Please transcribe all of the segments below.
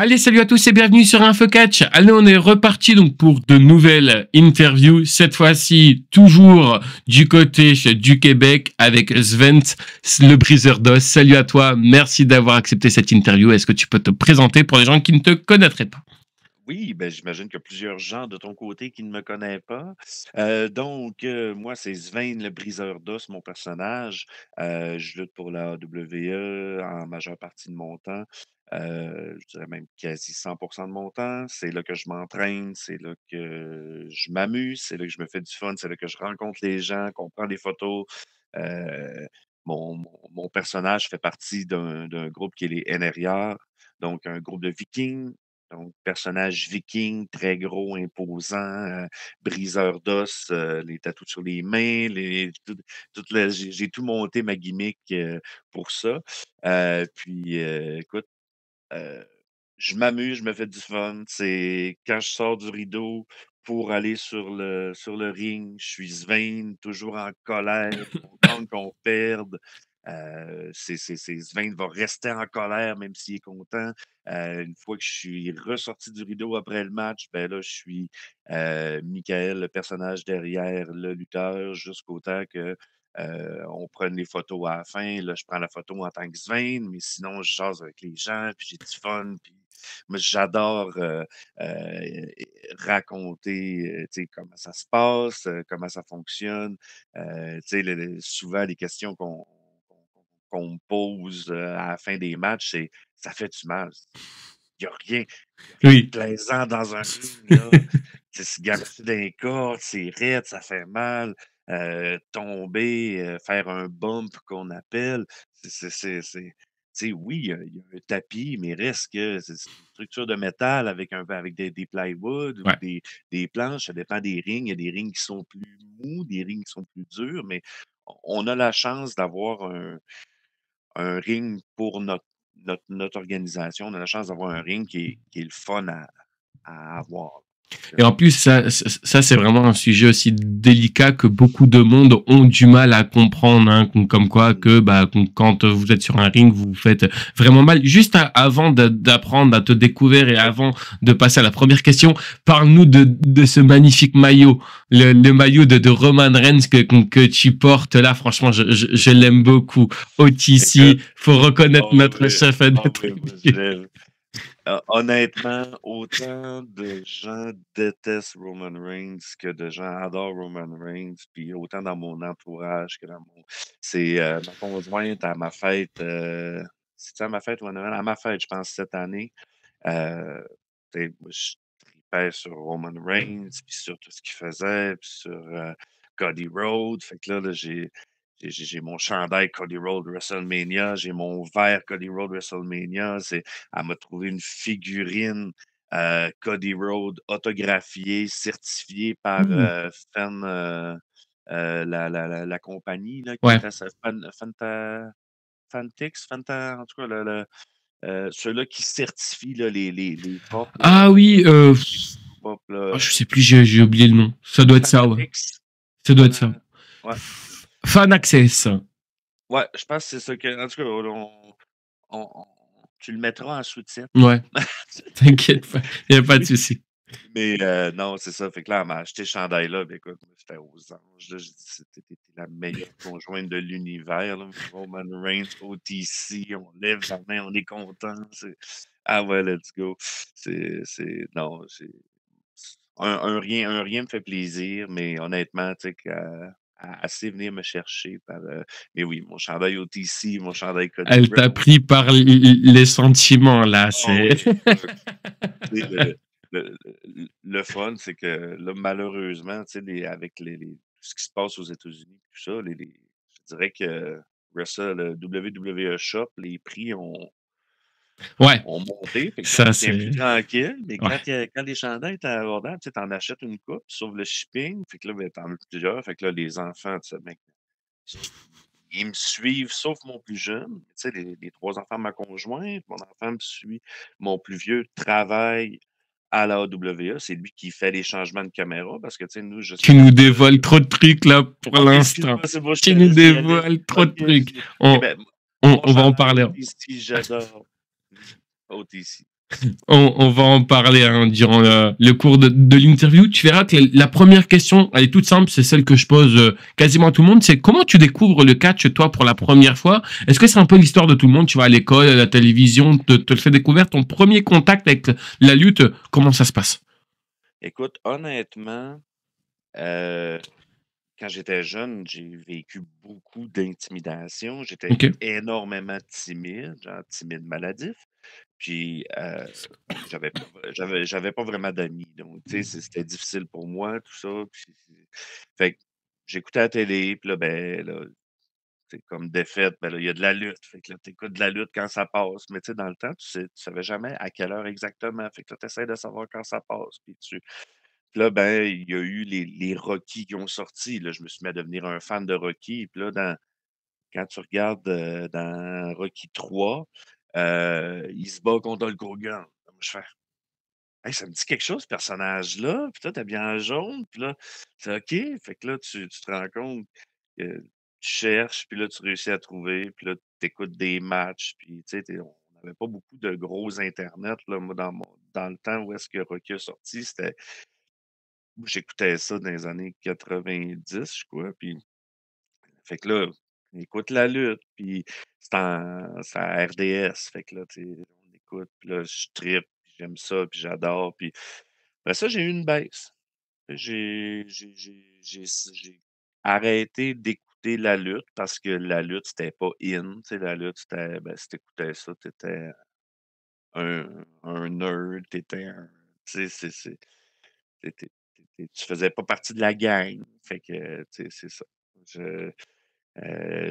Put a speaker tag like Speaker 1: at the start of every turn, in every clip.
Speaker 1: Allez, salut à tous et bienvenue sur InfoCatch. Allez, on est reparti donc pour de nouvelles interviews. Cette fois-ci, toujours du côté du Québec avec Svent, le briseur d'os. Salut à toi, merci d'avoir accepté cette interview. Est-ce que tu peux te présenter pour les gens qui ne te connaîtraient pas?
Speaker 2: Oui, ben, j'imagine qu'il y a plusieurs gens de ton côté qui ne me connaissent pas. Moi, c'est Svein, le briseur d'os, mon personnage. Je lutte pour la AWE en majeure partie de mon temps. Je dirais même quasi 100% de mon temps. C'est là que je m'entraîne, c'est là que je m'amuse, c'est là que je me fais du fun, c'est là que je rencontre les gens, qu'on prend des photos. Euh, mon personnage fait partie d'un groupe qui est les NRIA, donc un groupe de vikings. Donc, personnage viking, très gros, imposant, briseur d'os, les tatous sur les mains, j'ai tout monté ma gimmick pour ça. Écoute, euh, je m'amuse, je me fais du fun. C'est quand je sors du rideau pour aller sur le ring, je suis Svein, toujours en colère, content qu'on perde. Svein va rester en colère même s'il est content. Une fois que je suis ressorti du rideau après le match, ben là, je suis Michael, le personnage derrière le lutteur, jusqu'au temps que on prenne les photos à la fin. Là, je prends la photo en tant que Svein, mais sinon, je jase avec les gens, puis j'ai du fun. Puis moi, j'adore raconter comment ça se passe, comment ça fonctionne. Souvent, les questions qu'on me pose à la fin des matchs, c'est ça fait du mal. Il y a rien de
Speaker 1: Oui.
Speaker 2: plaisant dans un ring, là. Se garocher dans les cordes, c'est raide, ça fait mal. Tomber, faire un bump qu'on appelle, oui, il y a un tapis, mais reste que c'est une structure de métal avec des plywood ou
Speaker 1: Ouais.
Speaker 2: des planches, ça dépend des rings. Il y a des rings qui sont plus mous, des rings qui sont plus durs, mais on a la chance d'avoir un ring pour notre organisation. On a la chance d'avoir un ring qui est le fun à avoir.
Speaker 1: Et en plus, ça c'est vraiment un sujet aussi délicat que beaucoup de monde ont du mal à comprendre, hein, comme quoi
Speaker 2: Mmh.
Speaker 1: que quand vous êtes sur un ring, vous vous faites vraiment mal. Juste avant d'apprendre à te découvrir et avant de passer à la première question, parle-nous de ce magnifique maillot, le maillot de Roman Reigns que tu portes là. Franchement, je l'aime beaucoup. OTC,
Speaker 2: Écoute,
Speaker 1: faut reconnaître
Speaker 2: oh
Speaker 1: notre
Speaker 2: oui,
Speaker 1: chef
Speaker 2: oh
Speaker 1: d'être.
Speaker 2: oui, moi je l'aime. Honnêtement, autant de gens détestent Roman Reigns que de gens adorent Roman Reigns, puis autant dans mon entourage que dans mon c'est, ma conjointe à ma fête, c'était à ma fête ou à Noël? À ma fête, je pense, cette année, heu, moi je tripais sur Roman Reigns, puis sur tout ce qu'il faisait, puis sur, Cody Rhodes. Fait que là, j'ai mon chandail Cody Rhodes WrestleMania, j'ai mon verre Cody Rhodes WrestleMania. Elle m'a trouvé une figurine Cody Rhodes autographiée, certifiée par la compagnie là, qui
Speaker 1: Ouais.
Speaker 2: est à Fantix, en tout cas, ceux-là qui certifient là, les pop,
Speaker 1: Ah
Speaker 2: là,
Speaker 1: oui,
Speaker 2: pop,
Speaker 1: oh,
Speaker 2: là,
Speaker 1: je sais plus, j'ai oublié le nom. Ça doit être ça, ouais.
Speaker 2: Fanatics.
Speaker 1: Ça doit être ça.
Speaker 2: Ouais.
Speaker 1: Fan Access.
Speaker 2: Ouais, je pense que c'est ça que. En tout cas, on- tu le mettras en sous-titre.
Speaker 1: Ouais, t'inquiète pas, il n'y a pas de souci.
Speaker 2: Mais non, c'est ça. Fait que là, elle m'a acheté ce chandail-là. Ben, écoute, moi, j'étais aux anges. Là, j'ai dit, t'es la meilleure conjointe de l'univers. Là. Roman Reigns, OTC, on lève la main, on est content. Ah ouais, let's go. Non, un rien me fait plaisir, mais honnêtement, tu sais, assez venir me chercher mais oui, mon chandail OTC, mon chandail Cody
Speaker 1: Elle t'a
Speaker 2: Rhodes.
Speaker 1: pris par les sentiments, là,
Speaker 2: Oh
Speaker 1: c'est...
Speaker 2: oui, tu sais, le fun, c'est que là, malheureusement, tu sais, avec ce qui se passe aux États-Unis, tout ça, je dirais que le WWE Shop, les prix
Speaker 1: Ouais,
Speaker 2: ont monté, fait que là, on
Speaker 1: ça
Speaker 2: devient
Speaker 1: c'est...
Speaker 2: plus tranquille, mais
Speaker 1: Ouais.
Speaker 2: quand les chandails étaient abordables, tu sais, tu achètes une coupe, sauve le shipping, fait que là, ben, tu as plusieurs, fait que là, les enfants, tu sais, ben, ils me suivent, sauf mon plus jeune. Tu sais, les 3 enfants de ma conjointe, mon enfant me suit. Mon plus vieux travaille à la AWA. C'est lui qui fait les changements de caméra parce que, tu sais, nous, je sais
Speaker 1: Tu
Speaker 2: pas
Speaker 1: nous
Speaker 2: si
Speaker 1: dévoiles trop de trucs, là, pour
Speaker 2: OK,
Speaker 1: l'instant.
Speaker 2: excuse-moi, c'est bon, je
Speaker 1: Tu
Speaker 2: te
Speaker 1: nous
Speaker 2: laisse y aller.
Speaker 1: dévoiles trop
Speaker 2: OK,
Speaker 1: de trucs.
Speaker 2: eh ben, mon
Speaker 1: On va en
Speaker 2: chandail
Speaker 1: parler.
Speaker 2: OTC, j'adore. OTC.
Speaker 1: On va en parler hein, durant le cours de l'interview. Tu verras que la première question, elle est toute simple, c'est celle que je pose quasiment à tout le monde. C'est comment tu découvres le catch, toi, pour la première fois? Est-ce que c'est un peu l'histoire de tout le monde? Tu vas à l'école, à la télévision, te le fait découvrir. Ton premier contact avec la lutte, comment ça se passe?
Speaker 2: Écoute, honnêtement, euh, quand j'étais jeune, j'ai vécu beaucoup d'intimidation. J'étais
Speaker 1: Ok.
Speaker 2: énormément timide, genre timide maladif. Puis, j'avais pas vraiment d'amis. Donc, tu sais, c'était difficile pour moi, tout ça. Puis, fait que j'écoutais la télé, puis là, ben, là, c'est comme défaite, ben là, il y a de la lutte. Fait que là, tu écoutes de la lutte quand ça passe. Mais tu sais, dans le temps, tu savais jamais à quelle heure exactement. Fait que là, tu essaies de savoir quand ça passe. Puis là, ben, il y a eu les Rocky qui ont sorti. Là, je me suis mis à devenir un fan de Rocky. Puis là, quand tu regardes dans Rocky 3, il se bat contre Hulk Hogan. Je fais, hey, ça me dit quelque chose, ce personnage-là. Puis toi, t'es bien en jaune. Puis là, c'est OK. Fait que là, tu te rends compte que tu cherches. Puis là, tu réussis à trouver. Puis là, tu écoutes des matchs. Puis, tu sais, on n'avait pas beaucoup de gros Internet. Là, moi, dans le temps où est-ce que Rocky a sorti, j'écoutais ça dans les années 90, je crois. Puis, fait que là, on écoute la lutte, puis c'est à RDS. Fait que là, tu sais, on écoute, puis là, je trippe, puis j'aime ça, puis j'adore. Puis après ça, j'ai eu une baisse. J'ai arrêté d'écouter la lutte parce que la lutte, c'était pas in. Tu sais, la lutte, c'était, ben, si t'écoutais ça, t'étais un nerd, t'étais un. Tu sais, tu faisais pas partie de la gang. Fait que, tu sais, c'est ça. Je,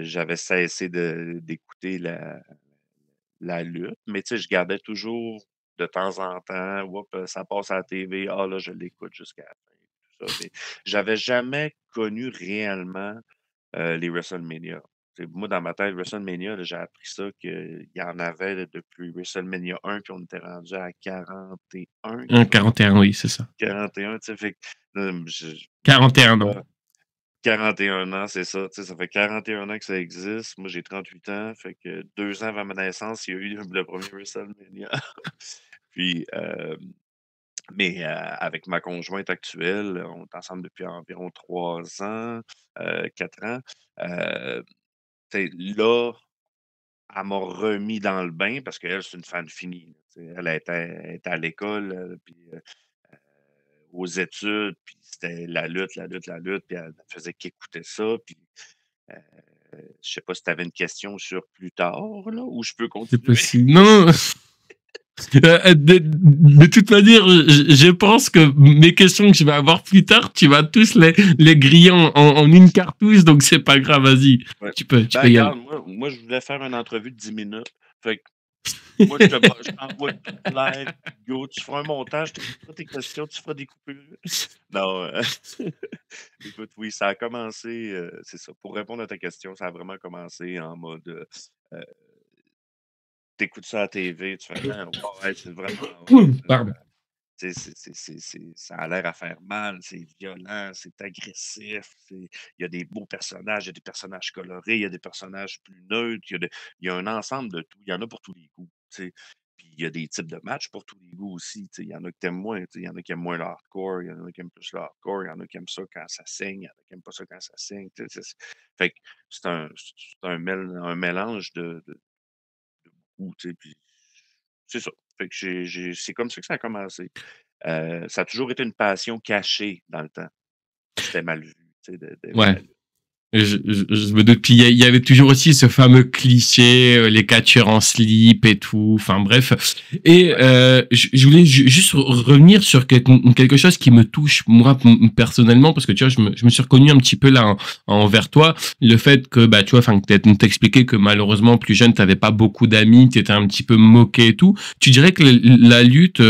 Speaker 2: J'avais cessé d'écouter la lutte, mais tu sais, je gardais toujours de temps en temps, oups, ça passe à la TV, ah là, je l'écoute jusqu'à la fin, tout ça. Mais j'avais jamais connu réellement les WrestleMania. Tu sais, moi, dans ma tête, WrestleMania, là, j'ai appris ça qu'il y en avait là, depuis WrestleMania 1, puis on était rendu à 41,
Speaker 1: Un
Speaker 2: quelque chose comme
Speaker 1: 41, oui, c'est ça.
Speaker 2: 41, tu sais, fait que,
Speaker 1: 41 ans.
Speaker 2: 41 ans, c'est ça. Tu sais, ça fait 41 ans que ça existe. Moi, j'ai 38 ans. Fait que 2 ans avant ma naissance, il y a eu le premier WrestleMania. Puis, avec ma conjointe actuelle, on est ensemble depuis environ 3 ans, 4 ans. Euh, Tu sais, là, elle m'a remis dans le bain parce qu'elle, c'est une fan finie. Là, tu sais. Elle était à l'école, puis aux études, puis c'était la lutte, la lutte, la lutte, puis elle ne faisait qu'écouter ça. Puis euh, je sais pas si tu avais une question sur plus tard, là, ou je peux
Speaker 1: C'est
Speaker 2: continuer.
Speaker 1: possible. Non, de toute manière, je pense que mes questions que je vais avoir plus tard, tu vas tous les griller en une cartouche, donc c'est pas grave, vas-y,
Speaker 2: Ouais.
Speaker 1: tu
Speaker 2: Ben,
Speaker 1: peux y aller.
Speaker 2: regarde, moi, je voulais faire une entrevue de 10 minutes. Fait que moi, je t'envoie tout live, go, tu feras un montage, tu écouteras tes questions, tu feras des coupures. Non, écoute, oui, ça a commencé, c'est ça. Pour répondre à ta question, ça a vraiment commencé en mode, tu ça à la TV, tu fais: «Ah ouais, c'est vraiment hot,
Speaker 1: Pardon.
Speaker 2: tu sais, ça a l'air à faire mal, c'est violent, c'est agressif, il y a des beaux personnages, il y a des personnages colorés, il y a des personnages plus neutres, il y a un ensemble de tout, il y en a pour tous les goûts, tu sais. Puis il y a des types de matchs pour tous les goûts aussi, tu sais. Il y en a qui t'aiment moins, tu sais, il y en a qui aiment moins le hardcore, il y en a qui aiment plus le hardcore, il y en a qui aiment ça quand ça saigne, il y en a qui aiment pas ça quand ça saigne, tu sais, fait que c'est un mélange de goûts, tu sais, puis c'est ça. Fait que c'est comme ça que ça a commencé. Ça a toujours été une passion cachée dans le temps. C'était mal vu, tu sais, d'aimer
Speaker 1: Ouais.
Speaker 2: la lutte.
Speaker 1: Je me doute. Puis il y avait toujours aussi ce fameux cliché, les catcheurs en slip et tout. Enfin bref. Et
Speaker 2: Ouais.
Speaker 1: je voulais juste revenir sur quelque chose qui me touche moi personnellement parce que tu vois, je me suis reconnu un petit peu là envers toi. Le fait que bah tu vois, enfin que t'expliquais que malheureusement plus jeune, t'avais pas beaucoup d'amis, t'étais un petit peu moqué et tout. Tu dirais que la lutte,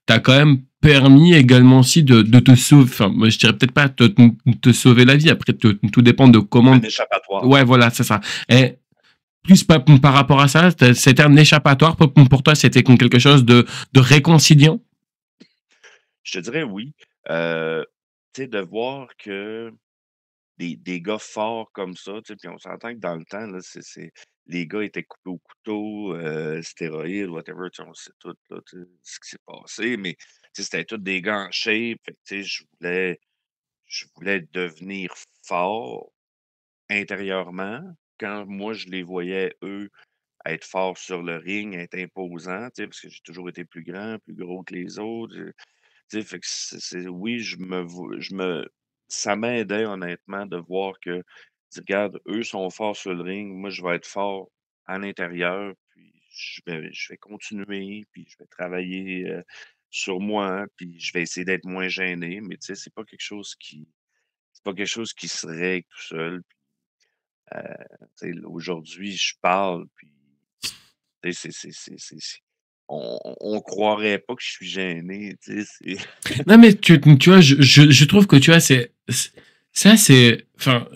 Speaker 1: t'as quand même permis également aussi de te sauver. Enfin, moi, je dirais peut-être pas te sauver la vie. Après, tout dépend de comment.
Speaker 2: Un échappatoire.
Speaker 1: Ouais, voilà, c'est ça. Et plus par rapport à ça, c'était un échappatoire pour toi, c'était quelque chose de réconciliant.
Speaker 2: Je te dirais oui. Tu sais, de voir que des gars forts comme ça, tu sais, puis on s'entend que dans le temps, là, les gars étaient coupés au couteau, stéroïdes, whatever, tu sais, on sait tout, là, tu sais, ce qui s'est passé, mais tu sais, c'était tous des gars en shape. Fait que, tu sais, je voulais devenir fort intérieurement. Quand moi, je les voyais, eux, être forts sur le ring, être imposants, tu sais, parce que j'ai toujours été plus grand, plus gros que les autres. Tu sais, fait que oui, ça m'aidait honnêtement de voir que, regarde, eux sont forts sur le ring, moi je vais être fort à l'intérieur, puis je vais continuer, puis je vais travailler sur moi, hein, puis je vais essayer d'être moins gêné, mais tu sais, c'est pas quelque chose qui se règle tout seul. Puis, tu sais, aujourd'hui, je parle, puis tu sais, on croirait pas que je suis gêné, tu sais,
Speaker 1: Non, mais tu vois, je trouve que tu vois, ça, c'est, enfin,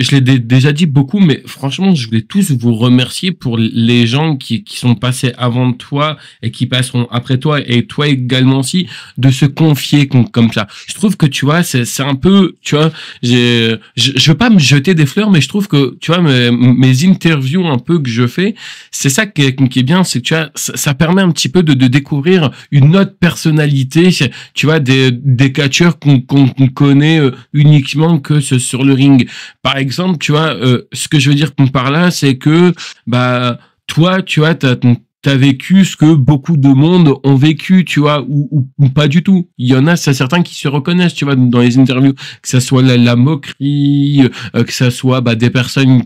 Speaker 1: je l'ai déjà dit beaucoup, mais franchement, je voulais tous vous remercier pour les gens qui sont passés avant toi et qui passeront après toi et toi également aussi de se confier comme ça. Je trouve que tu vois, c'est un peu, tu vois, je veux pas me jeter des fleurs, mais je trouve que, tu vois, mes interviews un peu que je fais, c'est ça qui est bien, c'est que tu vois, ça permet un petit peu de découvrir une autre personnalité, tu vois, des catcheurs qu'on connaît uniquement que sur le ring. Par exemple, tu vois, ce que je veux dire par là, c'est que, bah, toi, tu vois, t'as vécu ce que beaucoup de monde ont vécu, tu vois, ou pas du tout. Il y en a, c'est certains qui se reconnaissent, tu vois, dans les interviews, que ça soit la moquerie, que ça soit bah, des personnes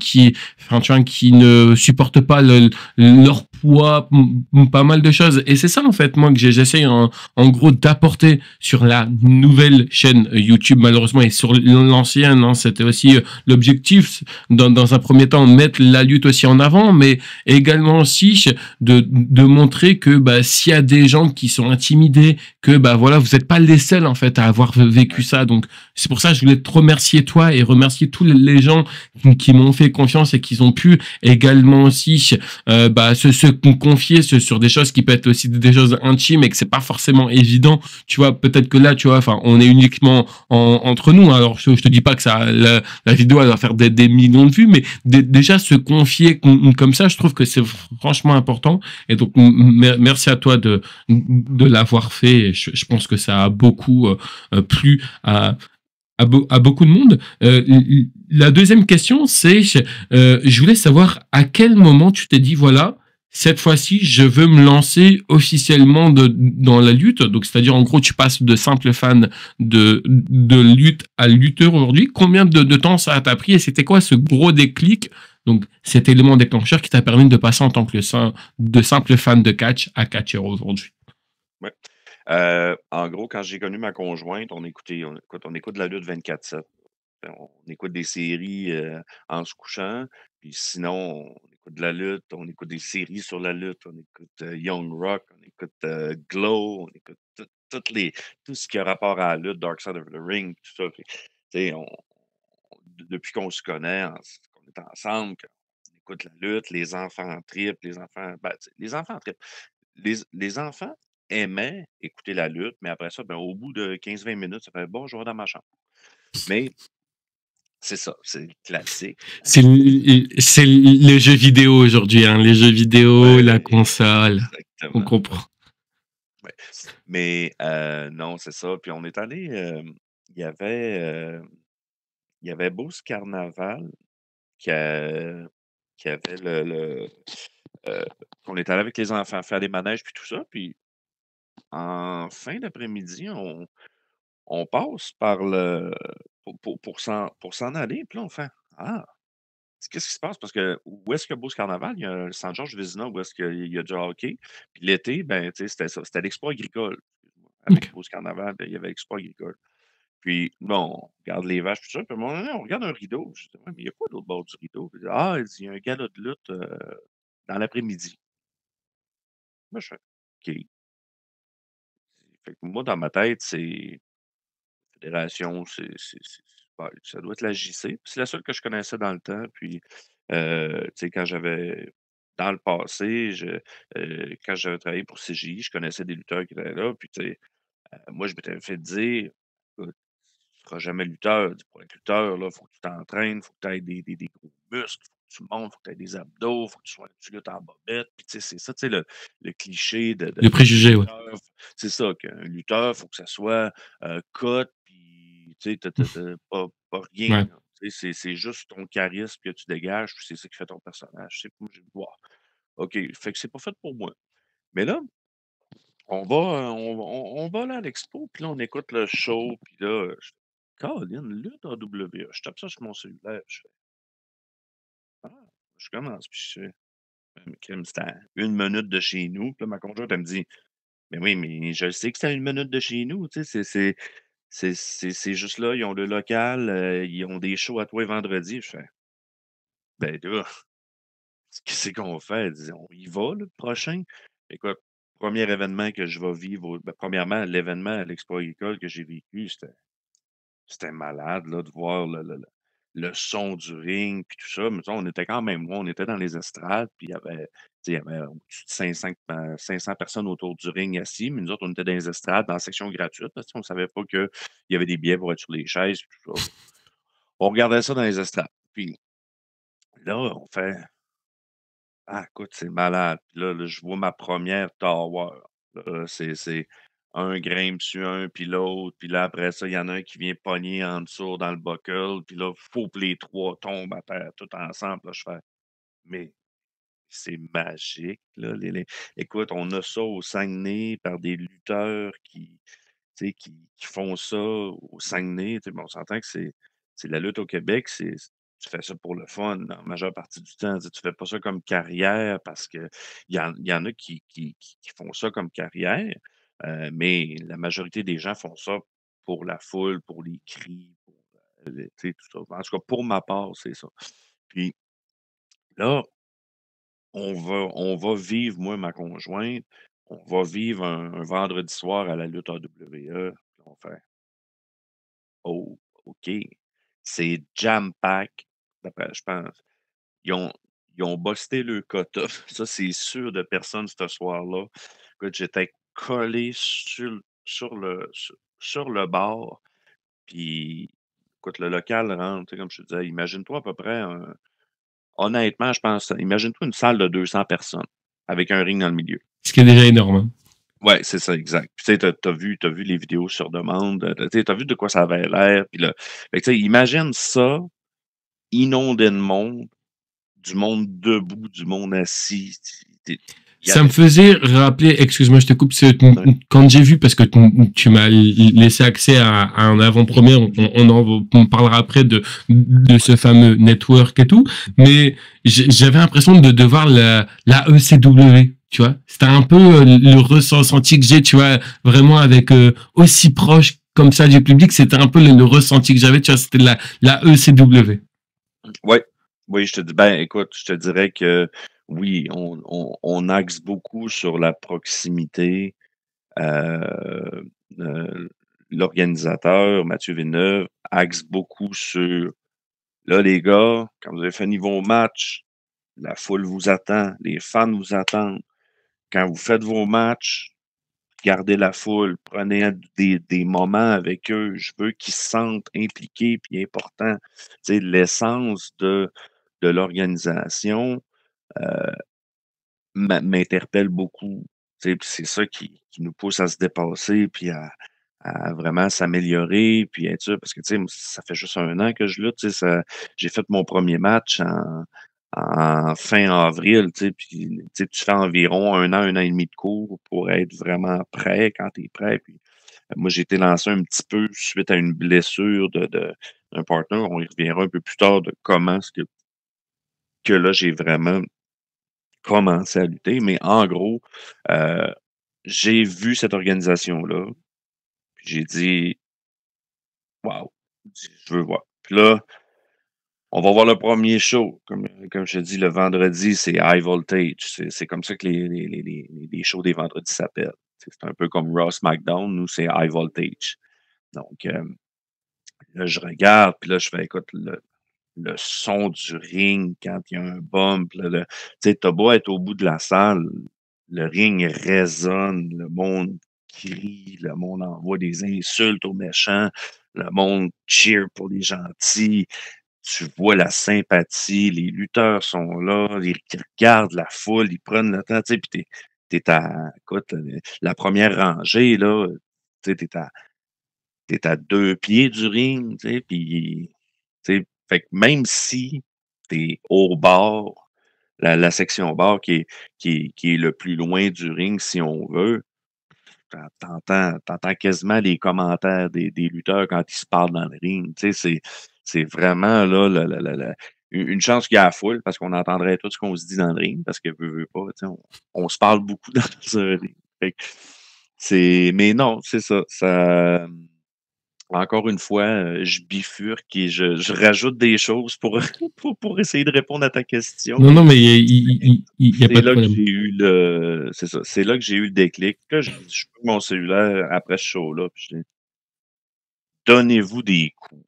Speaker 1: enfin, tu vois, qui ne supportent pas leur poids, pas mal de choses. Et c'est ça, en fait, moi, que j'essaye en gros d'apporter sur la nouvelle chaîne YouTube, malheureusement, et sur l'ancienne, hein, c'était aussi l'objectif, dans un premier temps, mettre la lutte aussi en avant, mais également aussi de montrer que bah, s'il y a des gens qui sont intimidés, que bah voilà, vous n'êtes pas les seuls en fait à avoir vécu
Speaker 2: ouais.
Speaker 1: ça. Donc c'est pour ça que je voulais te remercier toi et remercier tous les gens qui m'ont fait confiance et qui ont pu également aussi bah, se confier sur des choses qui peuvent être aussi des choses intimes et que c'est pas forcément évident. Tu vois, peut-être que là, tu vois, enfin, on est uniquement entre nous. Alors, je te dis pas que ça, la vidéo, elle va faire des millions de vues, mais déjà se confier comme ça, je trouve que c'est franchement important. Et donc, merci à toi de l'avoir fait. Et je pense que ça a beaucoup plu à beaucoup de monde. La deuxième question, c'est, je voulais savoir à quel moment tu t'es dit, voilà, cette fois-ci, je veux me lancer officiellement dans la lutte. Donc, c'est-à-dire, en gros, tu passes de simple fan de lutte à lutteur aujourd'hui. Combien de temps ça t'a pris et c'était quoi ce gros déclic? Donc, cet élément déclencheur qui t'a permis de passer en tant que de simple fan de catch à catcheur aujourd'hui.
Speaker 2: Ouais. En gros, quand j'ai connu ma conjointe, on écoute de la lutte 24/7. On écoute des séries, en se couchant, puis sinon, on écoute de la lutte, on écoute des séries sur la lutte, on écoute, Young Rock, on écoute, Glow, on écoute tout ce qui a rapport à la lutte, Dark Side of the Ring, tout ça. Puis, tu sais, depuis qu'on se connaît, qu'on est ensemble, qu'on écoute la lutte, les enfants trippent, ben, tu sais, les enfants trippent. Les enfants aimaient écouter la lutte, mais après ça, ben, au bout de 15-20 minutes, ça fait: «Bon, je vais dans ma chambre». Mais c'est ça, c'est le classique.
Speaker 1: C'est les jeux vidéo aujourd'hui, hein, les jeux vidéo, la
Speaker 2: Ouais,
Speaker 1: console, on
Speaker 2: exactement.
Speaker 1: comprend.
Speaker 2: Ouais. Mais non, c'est ça. Puis on est allé, il y avait, il y avait Beauce Carnaval qui a qui avait heu, qu'on est allé avec les enfants faire des manèges puis tout ça. Puis en fin d'après-midi, on passe par le pour s'en aller. Puis là, on fait: «Ah, qu'est-ce qui se passe?» Parce que où est-ce que Beauce Carnaval? Il y a le centre Georges Vézina où est-ce qu'il y a du hockey. Puis l'été, ben, tu sais, c'était ça, c'était l'expo agricole. Excuse-moi. Avec
Speaker 1: Ok.
Speaker 2: Beauce Carnaval, ben, il y avait l'expo agricole. Puis bon, on regarde les vaches, tout ça, puis à un moment donné, on regarde un rideau. Je dis: «Ouais, mais il y a quoi de l'autre bord du rideau?» Puis il dit: «Ah», il dit: «Il y a un gala de lutte, dans l'après-midi». Moi, je fais: «OK». Fait que moi, dans ma tête, c'est fédération, bah, ça doit être la JC. C'est la seule que je connaissais dans le temps. Puis, tu sais, quand j'avais dans le passé, quand j'avais travaillé pour CGI, je connaissais des lutteurs qui étaient là. Puis, tu sais, moi, je m'étais fait dire: «Écoute, tu seras jamais lutteur. Pour être lutteur, là, faut que tu t'entraînes, faut que tu aies des gros muscles, que tu montes, faut que tu aies des abdos, faut que tu luttes en bobette. Puis, tu sais, c'est ça, tu sais, le cliché
Speaker 1: Le
Speaker 2: du
Speaker 1: préjugé, ouais.
Speaker 2: lutteur. C'est ça, qu'un lutteur, faut que ça soit cut, puis, tu sais, pas rien,
Speaker 1: Ouais.
Speaker 2: là. Tu sais, c'est juste ton charisme que tu dégages, puis c'est ça qui fait ton personnage. C'est pas, wow, OK, fait que c'est pas fait pour moi. Mais là, on va là à l'expo, puis là, on écoute le show, puis là, je fais: «Colin, lutte AWA». Je tape ça sur mon cellulaire, je fais: «Ah!» Je commence, puis je fais: «Mais crime, c'est à 1 minute de chez nous». Puis là, ma conjointe, elle me dit: «Mais oui, mais je sais que c'est à 1 minute de chez nous, tu sais, c'est juste là, ils ont le local, ils ont des shows à tous les vendredis». Je fais: «Ben là, qu'est-ce qu'on fait?» Elle dit: «On y va, le prochain?» Écoute, premier événement que je vais vivre premièrement, l'événement à l'Expo Agricole que j'ai vécu, c'était malade, là, de voir le son du ring puis tout ça. Mais tu sais, on était quand même loin, on était dans les estrades, puis tu sais, il y avait au-dessus de 500 personnes autour du ring assis, mais nous autres, on était dans les estrades, dans la section gratuite, parce qu'on ne savait pas qu'il y avait des billets pour être sur les chaises puis tout ça. On regardait ça dans les estrades. Puis là, on fait: «Ah écoute, c'est malade». Puis là, je vois ma première tower. Là, c'est un grimpe sur un, puis l'autre, puis là, après ça, il y en a un qui vient pogner en dessous dans le buckle, puis là, faut que les 3 tombent à terre tout ensemble. Là, je fais: «Mais c'est magique, là, écoute, on a ça au Saguenay par des lutteurs qui, tu sais, qui font ça au Saguenay. Tu sais, bon, on s'entend que c'est la lutte au Québec, tu fais ça pour le fun, la majeure partie du temps. Tu fais pas ça comme carrière parce que il y en a qui font ça comme carrière, mais la majorité des gens font ça pour la foule, pour les cris, pour, tu sais, tout ça. En tout cas, pour ma part, c'est ça. Puis là, on va vivre, moi, ma conjointe, on va vivre un vendredi soir à la lutte AWA. Puis on fait: «Oh, OK». C'est jam-pack, d'après je pense. Ils ont ils ont busté le quota. Ça, c'est sûr de personne ce soir-là. Écoute, j'étais collé sur le bar, puis écoute, le local rentre, tu sais, comme je te disais, imagine-toi à peu près honnêtement, je pense, imagine-toi une salle de 200 personnes avec un ring dans le milieu.
Speaker 1: Ce qui est déjà énorme, hein.
Speaker 2: Ouais, c'est ça, exact. Puis, tu sais, tu vu les vidéos sur demande, tu sais, tu vu de quoi ça avait l'air, puis là, fait que, tu sais, imagine ça inondé de monde, du monde debout, du monde assis. Il y
Speaker 1: Ça me
Speaker 2: avait
Speaker 1: faisait rappeler, excuse-moi, je te coupe,
Speaker 2: ouais,
Speaker 1: quand j'ai vu, parce que tu m'as laissé accès à un avant-première, on parlera après de ce fameux network et tout, mais j'avais l'impression de voir la ECW, tu vois. C'était un peu le ressenti que j'ai, tu vois, vraiment avec aussi proche comme ça du public, c'était un peu le ressenti que j'avais, tu vois, c'était la ECW.
Speaker 2: ouais, oui, je te dis ben, écoute, je te dirais que oui, on axe beaucoup sur la proximité. Heu, heu, L'organisateur, Mathieu Villeneuve, axe beaucoup sur: «Là, les gars, quand vous avez fini vos matchs, la foule vous attend, les fans vous attendent. Quand vous faites vos matchs, gardez la foule, prenez des moments avec eux. Je veux qu'ils se sentent impliqués puis importants». Tu sais, l'essence de l'organisation, m'interpelle beaucoup. Tu sais, puis c'est ça qui nous pousse à se dépasser puis à vraiment s'améliorer puis être sûr parce que, tu sais, moi, ça fait juste 1 an que je lutte, tu sais, j'ai fait mon premier match en fin avril, tu sais, puis, tu sais, tu fais environ 1 an et demi de cours pour être vraiment prêt quand tu es prêt, puis moi, j'ai été lancé un petit peu suite à une blessure d'un partenaire. On y reviendra un peu plus tard de comment est-ce que là, j'ai vraiment commencé à lutter, mais en gros, heu, j'ai vu cette organisation-là, puis j'ai dit: «Waouh!» Je veux voir. Puis là, on va voir le premier show. Comme je te dis, le vendredi, c'est High Voltage. C'est comme ça que les shows des vendredis s'appellent. C'est un peu comme Raw, SmackDown. Nous, c'est High Voltage. Donc, là, je regarde, puis là, je fais: «Écoute, le son du ring quand il y a un bump, là, tu sais, tu beau être au bout de la salle, le ring résonne, le monde crie, le monde envoie des insultes aux méchants, le monde cheer pour les gentils. tu vois la sympathie, les lutteurs sont là, ils regardent la foule, ils prennent le temps, tu sais, puis t'es à écoute, la première rangée, là, tu sais, t'es à 2 pieds du ring, tu sais, puis tu sais, fait que même si t'es au bord, la section bar qui est le plus loin du ring, si on veut, t'entends quasiment les commentaires des lutteurs quand ils se parlent dans le ring. Tu sais, c'est vraiment là une chance qu'il y a à la foule parce qu'on entendrait tout ce qu'on se dit dans le ring parce que veut pas, tu sais, on se parle beaucoup dans un ring. Fait que mais non, c'est ça. Encore une fois, je bifurque et je rajoute des choses pour, pour essayer de répondre à ta question,
Speaker 1: Non,
Speaker 2: mais
Speaker 1: non, mais il y a
Speaker 2: c'est
Speaker 1: pas de
Speaker 2: là que
Speaker 1: problème.
Speaker 2: j'ai eu le c'est ça, c'est là que j'ai eu le déclic. Là, je prends mon cellulaire après ce show-là, puis je dis: «Donnez-vous des coups».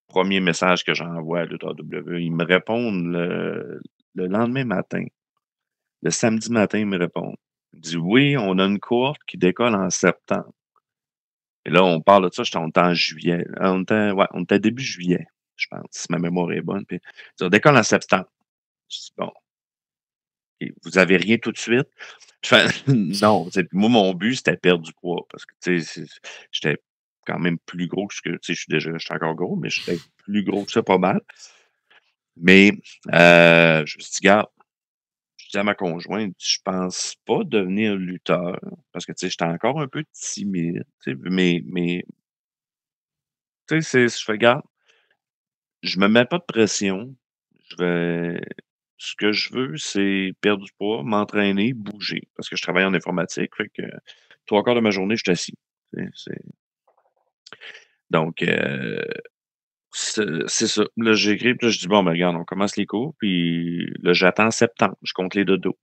Speaker 2: Premier message que j'envoie à l'URW, ils me répondent le lendemain matin. Le samedi matin, ils me répondent. Ils disent: «Oui, on a une cohorte qui décolle en septembre». Et là, on parle de ça, on était en juillet. On était début juillet, je pense, si ma mémoire est bonne. Puis, on décolle en septembre. Je dis, bon, OK, vous avez rien tout de suite? Je fais, non, tu sais, puis moi, mon but, c'était perdre du poids parce que, tu sais, j'étais quand même plus gros que ce que, tu sais, je suis encore gros, mais j'étais plus gros que ça, pas mal. Mais, je me suis dit, garde, je dis à ma conjointe, je pense pas devenir lutteur parce que, tu sais, j'étais encore un peu timide, tu sais, mais, tu sais, je fais, garde, je me mets pas de pression. Je vais ce que je veux, c'est perdre du poids, m'entraîner, bouger, parce que je travaille en informatique, fait que 3/4 de ma journée, je suis assis. C'est donc c'est ça. Là, j'écris, puis là, je dis: «Bon, ben, regarde, on commence les cours», puis là, j'attends septembre, je compte les dodos.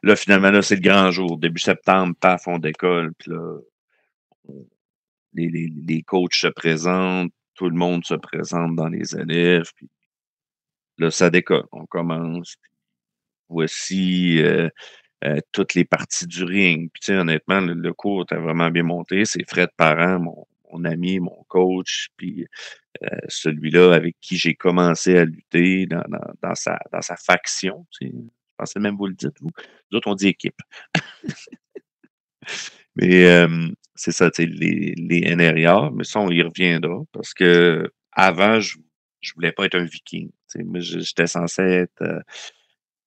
Speaker 2: Là, finalement, là, c'est le grand jour. Début septembre, paf, on décolle, puis là, on les coachs se présentent, tout le monde se présente dans les élèves, puis là, ça décolle. On commence. Voici, toutes les parties du ring. Puis, tu sais, honnêtement, le cours était vraiment bien monté. C'est Fred Parent, mon ami, mon coach, puis, celui-là avec qui j'ai commencé à lutter dans sa faction, tu sais. Je pensais même vous le dites, vous. Nous autres, on dit équipe. Mais, c'est ça, tu sais, les NRIA, mais ça, on y reviendra parce qu'avant, je voulais pas être un viking. Tu sais, moi, j'étais censé être,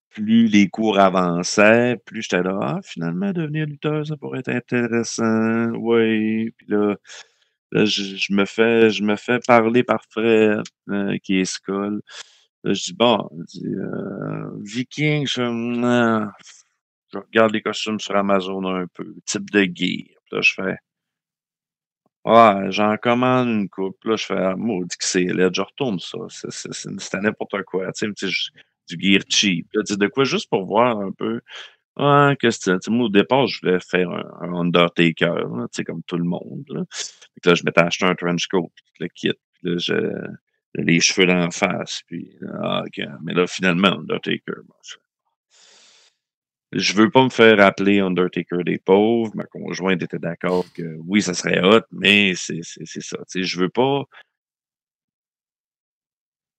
Speaker 2: plus les cours avançaient, plus j'étais là: «Ah, finalement, devenir lutteur, ça pourrait être intéressant. Oui». Puis là, je me fais parler par Fred, qui est Skull. Là, je dis: «Bon», il dit, «Viking», je fais: «Ah». Je regarde les costumes sur Amazon un peu, type de gear. Puis là, je fais: «Ouais, j'en commande une coupe». Là, je fais: «Ah, maudit que c'est laid, je retourne ça. C'était n'importe quoi». Tu sais, du gear cheap. Là, tu sais, de quoi juste pour voir un peu. Ouais, qu'est-ce que tu sais, moi, au départ, je voulais faire un Undertaker, là, tu sais, comme tout le monde, là. Fait que là, je m'étais acheté un trench coat, puis le kit, puis là, les cheveux d'en face, puis ah, OK. Mais là, finalement, Undertaker, bon, je veux pas me faire appeler Undertaker des pauvres. Ma conjointe était d'accord que oui, ça serait hot, mais c'est ça. Tu sais, je veux pas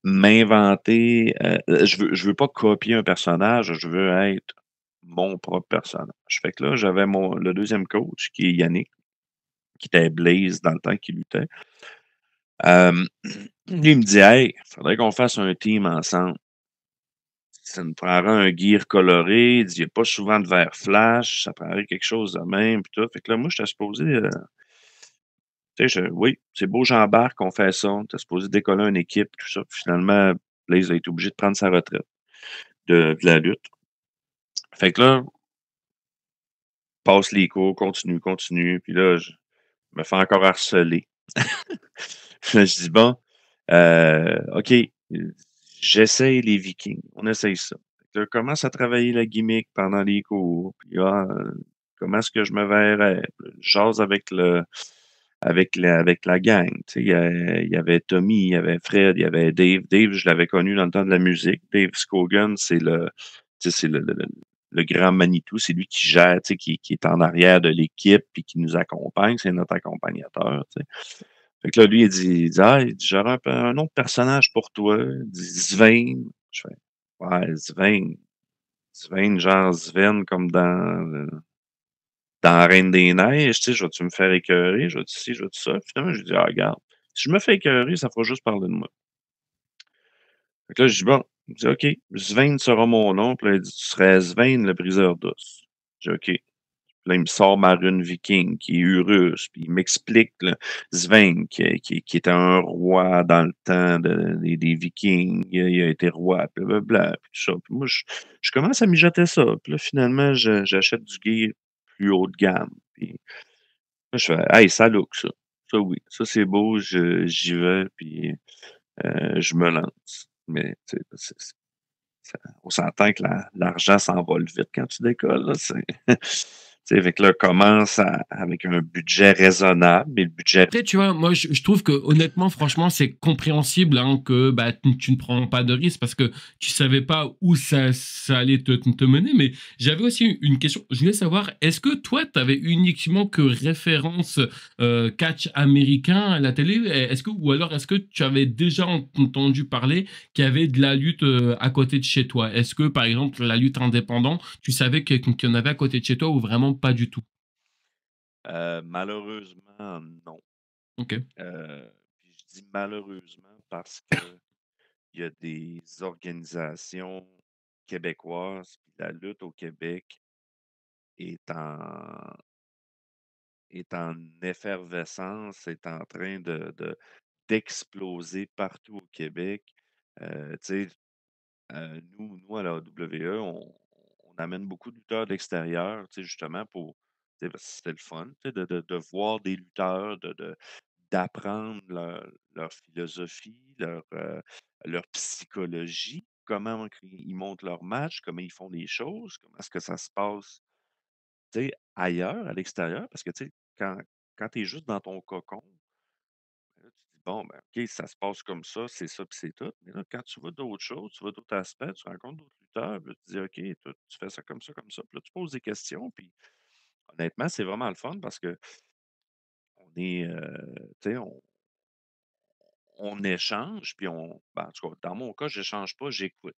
Speaker 2: m'inventer, je veux pas copier un personnage, je veux être mon propre personnage. Fait que là, j'avais le deuxième coach qui est Yannick, qui était Blaze dans le temps qu'il luttait. Lui, il me dit: «Hey, faudrait qu'on fasse un team ensemble. Ça nous prendrait un gear coloré». Il dit: «Il y a pas souvent de vert flash, ça prendrait quelque chose de même», puis tout. Fait que là, moi, j'étais supposé, tu sais, oui, c'est beau, j'embarque, on fait ça. On était supposé décoller une équipe, tout ça. Puis finalement, Blaze a été obligé de prendre sa retraite de la lutte. Fait que là, passe les cours, continue, continue, puis là, je me fais encore harceler. Là, je dis: «Bon, OK, j'essaye les Vikings, on essaye ça». Fait que là, je commence à travailler la gimmick pendant les cours, puis comment est-ce que je me verrais? Puis là, je jase avec la gang, tu sais, il y avait Tommy, il y avait Fred, il y avait Dave. Dave, je l'avais connu dans le temps de la musique. Dave Scogan, c'est tu sais, c'est le grand Manitou, c'est lui qui gère, tu sais, qui est en arrière de l'équipe puis qui nous accompagne, c'est notre accompagnateur, tu sais. Fait que là, lui, il dit: «Ah», il dit: «J'aurais un autre personnage pour toi». Il dit: «Swain». Je fais: «Ouais, Swain». Swain, genre Sven comme dans Reine des neiges, tu sais, je vais-tu me faire écœurer? Je vais-tu ci, je vais-tu ça? Finalement, j'ai dit: «Ah regarde, si je me fais écœurer, ça fera juste parler de moi». Fait que là, je dis: «Bon». Il dit: «OK, Swain sera mon nom». Puis là, il dit: «Tu serais Swain le briseur d'os». J'ai dit: «OK». Là, il me sort ma rune viking qui est Urus, puis il m'explique là, Sven qui était un roi dans le temps des Vikings, il a été roi, blablabla, puis tout ça. Puis moi, je commence à mijoter ça. Puis là, finalement, j'achète du gear plus haut de gamme. Puis là, je fais Hey, ça look ça. Ça oui, ça c'est beau, j'y vais, puis je me lance. Mais tu sais, on s'entend que l'argent s'envole vite quand tu décolles, là, tu sais, fait que là, commence avec un budget raisonnable, mais le budget
Speaker 1: Après, tu vois, moi, je trouve que honnêtement, franchement, c'est compréhensible hein, que bah, tu ne prends pas de risque parce que tu savais pas où ça allait te mener. Mais j'avais aussi une question. Je voulais savoir, est-ce que toi, tu avais uniquement que référence catch américain à la télé? Est-ce que, ou alors, est-ce que tu avais déjà entendu parler qu'il y avait de la lutte à côté de chez toi? Est-ce que, par exemple, la lutte indépendante, tu savais qu'il y en avait à côté de chez toi ou vraiment pas du tout?
Speaker 2: malheureusement, non.
Speaker 1: Ok.
Speaker 2: Puis je dis malheureusement parce que il y a des organisations québécoises, puis la lutte au Québec est en est en effervescence, est en train d'exploser partout au Québec. Tu sais, nous, à la AWE, on amène beaucoup de lutteurs d'extérieur, tu sais, justement pour, tu sais, parce que c'était le fun, tu sais, de voir des lutteurs, d'apprendre leur philosophie, leur psychologie, comment ils montent leur match, comment ils font les choses, comment est-ce que ça se passe, tu sais, ailleurs, à l'extérieur. Parce que, tu sais, quand tu es juste dans ton cocon, ben là, tu te dis: «Bon, ben, OK, ça se passe comme ça, puis c'est tout». Mais là, quand tu vois d'autres choses, tu vois d'autres aspects, tu rencontres d'autres lutteurs, puis là, tu te dis: «OK, toi, tu fais ça comme ça, comme ça». Puis là, tu poses des questions, puis honnêtement, c'est vraiment le fun parce que on est, tu sais, on échange, puis ben, en tout cas, dans mon cas, j'échange pas, j'écoute.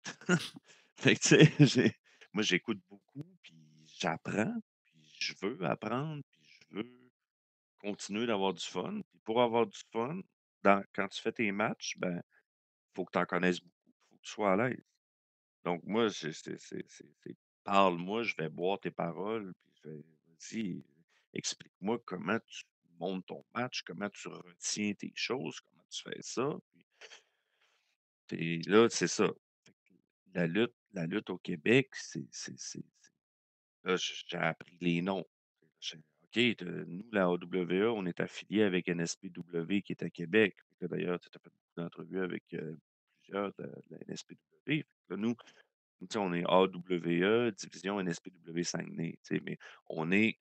Speaker 2: Fait que, tu sais, moi, j'écoute beaucoup, puis j'apprends, puis je veux apprendre, puis je veux continuer d'avoir du fun. Puis pour avoir du fun, quand tu fais tes matchs, ben, faut que tu en connaisses beaucoup, faut que tu sois à l'aise. Donc moi, parle-moi, je vais boire tes paroles, puis je vais vas-y, explique-moi comment tu montes ton match, comment tu retiens tes choses, comment tu fais ça. Puis là, c'est ça. Fait que la lutte au Québec, là, j'ai appris les noms. J'ai OK, nous, la AWA, on est affilié avec NSPW qui est à Québec. Fait que d'ailleurs, tu as fait beaucoup d'entrevues avec plusieurs de la NSPW. Fait que là, nous, tu sais, on est AWA, division NSPW Saguenay. Tu sais, mais on est,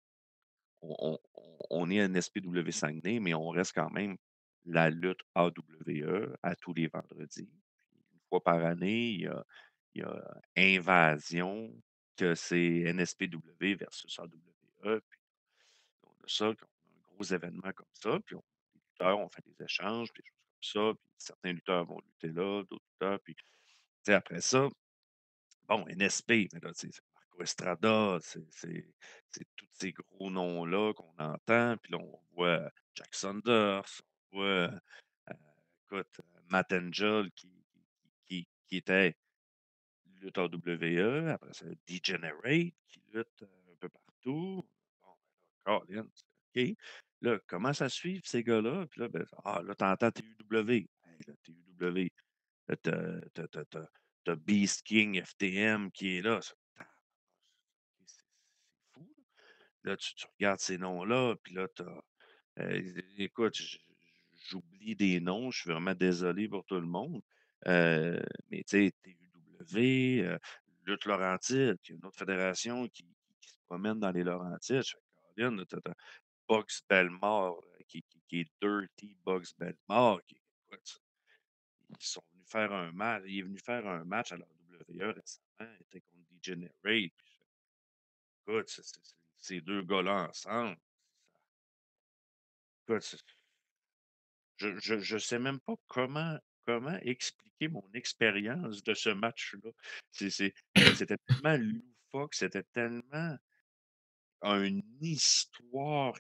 Speaker 2: on est NSPW Saguenay, mais on reste quand même la lutte AWA à tous les vendredis. Puis une fois par année, il y a Invasion, que c'est NSPW versus AWA. Puis on a ça, on a un gros événement comme ça. Puis les lutteurs, on fait des échanges, puis des choses comme ça. Puis certains lutteurs vont lutter là, d'autres lutteurs. Puis tu sais, après ça, bon, NSP, mais là, tu sais, c'est Marco Estrada, c'est tous ces gros noms-là qu'on entend. Puis là, on voit Jack Saunders, on voit, écoute, Matt Angel qui était lutte AWE, après ça, Degenerate qui lutte un peu partout. Bon, ben là, Colin, OK. Là, commence à suivre ces gars-là. Puis là, ben, là, t'entends TUW. Hey, là, TUW. Là, t'as Beast King FTM qui est là. C'est fou. Là, tu regardes ces noms-là, puis là, écoute, j'oublie des noms, je suis vraiment désolé pour tout le monde. Mais tu sais, TUW, Lutte Laurentide, qui est une autre fédération qui se promène dans les Laurentides. Je fais, Colin, là, t'as Bugs Belmore, qui est Dirty Bugs Belmore, écoute, ils sont venus faire un match. Il est venu faire un match à la WWE récemment. Il était contre Degenerate. Puis écoute, ces deux gars-là ensemble, écoute, je sais même pas comment expliquer mon expérience de ce match-là. C'était tellement loufoque, c'était tellement une histoire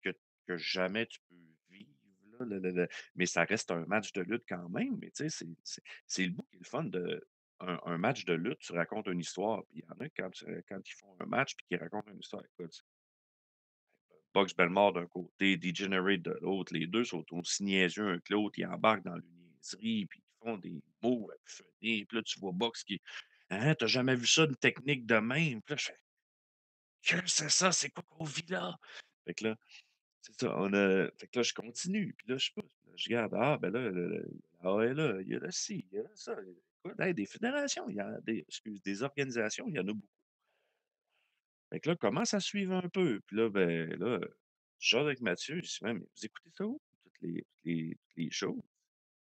Speaker 2: que jamais tu peux vivre, là, mais ça reste un match de lutte quand même, mais tu sais, c'est le bout qui est le fun de un match de lutte, tu racontes une histoire, puis il y en a quand ils font un match puis qu'ils racontent une histoire, écoute, Box Belmore d'un côté, Degenerate de l'autre, les 2 sont aussi niaiseux un que l'autre, ils embarquent dans une niaiserie, puis ils font des moves à pu finir, puis là, tu vois Box qui: «Hein, tu jamais vu ça, une technique de même?» Puis là, je fais: «Que c'est ça? C'est quoi qu'on vit là?» Fait que là, c'est ça, fait que là, je continue, puis là, je sais pas, là, je regarde, ah, ben là, la là, il y a là ci, il y a là ça. Écoute, hey, des fédérations, il y a des organisations, il y en a beaucoup. Fait que là, commence à suivre un peu, puis là, ben, là, je sors avec Mathieu, je dis: «Ouais, mais vous écoutez ça où? Toutes les shows?»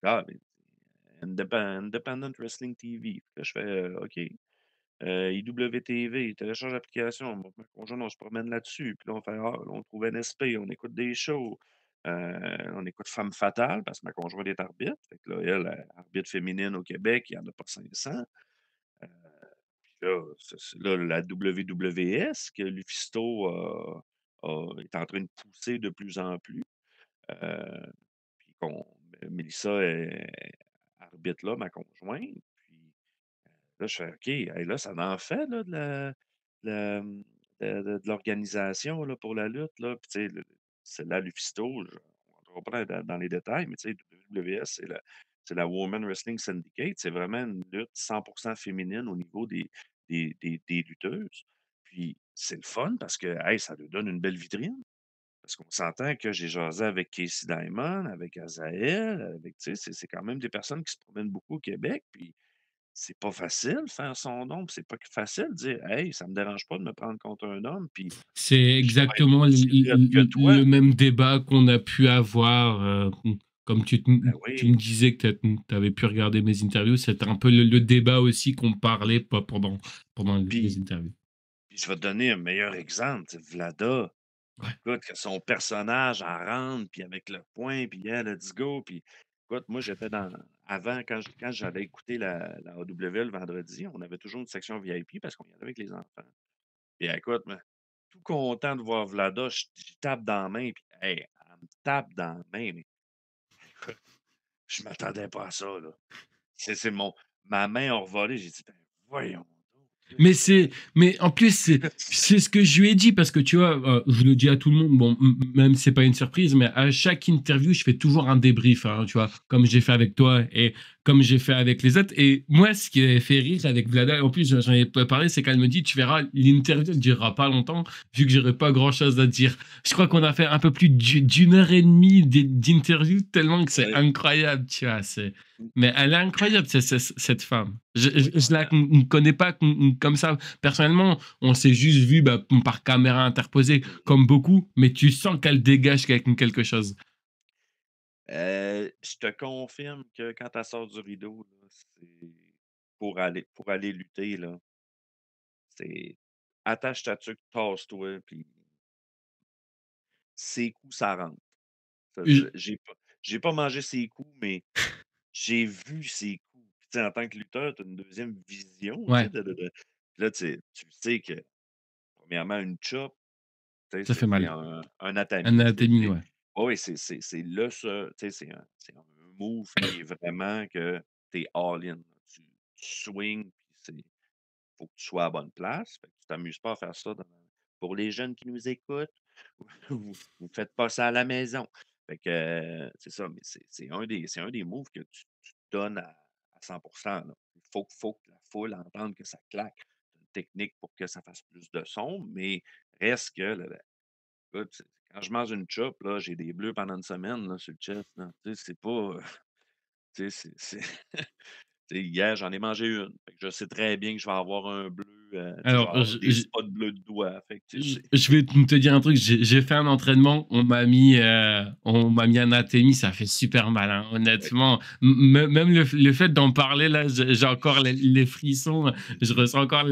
Speaker 2: «Ah, ben, Independent Wrestling TV». Là, je fais: OK». IWTV, télécharge l'application. Moi, ma conjointe, on se promène là-dessus. Puis là, on fait: «Ah, là, on trouve NSP, on écoute des shows». On écoute Femme Fatale parce que ma conjointe est arbitre. Fait que là, elle, arbitre féminine au Québec, il y en a pas 500. Heu, puis là, là, la WWS que Lufisto est en train de pousser de plus en plus. Heu, puis Mélissa arbitre là, ma conjointe. Puis là, je fais: «OK, hey, là, ça en fait là la, mmh, de l'organisation là pour la lutte là». Puis tu sais, c'est la Lufisto, on rentrera pas dans les détails, mais tu sais, WWS, c'est la Women Wrestling Syndicate. C'est vraiment une lutte 100% féminine au niveau des lutteuses. Puis c'est le fun parce que, hey, ça lui donne une belle vitrine. Parce qu'on s'entend que j'ai jasé avec Casey Diamond, avec Azael, avec tu sais, c'est quand même des personnes qui se promènent beaucoup au Québec, puis c'est pas facile faire son nom, puis c'est pas facile de dire: «Hey, ça me dérange pas de me prendre contre un homme, puis
Speaker 1: C'est
Speaker 2: je vais être
Speaker 1: exactement
Speaker 2: aussi raide que toi».
Speaker 1: le même débat qu'on a pu avoir, comme
Speaker 2: Ben
Speaker 1: tu me
Speaker 2: oui,
Speaker 1: disais que tu avais pu regarder mes interviews, c'était un peu le débat aussi qu'on parlait pas pendant les
Speaker 2: puis
Speaker 1: interviews.
Speaker 2: puis je vais te donner un meilleur exemple, tu sais, Vlada,
Speaker 1: Ouais.
Speaker 2: écoute, que son personnage en rentre, puis avec le poing, puis «Yeah, let's go», puis écoute, moi, j'étais dans avant, quand j'allais écouter la AEW le vendredi, on avait toujours une section VIP parce qu'on y allait avec les enfants. Puis écoute, moi, tout content de voir Vlada, je tape dans la main, puis hey, elle me tape dans la main, mais écoute, je m'attendais pas à ça, là. C'est ma main a revolé, j'ai dit: «Ben, voyons donc,
Speaker 1: Mais
Speaker 2: qu'est-ce que»
Speaker 1: mais en plus, c'est ce que je lui ai dit parce que tu vois, je le dis à tout le monde, bon, même si c'est pas une surprise, mais à chaque interview, je fais toujours un débrief, hein, tu vois, comme j'ai fait avec toi et comme j'ai fait avec les autres. Et moi, ce qui avait fait rire avec Vlada, en plus, j'en ai pas parlé, c'est qu'elle me dit, tu verras, l'interview ne durera pas longtemps, vu que j'aurai pas grand chose à dire. Je crois qu'on a fait un peu plus d'une heure et demie d'interview, tellement que c'est
Speaker 2: ouais,
Speaker 1: incroyable, tu vois.
Speaker 2: mmh,
Speaker 1: Mais elle est incroyable, cette femme.
Speaker 2: oui,
Speaker 1: Je la connais pas comme ça. Personnellement, on s'est juste vu bah, par caméra interposée,
Speaker 2: mmh.
Speaker 1: comme beaucoup, mais tu sens qu'elle dégage quelque chose.
Speaker 2: Je te confirme que quand elle sort du rideau, là, c'est pour aller lutter, là, c'est attache ta tuque, tasse-toi, puis ses coups, ça rentre. Ça,
Speaker 1: Je-
Speaker 2: j'ai pas mangé ses coups, mais j'ai vu ses coups. Puis, tu sais, en tant que lutteur, tu as une deuxième vision, tu sais,
Speaker 1: Ouais,
Speaker 2: puis là, tu sais que, premièrement, une chop, tu sais,
Speaker 1: ça fait
Speaker 2: c'est
Speaker 1: mal.
Speaker 2: un atami,
Speaker 1: Anatomie, ouais.
Speaker 2: oui, c'est le seul, tu sais, c'est un move qui est vraiment que tu es all-in. Tu swings, puis faut que tu sois à la bonne place. Fait que tu t'amuses pas à faire ça pour les jeunes qui nous écoutent, vous faites pas ça à la maison. Fait que, c'est ça, mais c'est un des moves que tu te donnes à 100 là. Il faut que la foule entende que ça claque. C'est une technique pour que ça fasse plus de son, mais reste que écoute, quand je mange une chop, là, j'ai des bleus pendant une semaine, là, sur le chest, là. Tu sais, c'est pas, tu sais, tu sais, hier, j'en ai mangé une. Fait que je sais très bien que je vais avoir un bleu, tu sais, je vais
Speaker 1: Alors,
Speaker 2: avoir des spots bleus de doigts. Fait que, tu sais,
Speaker 1: je vais te dire un truc, j'ai fait un entraînement, on m'a mis anatomie, ça fait super mal, hein,
Speaker 2: ouais.
Speaker 1: honnêtement. Même le fait d'en parler, là, j'ai encore les frissons, je ressens encore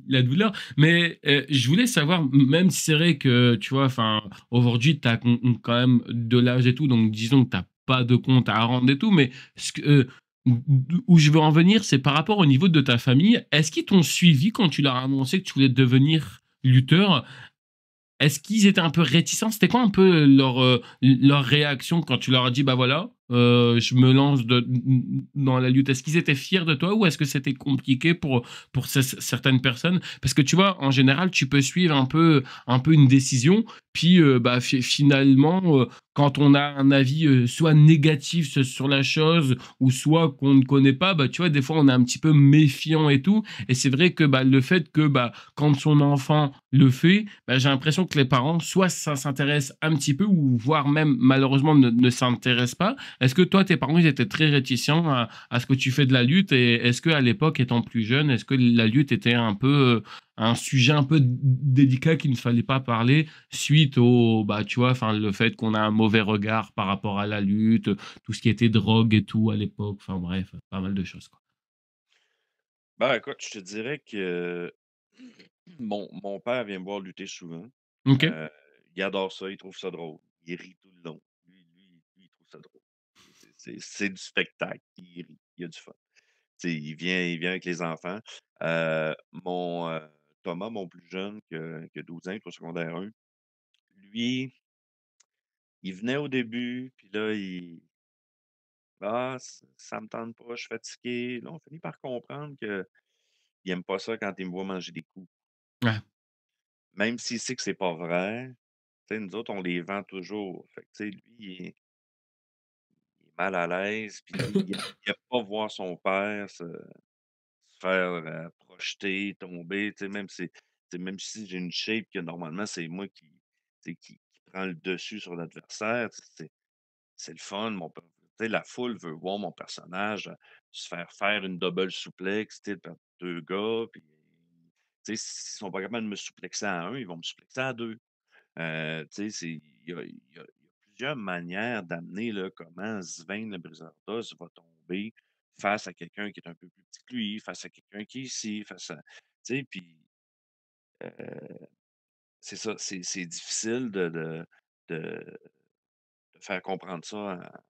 Speaker 1: la douleur. Mais je voulais savoir, même si c'est vrai que, tu vois, enfin, aujourd'hui, tu as quand même de l'âge et tout, donc disons que tu pas de compte à rendre et tout, mais ce que, où je veux en venir, c'est par rapport au niveau de ta famille. Est-ce qu'ils t'ont suivi quand tu leur as annoncé que tu voulais devenir lutteur? Est-ce qu'ils étaient un peu réticents? C'était quoi un peu leur réaction quand tu leur as dit: «Bah, voilà, je me lance dans la lutte»? Est-ce qu'ils étaient fiers de toi ou est-ce que c'était compliqué pour certaines personnes? Parce que tu vois, en général, tu peux suivre un peu une décision, puis, bah, finalement, quand on a un avis, soit négatif sur la chose ou soit qu'on ne connaît pas, bah, tu vois, des fois, on est un petit peu méfiant et tout et c'est vrai que, bah, le fait que, bah, quand son enfant le fait, bah, j'ai l'impression que les parents, soit ça s'intéresse un petit peu ou voire même malheureusement ne s'intéressent pas. Est-ce que toi, tes parents, ils étaient très réticents à ce que tu fais de la lutte et est-ce que à l'époque, étant plus jeune, est-ce que la lutte était un peu un sujet un peu délicat qu'il ne fallait pas parler suite au, bah, tu vois, enfin, le fait qu'on a un mauvais regard par rapport à la lutte, tout ce qui était drogue et tout à l'époque, enfin bref, pas mal de choses, quoi.
Speaker 2: Ben, écoute, je te dirais que mon père vient me voir lutter souvent.
Speaker 1: OK.
Speaker 2: Heu, il adore ça, il trouve ça drôle. Il rit tout le long. Lui, il trouve ça drôle. C'est du spectacle. Il rit, il a du fun. Tu sais, il vient avec les enfants. Thomas, mon plus jeune, qui a 12 ans, qui est au secondaire 1, lui, il venait au début, puis là, «Ah, ça me tente pas, je suis fatigué». Là, on finit par comprendre qu'il aime pas ça quand il me voit manger des coups.
Speaker 1: Ouais.
Speaker 2: Même s'il sait que c'est pas vrai, tu sais, nous autres, on les vend toujours. Fait que, tu sais, lui, il est mal à l'aise, puis il aime pas voir son père se faire, projeter, tomber, tu sais, même si j'ai une shape que normalement c'est moi qui prend le dessus sur l'adversaire, c'est le fun, tu sais, la foule veut voir mon personnage, se faire une double souplex, tu sais, par 2 gars, puis, tu sais, s'ils sont pas capables de me souplexer à un, ils vont me souplexer à 2. Tu sais, il y a plusieurs manières d'amener, là, comment Sven, le briseur d'os, va tomber face à quelqu'un qui est un peu plus petit que lui, face à quelqu'un qui est ici, face à tu sais, puis, c'est ça, c'est difficile de faire comprendre ça à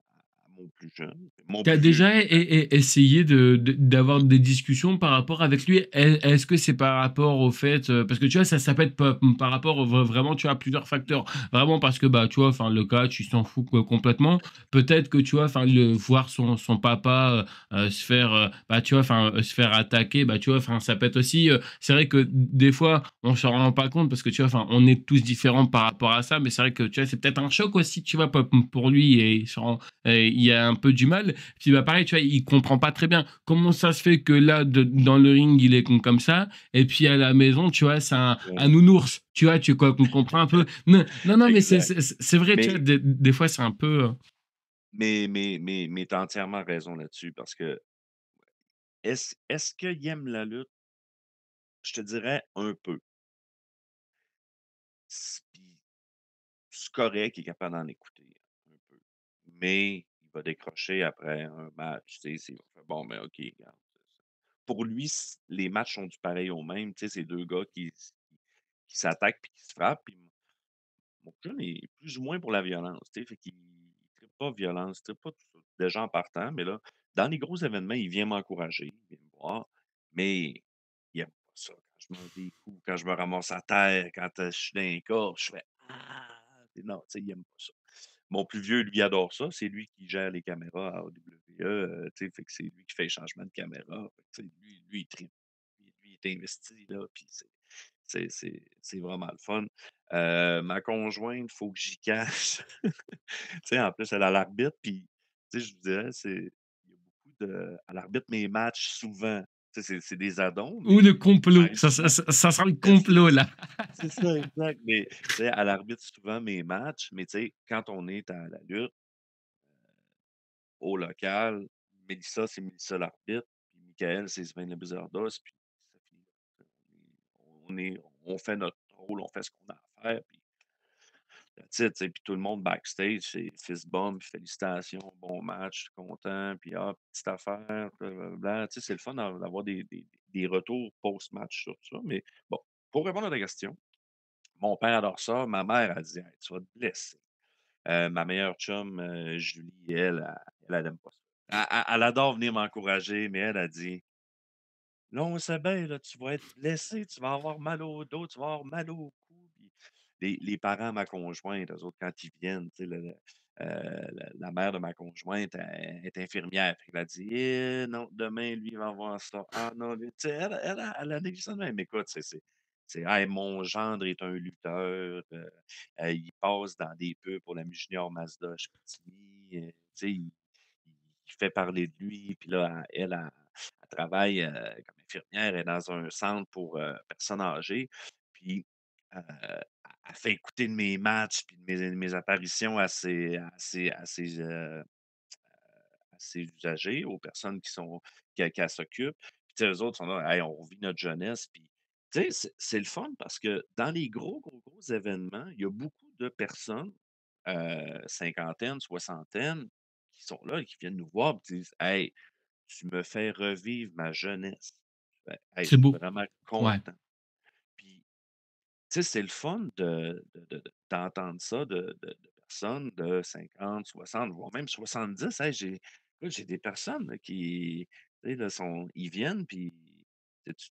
Speaker 2: mon plus jeune. Mon
Speaker 1: Tu as
Speaker 2: plus vieux,
Speaker 1: déjà essayé d'avoir des discussions par rapport avec lui? Est-ce que c'est par rapport au fait, parce que tu vois, ça peut être par rapport vraiment, tu vois, à plusieurs facteurs. Vraiment parce que, bah, tu vois, enfin, le coach, il s'en fout complètement. Peut-être que, tu vois, enfin, voir son papa se faire, bah, tu vois, enfin, se faire attaquer, bah, tu vois, enfin, ça peut être aussi, c'est vrai que des fois, on s'en rend pas compte parce que, tu vois, enfin, on est tous différents par rapport à ça, mais c'est vrai que, tu vois, c'est peut-être un choc aussi, tu vois, pour lui et il y a un peu du mal. Puis bah pareil, tu vois, il comprend pas très bien comment ça se fait que là, dans le ring, il est comme ça, et puis à la maison, tu vois, c'est un
Speaker 2: ouais,
Speaker 1: nounours. Tu vois, tu quoi, qu'on comprend un peu. Non, non, non, mais
Speaker 2: exact.
Speaker 1: c'est vrai, tu vois,
Speaker 2: Mais
Speaker 1: des fois, c'est un peu.
Speaker 2: mais tu as entièrement raison là-dessus parce que est-ce qu'il aime la lutte? Je te dirais un peu. Puis c'est correct, il est capable d'en écouter un peu. Mais il va décrocher après un match, tu sais, il va faire: «Bon, ben, OK, regarde». Pour lui, les matchs sont du pareil au même, tu sais, c'est 2 gars qui s'attaquent puis qui se frappent, puis mon jeune est plus ou moins pour la violence, tu sais, fait qu'il trippe pas violence, il trippe pas tout ça, déjà en partant, mais là, dans les gros événements, il vient m'encourager, il vient me voir, mais il aime pas ça quand je mange des coups, quand je me ramasse à terre, quand, je suis dans les corps, je fais: «Ah!» Non, tu sais, il aime pas ça. Mon plus vieux, lui, adore ça, c'est lui qui gère les caméras à AEW, tu sais, fait que c'est lui qui fait les changements de caméra, fait que tu sais, lui, il trippe. Lui, il est investi, là, puis c'est vraiment le fun. Ma conjointe, faut que j'y cache. Tu sais, en plus, elle a l'arbitre, puis, tu sais, je vous dirais, il y a beaucoup elle arbitre mes matchs souvent. Tu sais, c'est des addons,
Speaker 1: Ou le
Speaker 2: mais ça
Speaker 1: complot.
Speaker 2: arrive souvent.
Speaker 1: Ça sera le
Speaker 2: Mais
Speaker 1: complot, là.
Speaker 2: c'est ça, exact, mais, tu sais, elle arbitre souvent mes matchs, mais tu sais, quand on est à la lutte, au local, Mélissa, c'est Mélissa l'arbitre, puis Michael, c'est Sven le Bizardos, puis ça finit là. On fait notre rôle, on fait ce qu'on a à faire, puis that's it, tu sais. Puis tout le monde backstage, c'est fist bump, félicitations, bon match, content, puis ah, petite affaire, blablabla. Tu sais, c'est le fun d'avoir des retours post-match sur ça. Mais bon, pour répondre à ta question, mon père adore ça, ma mère a dit: «Hey, tu vas te blesser». Ma meilleure chum, Julie, elle aime pas ça. Elle adore venir m'encourager, mais elle a dit: «Là, on sait bien, là, tu vas être blessé, tu vas avoir mal au dos, tu vas avoir mal au cou». Puis les parents de ma conjointe, eux autres, quand ils viennent, tu sais, la mère de ma conjointe, elle est infirmière. Fait qu'elle a dit: «Eh non, demain, lui, il va avoir ça. Ah non, lui», tu sais, elle a dit ça de même. Écoute, c'est: «Hey, mon gendre est un lutteur, il passe dans des pubs pour la Junior Mazda à Chicoutimi, tu sais, il fait parler de lui». Puis là, elle travaille, comme infirmière, elle est dans un centre pour, personnes âgées. Puis, elle fait écouter de mes matchs puis de mes apparitions à ses usagers, aux personnes qu'elle s'occupe. Puis, tu sais, eux autres sont là: «Hey, on revit notre jeunesse». Puis, tu sais, c'est le fun parce que dans les gros événements, il y a beaucoup de personnes, cinquantaine, soixantaine, qui sont là et qui viennent nous voir et qui disent: «Hey, tu me fais revivre ma jeunesse». Hey, je
Speaker 1: C'est
Speaker 2: suis
Speaker 1: beau.
Speaker 2: vraiment
Speaker 1: Ouais.
Speaker 2: content. Puis, tu sais, c'est le fun d'entendre ça de personnes de 50, 60, voire même 70. Hey, écoute, j'ai des personnes là, qui, tu sais, là, ils viennent, puis tu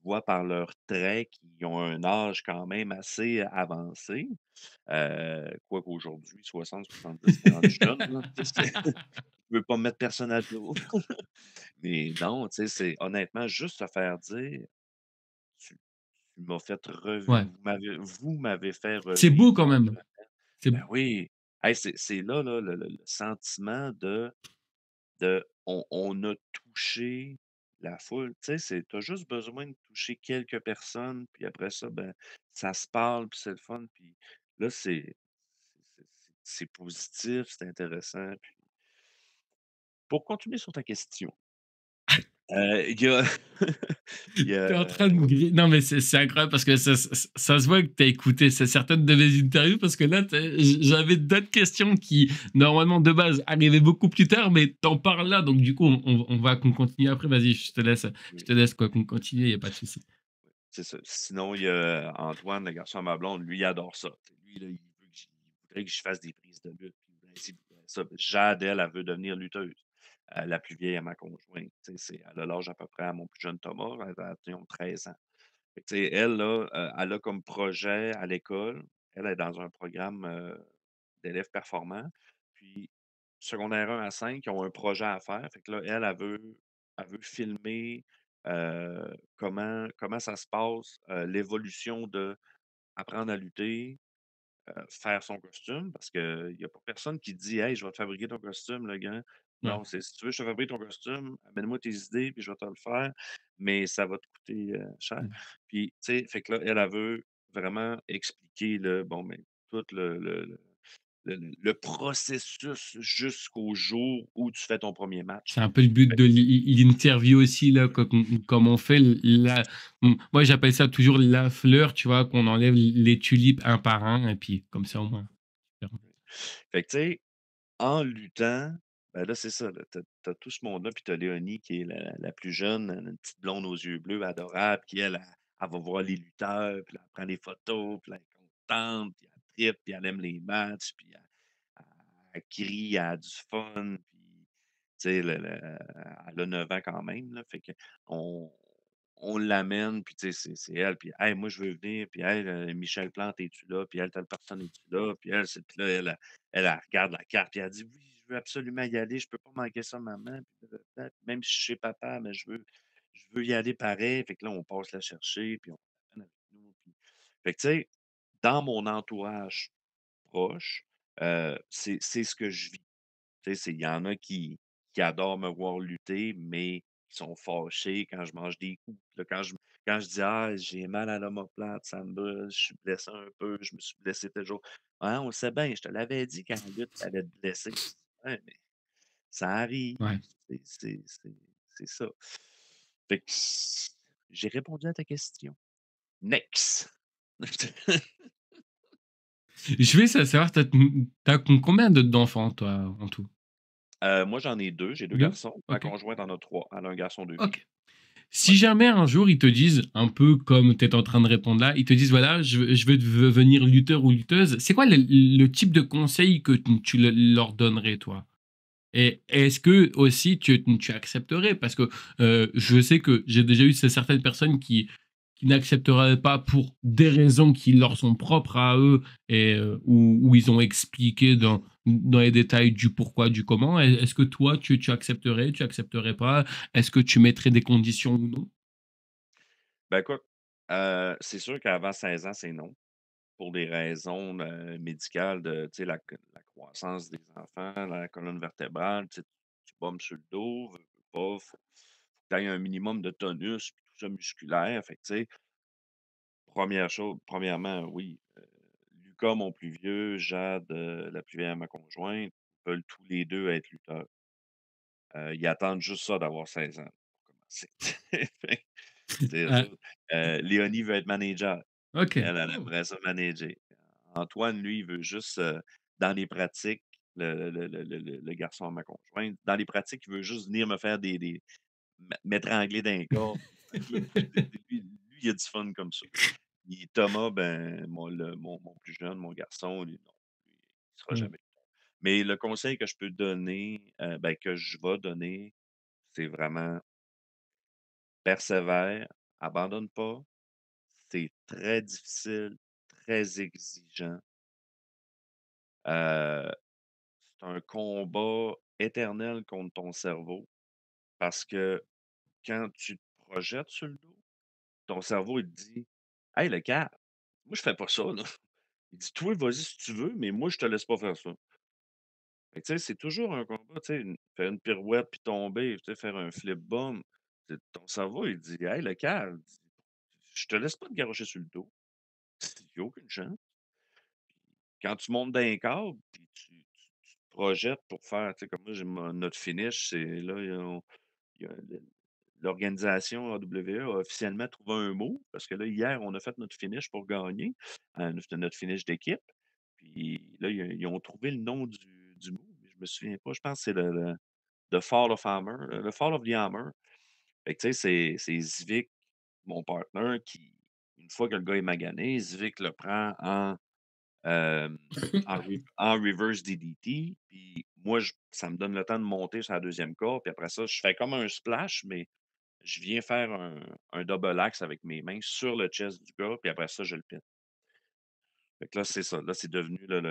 Speaker 2: vois par leurs traits qu'ils ont un âge quand même assez avancé. Quoi qu'aujourd'hui, 60, 70, c'est rendu jeune, là. Tu sais, je veux pas mettre personne à dos. Mais non, tu sais, c'est honnêtement juste se faire dire: «Tu tu m'as fait
Speaker 1: Ouais.
Speaker 2: vous m'avez fait
Speaker 1: C'est
Speaker 2: revivre
Speaker 1: beau quand
Speaker 2: ma
Speaker 1: même.
Speaker 2: jeunesse».
Speaker 1: C'est
Speaker 2: Ben oui. Hey, c'est là, le sentiment on a touché la foule. Tu sais, tu as juste besoin de toucher quelques personnes, puis après ça, ben, ça se parle, puis c'est le fun. Puis là, c'est positif, c'est intéressant. Puis pour continuer sur ta question, il y a il y
Speaker 1: Tu es en
Speaker 2: a
Speaker 1: train de non, mais c'est incroyable parce que ça se voit que tu as écouté certaines de mes interviews parce que là, j'avais d'autres questions qui, normalement, de base, arrivaient beaucoup plus tard, mais t'en parles là. Donc, du coup, on va qu'on continue après. Vas-y, je te laisse quoi qu'on continue, il n'y a pas de souci.
Speaker 2: c'est ça. Sinon, il y a Antoine, le garçon à ma blonde, lui, il adore ça. Tu sais, lui, là, il voudrait que je fasse des prises de lutte, puis il voudrait ci, il voudrait ça. Jade, elle veut devenir lutteuse. La plus vieille à ma conjointe. Tu sais, elle a l'âge à peu près à mon plus jeune Thomas, ils ont 13 ans. Fait que, tu sais, elle, là, elle a comme projet à l'école, elle est dans un programme d'élèves performants. Puis, secondaire 1 à 5, ils ont un projet à faire. Fait que là, elle veut filmer comment ça se passe, l'évolution de apprendre à lutter, faire son costume, parce qu'il y a pas personne qui dit: «Hey, je vais te fabriquer ton costume, le gars».
Speaker 1: Ouais.
Speaker 2: Non, c'est: «Si tu veux que je te fabrique ton costume, amène-moi tes idées, puis je vais te le faire, mais ça va te coûter, cher».
Speaker 1: Mm.
Speaker 2: Puis, tu sais, fait que là, elle veut vraiment expliquer bon, ben, tout le processus jusqu'au jour où tu fais ton premier match.
Speaker 1: C'est un peu le but de l'interview aussi, là, comme on fait. Moi, j'appelle ça toujours la fleur, tu vois, qu'on enlève les tulipes un par un, et puis comme ça, au moins.
Speaker 2: Fait que, tu sais, en luttant, ben là, c'est ça, là, tu tout ce monde-là, puis tu as Léonie qui est la plus jeune, une petite blonde aux yeux bleus adorable qui, elle va voir les lutteurs, puis là, elle prend des photos, puis là, elle est contente, puis elle trippe, puis elle aime les matchs, puis elle crie, elle a du fun, puis tu sais, elle a 9 ans quand même, là, fait qu'on on l'amène, puis tu sais, c'est elle, puis: «Hey, moi, je veux venir», puis: «Hey, Michel Plante, es-tu là?» Puis: «Elle, telle personne, es-tu là?» Puis puis là, elle regarde la carte, puis elle dit: «Oui, je veux absolument y aller, je peux pas manquer ça, maman, puis blablabla, même si je suis chez papa, mais je veux y aller pareil». Fait que là, on passe la chercher, puis on l'amène avec nous, puis fait que tu sais, dans mon entourage proche, c'est ce que je vis. Tu sais, il y en a qui adorent me voir lutter, mais qui sont fâchés quand je mange des coups. Là, quand je dis: «Ah, j'ai mal à l'omoplate, ça me brûle, je suis blessé un peu, je me suis blessé tel jour». «Ah, on sait bien, je te l'avais dit qu'en lutte, tu allais te blesser». «Ouais, mais ça arrive,
Speaker 1: Ouais.
Speaker 2: c'est ça». Fait que j'ai répondu à ta question. Next.
Speaker 1: Je vais savoir, t'as combien d'enfants, toi, en tout?
Speaker 2: Moi, j'en ai 2, j'ai 2
Speaker 1: 2.
Speaker 2: garçons. Ma
Speaker 1: Ok.
Speaker 2: conjointe en a 3. Elle a un garçon, 2 filles.
Speaker 1: Ok. Si
Speaker 2: Ouais.
Speaker 1: jamais un jour ils te disent, un peu comme tu es en train de répondre là, ils te disent voilà, je veux devenir lutteur ou lutteuse, c'est quoi le type de conseil que tu leur donnerais, toi? Et est-ce que aussi tu accepterais? Parce que je sais que j'ai déjà eu certaines personnes qui n'accepteraient pas pour des raisons qui leur sont propres à eux et où ils ont expliqué dans les détails du pourquoi, du comment. Est-ce que toi, tu accepterais, tu accepterais pas? Est-ce que tu mettrais des conditions ou non?
Speaker 2: Ben, écoute, c'est sûr qu'avant 16 ans, c'est non. Pour des raisons, médicales de, tu sais, la croissance des enfants, la colonne vertébrale, tu sais, tu bombes sur le dos, veux, veux pas, faut que tu aies un minimum de tonus, puis tout ça musculaire. Fait que, tu sais, première chose premièrement, oui, Lucas, mon plus vieux, Jade, la plus vieille, ma conjointe, veulent tous les 2 être lutteurs. Ils attendent juste ça d'avoir 16 ans pour commencer. Fait que c'est eux
Speaker 1: Ah,
Speaker 2: autres. Léonie veut être manager.
Speaker 1: OK.
Speaker 2: Elle
Speaker 1: Oh.
Speaker 2: aimerait ça manager. Antoine, lui, il veut juste, dans les pratiques, le garçon à ma conjointe, dans les pratiques, il veut juste venir me faire des m'étrangler d'un corps, puis me bouger lui, il a du fun comme ça. Puis Thomas, ben, mon plus jeune, mon garçon, lui, non, lui, il sera
Speaker 1: Mmh.
Speaker 2: jamais. Mais le conseil que je peux donner, ben, que je vais donner, c'est vraiment persévère, abandonne pas. C'est très difficile, très exigeant. Heu, c'est un combat éternel contre ton cerveau parce que quand tu te projettes sur le dos, ton cerveau, il te dit: «Hey, le gars, moi, je fais pas ça, là». Il dit: «Toi, vas-y si tu veux, mais moi, je te laisse pas faire ça». Fait que, tu sais, c'est toujours un combat, tu sais, faire une pirouette puis tomber, tu sais, faire un flip bomb. Ton cerveau, il dit: «Hey, le cave, je te laisse pas te garrocher sur le dos. Il y a aucune chance». Quand tu montes d'un câble, puis tu te projettes pour faire, tu sais, comme moi, j'ai notre finish, c'est là, il y a l'organisation AWE a officiellement trouvé un mot, parce que là, hier, on a fait notre finish pour gagner, c'était notre finish d'équipe. Puis là, ils ont trouvé le nom du mot, mais je me souviens pas. Je pense que c'est le The Fall of Hammer, le Fall of the Hammer. Fait que, tu sais, c'est Zwick, mon partner, qui, une fois que le gars est magané, Zwick le prend Hem, en reverse DDT, puis moi, ça me donne le temps de monter sur la deuxième corde, puis après ça, je fais comme un splash, mais je viens faire un double axe avec mes mains sur le chest du gars, puis après ça, je le pine. Fait que là, c'est ça. Là, c'est devenu là,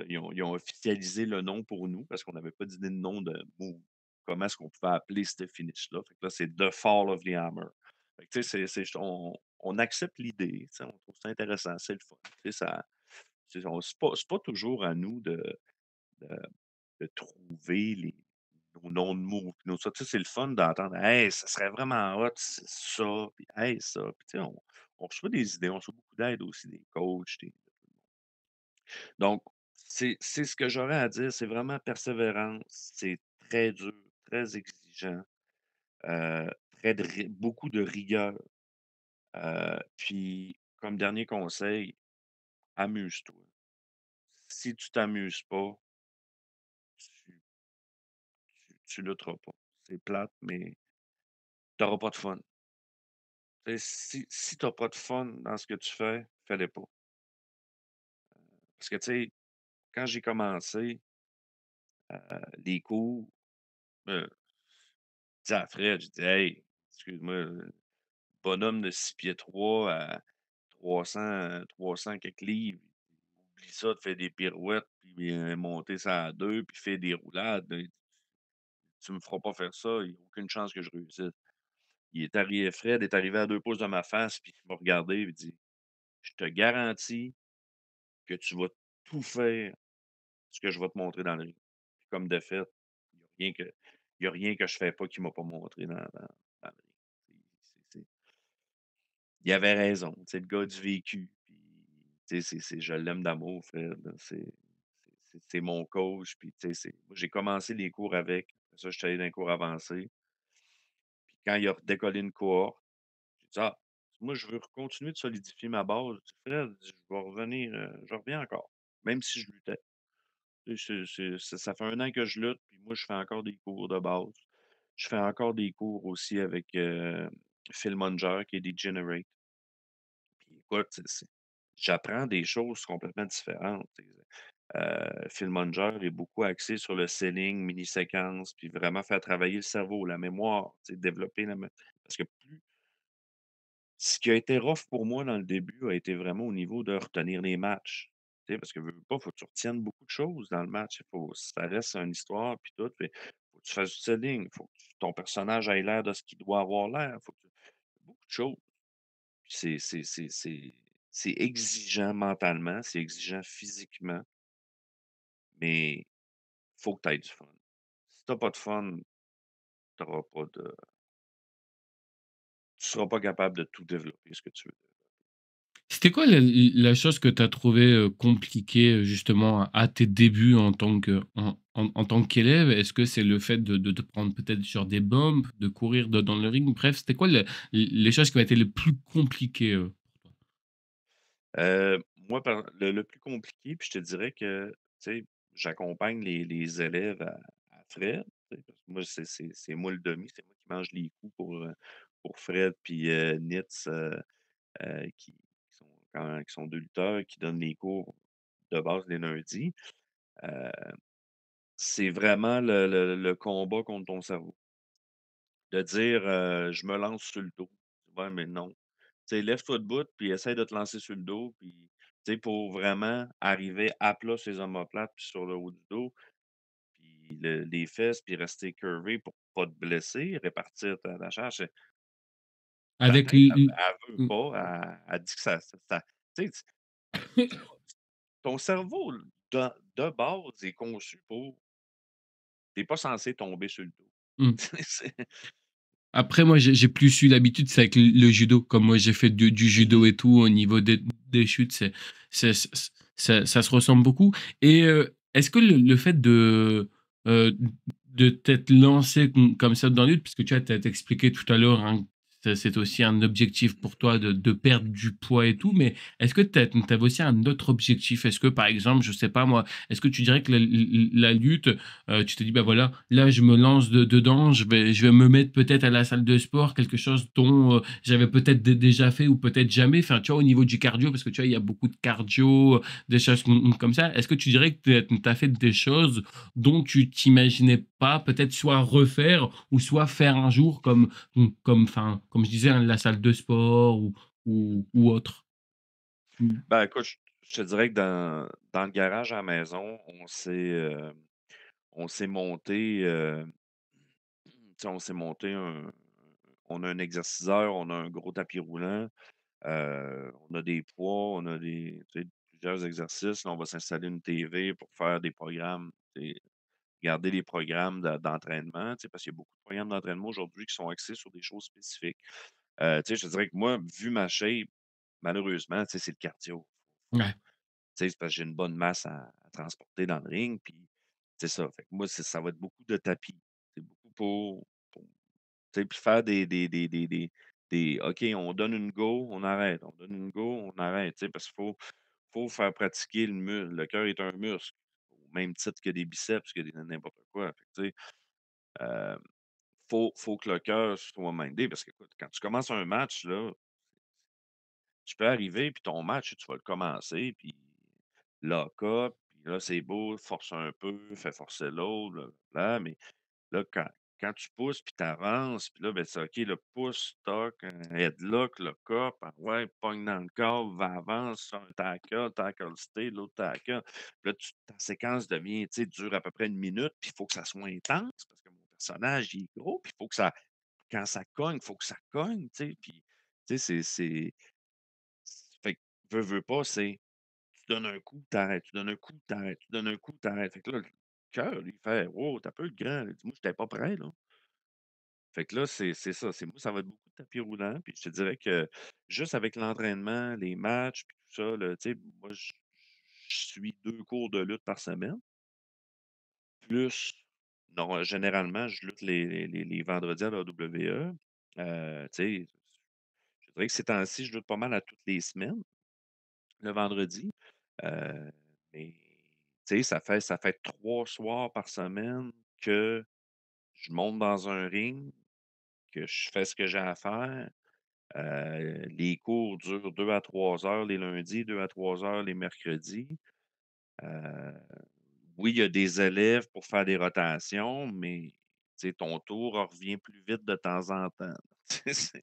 Speaker 2: ils ont officialisé le nom pour nous parce qu'on n'avait pas d'idée de nom de move. Comment est-ce qu'on pouvait appeler ce finish-là? Fait que là, c'est The Fall of the Hammer. Fait que tu sais, on accepte l'idée, tu sais, on trouve ça intéressant, c'est le fun. Tu sais, c'est pas toujours à nous de de trouver nos noms de mots, nos ça. Tu sais, c'est le fun d'entendre: «Hey, ça serait vraiment hot, c'est ça», puis «Hey, ça», puis tu sais, on reçoit des idées, on reçoit beaucoup d'aide aussi des coachs, des donc c'est ce que j'aurais à dire, c'est vraiment persévérance, c'est très dur, très exigeant, heu, très de ri beaucoup de rigueur, puis comme dernier conseil, amuse-toi. Si tu t'amuses pas, tu tu lutteras pas. C'est plate, mais tu auras pas de fun. Tu sais, si tu as pas de fun dans ce que tu fais, fais-le pas. Parce que, tu sais, quand j'ai commencé, les cours, je disais à Fred, je dis: «Hey, excuse-moi, bonhomme de 6 pieds 3 à 300 quelques livres, oublie ça de faire des pirouettes, puis, monter ça à 2 puis faire des roulades, tu me feras pas faire ça, il y a aucune chance que je réussisse». Fred est arrivé à 2 pouces de ma face, puis il m'a regardé, il dit: «Je te garantis que tu vas tout faire ce que je vais te montrer dans le ring». Puis comme de fait, il y a rien que il y a rien que je fais pas qu'il m'a pas montré dans le ring. C'est il avait raison, tu sais, le gars a du vécu, puis tu sais, je l'aime d'amour, Fred, là, c'est mon coach, puis tu sais, moi, j'ai commencé les cours avec, après ça, je suis allé dans les cours avancés, puis quand il a redécollé une cohorte, j'ai dit: «Ah, moi, je veux continuer de solidifier ma base». Fred, je vais revenir, je reviens encore, même si je luttais. Tu sais, ça fait 1 an que je lutte, puis moi, je fais encore des cours de base. Je fais encore des cours aussi avec, Phil Munger qui est Degenerate. Puis écoute, j'apprends des choses complètement différentes. Phil Munger est beaucoup axé sur le selling, mini-séquence, puis vraiment faire travailler le cerveau, la mémoire, développer parce que ce qui a été rough pour moi dans le début a été vraiment au niveau de retenir les matchs. Parce que veux, veux pas, faut que tu retiennes beaucoup de choses dans le match. Ça reste une histoire, puis tout. Faut que tu fasses du selling. Faut que ton personnage ait l'air de ce qu'il doit avoir l'air. Beaucoup de choses. Puis c'est exigeant mentalement, c'est exigeant physiquement, mais faut que tu aies du fun. Si tu pas de fun, t'auras pas de tu seras pas capable de tout développer ce que tu veux.
Speaker 1: C'était quoi la chose que tu as trouvée, compliquée, justement à tes débuts en tant qu'élève? Est-ce que c'est le fait de te prendre peut-être sur des bumps, de courir dans le ring? Bref, c'était quoi les choses qui ont été les plus compliquées,
Speaker 2: Moi, le plus compliqué, puis je te dirais que, tu sais, j'accompagne les élèves à Fred, tu sais, parce que moi, c'est moi le demi, c'est moi qui mange les coups pour Fred puis, Nitz, qui sont 2 lutteurs qui donnent les cours de base les lundis. Heu, c'est vraiment le combat contre ton cerveau. De dire, «Je me lance sur le dos». Ouais, mais non. Tu sais, lève-toi debout, puis essaie de te lancer sur le dos, puis, tu sais, pour vraiment arriver à plat sur les omoplates, puis sur le haut du dos, puis les fesses, puis rester curvé pour pas te blesser, répartir ta charge. Ta
Speaker 1: avec
Speaker 2: tête,
Speaker 1: l
Speaker 2: elle veut
Speaker 1: l
Speaker 2: pas, elle dit que ça tu sais, ton cerveau, de base, est conçu pour tu pas censé tomber sur le dos.
Speaker 1: mmh.
Speaker 2: C'est
Speaker 1: Après moi, j'ai plus eu l'habitude, c'est avec le judo. Comme moi, j'ai fait du judo
Speaker 2: mmh
Speaker 1: et tout, au niveau des chutes, c'est ça se ressemble beaucoup et est-ce que le fait heu, de t'être lancé comme ça dans la lutte, puisque tu vois, tu as expliqué tout à l'heure, hein, c'est aussi un objectif pour toi de perdre du poids et tout, mais est-ce que tu avais aussi un autre objectif? Est-ce que, par exemple, je sais pas moi, est-ce que tu dirais que la lutte, tu te dis: «Bah, voilà, là, je me lance dedans, je vais me mettre peut-être à la salle de sport», quelque chose dont, j'avais peut-être déjà fait ou peut-être jamais. Enfin, tu vois, au niveau du cardio, parce que tu vois, il y a beaucoup de cardio, des choses comme ça. Est-ce que tu dirais que tu as fait des choses dont tu t'imaginais pas peut-être soit refaire ou soit faire un jour enfin, comme je disais, hein, la salle de sport ou autre? Mmh.
Speaker 2: Ben, écoute, je te dirais que dans le garage à la maison, on s'est monté, tu sais, on s'est monté on a un exerciceur, on a un gros tapis roulant, on a des poids, on a tu sais, plusieurs exercices. Là, on va s'installer une TV pour faire des programmes, tu sais, regarder les programmes d'entraînement, tu sais, parce qu'il y a beaucoup de programmes d'entraînement aujourd'hui qui sont axés sur des choses spécifiques. Tu sais, je te dirais que moi, vu ma shape, malheureusement, tu sais, c'est le cardio.
Speaker 1: Ouais.
Speaker 2: Tu sais, c'est parce que j'ai une bonne masse à transporter dans le ring, puis c'est ça. Fait que moi, ça va être beaucoup de tapis. C'est beaucoup pour tu sais, puis faire des OK, on donne une go, on arrête, on donne une go, on arrête, tu sais, parce qu'il faut faire pratiquer le muscle. Le cœur est un muscle, au même titre que des biceps, que des n'importe quoi. Fait que, tu sais, heu, faut que le cœur soit mindé parce que, écoute, quand tu commences un match, là, tu peux arriver, puis ton match, tu vas le commencer, puis lock up, puis là, c'est beau, force un peu, fais forcer l'autre, blablabla, mais là, quand tu pousses, puis tu avances, puis là, ben, c'est OK, le pouce, toc, un headlock, le up, ah ouais, pogne dans le corps, va avance, un tackle stay, l'autre tackle. Puis là, ta séquence devient, tu sais, dure à peu près une minute, puis il faut que ça soit intense, parce que mon personnage, il est gros, puis il faut que ça, quand ça cogne, il faut que ça cogne, tu sais, puis, tu sais, fait que, veux pas, c'est tu donnes un coup, t'arrêtes, tu donnes un coup, t'arrêtes, tu donnes un coup, t'arrêtes. Fait que là, le cœur, lui, il fait: «Wow, tu peu, le grand, là». Moi, j'étais pas prêt, là. Fait que là, c'est ça, c'est moi, ça va être beaucoup de tapis roulant, puis je te dirais que juste avec l'entraînement, les matchs, puis tout ça, là, tu sais, moi, je suis 2 cours de lutte par semaine, plus non, généralement, je lutte les vendredis à la WWE. Tu sais, je dirais que ces temps-ci, je lutte pas mal à toutes les semaines, le vendredi. Heu, mais tu sais, ça fait 3 soirs par semaine que je monte dans un ring, que je fais ce que j'ai à faire. Les cours durent 2 à 3 heures les lundis, 2 à 3 heures les mercredis. Heu, oui, il y a des élèves pour faire des rotations, mais tu sais, ton tour revient plus vite de temps en temps. Tu sais,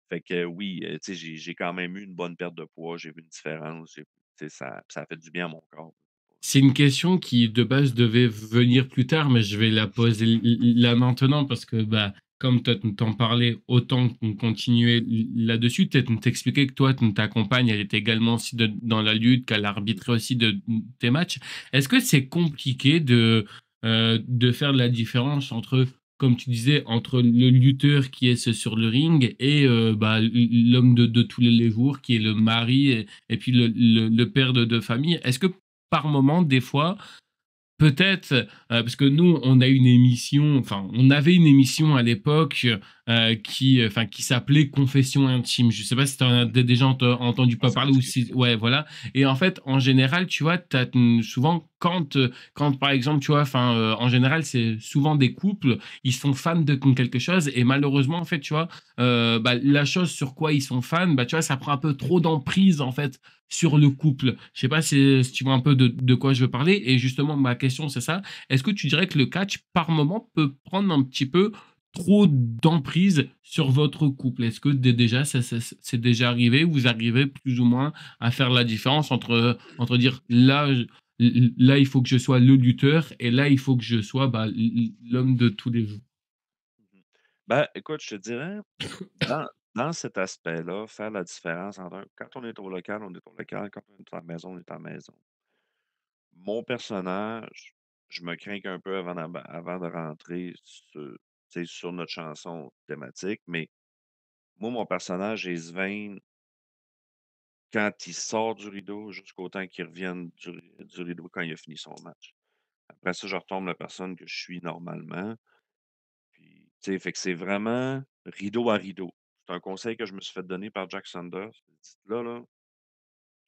Speaker 2: fait que oui, tu sais, j'ai quand même eu une bonne perte de poids, j'ai vu une différence, tu sais, ça a fait du bien à mon corps.
Speaker 1: C'est une question qui, de base, devait venir plus tard, mais je vais la poser là maintenant parce que, bah, comme toi, tu t'en parlais, autant qu'on continuer là-dessus. T'expliquer que toi, ta compagne, elle était également aussi dans la lutte, qu'elle arbitrait aussi tes matchs. Est-ce que c'est compliqué de faire la différence entre, comme tu disais, entre le lutteur qui est sur le ring et bah, l'homme de tous les jours, qui est le mari et puis le père de famille? Est-ce que par moment, des fois, peut-être, parce que nous, on a une émission, enfin, on avait une émission à l'époque qui s'appelait Confession intime. Je sais pas si tu en as déjà entendu
Speaker 2: Ah,
Speaker 1: pas
Speaker 2: ça me
Speaker 1: parler
Speaker 2: dit
Speaker 1: ou
Speaker 2: quelque
Speaker 1: si,
Speaker 2: chose.
Speaker 1: ouais, voilà. Et en fait, en général, tu vois, souvent quand par exemple, tu vois, enfin, en général, c'est souvent des couples, ils sont fans de quelque chose et malheureusement, en fait, tu vois, bah, la chose sur quoi ils sont fans, bah, tu vois, ça prend un peu trop d'emprise en fait sur le couple. Je sais pas si tu vois un peu de quoi je veux parler. Et justement, ma question, c'est ça. Est-ce que tu dirais que le catch, par moment, peut prendre un petit peu trop d'emprise sur votre couple? Est-ce que déjà, c'est déjà arrivé? Vous arrivez plus ou moins à faire la différence entre dire là, là, il faut que je sois le lutteur et là, il faut que je sois bah, l'homme de tous les jours.
Speaker 2: Mmh. Ben, écoute, je te dirais, dans cet aspect-là, faire la différence entre quand on est au local, on est au local, quand on est à la maison, on est à la maison. Mon personnage, je me crains un peu avant de rentrer sur, tu sais, sur notre chanson thématique, mais moi, mon personnage est Swain quand il sort du rideau jusqu'au temps qu'il revienne du rideau quand il a fini son match. Après ça, je retombe la personne que je suis normalement. Puis, tu sais, fait que c'est vraiment rideau à rideau. C'est un conseil que je me suis fait donner par Jack Sanders. Il dit: Là,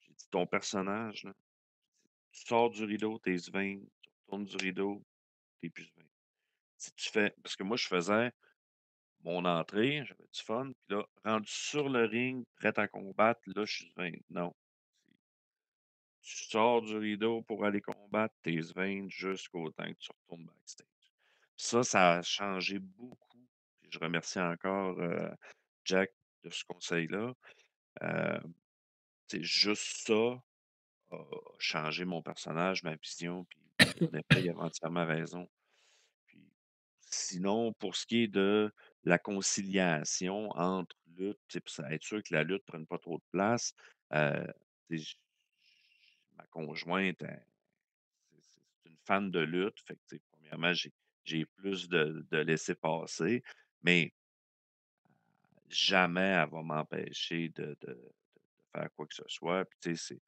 Speaker 2: j'ai dit: «Ton personnage, là, tu sors du rideau, t'es es Swain, tu retournes du rideau, t'es plus Swain». Si tu fais parce que moi, je faisais mon entrée, j'avais du fun, puis là, rendu sur le ring, prêt à combattre, là, je suis Swain. Non. Tu sors du rideau pour aller combattre, tes es Swain jusqu'au temps que tu retournes backstage. Ça a changé beaucoup. Puis je remercie encore, Jack de ce conseil-là. Heu, tu juste ça a changé mon personnage, ma vision, puis en effet, il avait entièrement raison. Puis sinon, pour ce qui est de la conciliation entre lutte, tu sais, pour ça être sûr que la lutte prenne pas trop de place, heu, tu sais, ma conjointe, c'est une fan de lutte, fait que, tu sais, premièrement, j'ai plus de laisser-passer, mais jamais elle va m'empêcher de faire quoi que ce soit. Puis, tu sais,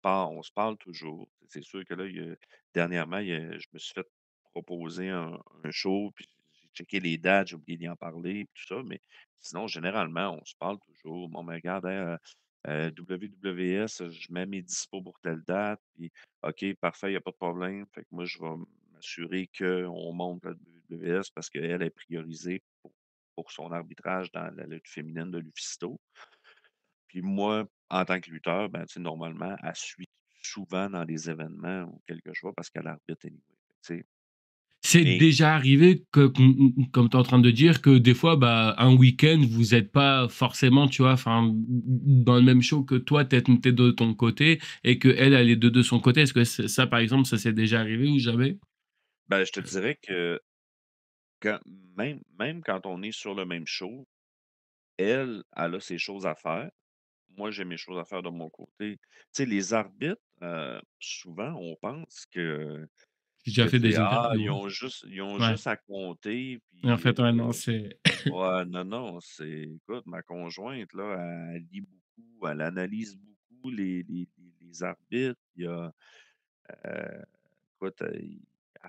Speaker 2: on se parle toujours. C'est sûr que là, dernièrement, je me suis fait proposer un show, puis j'ai checké les dates, j'ai oublié d'y en parler, puis tout ça, mais sinon, généralement, on se parle toujours. Bon, mais regarde, hein, WWS, je mets mes dispos pour telle date, puis OK, parfait, il n'y a pas de problème. Fait que moi, je vais m'assurer qu'on monte la WWS parce qu'elle est priorisée pour son arbitrage dans la lutte féminine de Lufisto. Puis moi, en tant que lutteur, ben, tu sais, normalement, elle suit souvent dans les événements ou quelque chose parce qu'elle arbitre anyway. Tu sais.
Speaker 1: C'est
Speaker 2: Mais
Speaker 1: déjà arrivé que, comme tu es en train de dire, que des fois, bah, un week-end, vous êtes pas forcément, tu vois, enfin, dans le même show que toi, t'es de ton côté et que elle est de son côté. Est-ce que ça, par exemple, ça s'est déjà arrivé ou jamais?
Speaker 2: ben, je te dirais que quand, même quand on est sur le même show, elle a ses choses à faire. Moi, j'ai mes choses à faire de mon côté. Tu sais, les arbitres, souvent, on pense
Speaker 1: J'ai déjà fait
Speaker 2: tu sais,
Speaker 1: des
Speaker 2: ils
Speaker 1: interviews.
Speaker 2: ont
Speaker 1: Ouais.
Speaker 2: juste à compter,
Speaker 1: Et en
Speaker 2: puis
Speaker 1: fait, ouais, non, c'est
Speaker 2: ouais, non, non, écoute, ma conjointe, là, elle lit beaucoup, elle analyse beaucoup les arbitres. Il y a, écoute, elle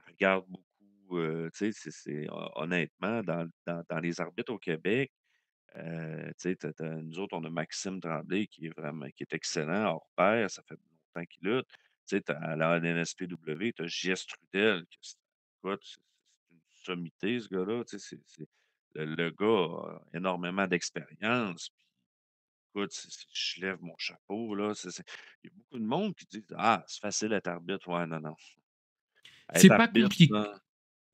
Speaker 2: regarde beaucoup, tu sais, honnêtement, dans les arbitres au Québec, tu sais, nous autres, on a Maxime Tremblay qui est excellent hors pair, ça fait longtemps qu'il lutte. Tu sais, à la NSPW, tu as JS Trudel, écoute, c'est une sommité, ce gars-là, tu sais, le gars a énormément d'expérience. Écoute, je lève mon chapeau, là. Il y a beaucoup de monde qui dit: «Ah, c'est facile d'être arbitre». Ouais, non, non.
Speaker 1: C'est
Speaker 2: Être
Speaker 1: pas
Speaker 2: arbitre,
Speaker 1: compliqué.
Speaker 2: là,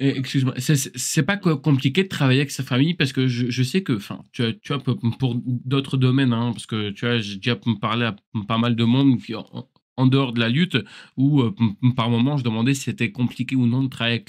Speaker 1: Excuse-moi, c'est pas compliqué de travailler avec sa famille parce que je sais que, enfin, tu vois, pour d'autres domaines, hein, parce que tu vois, j'ai déjà parlé à pas mal de monde qui en dehors de la lutte où, par moment, je demandais si c'était compliqué ou non de travailler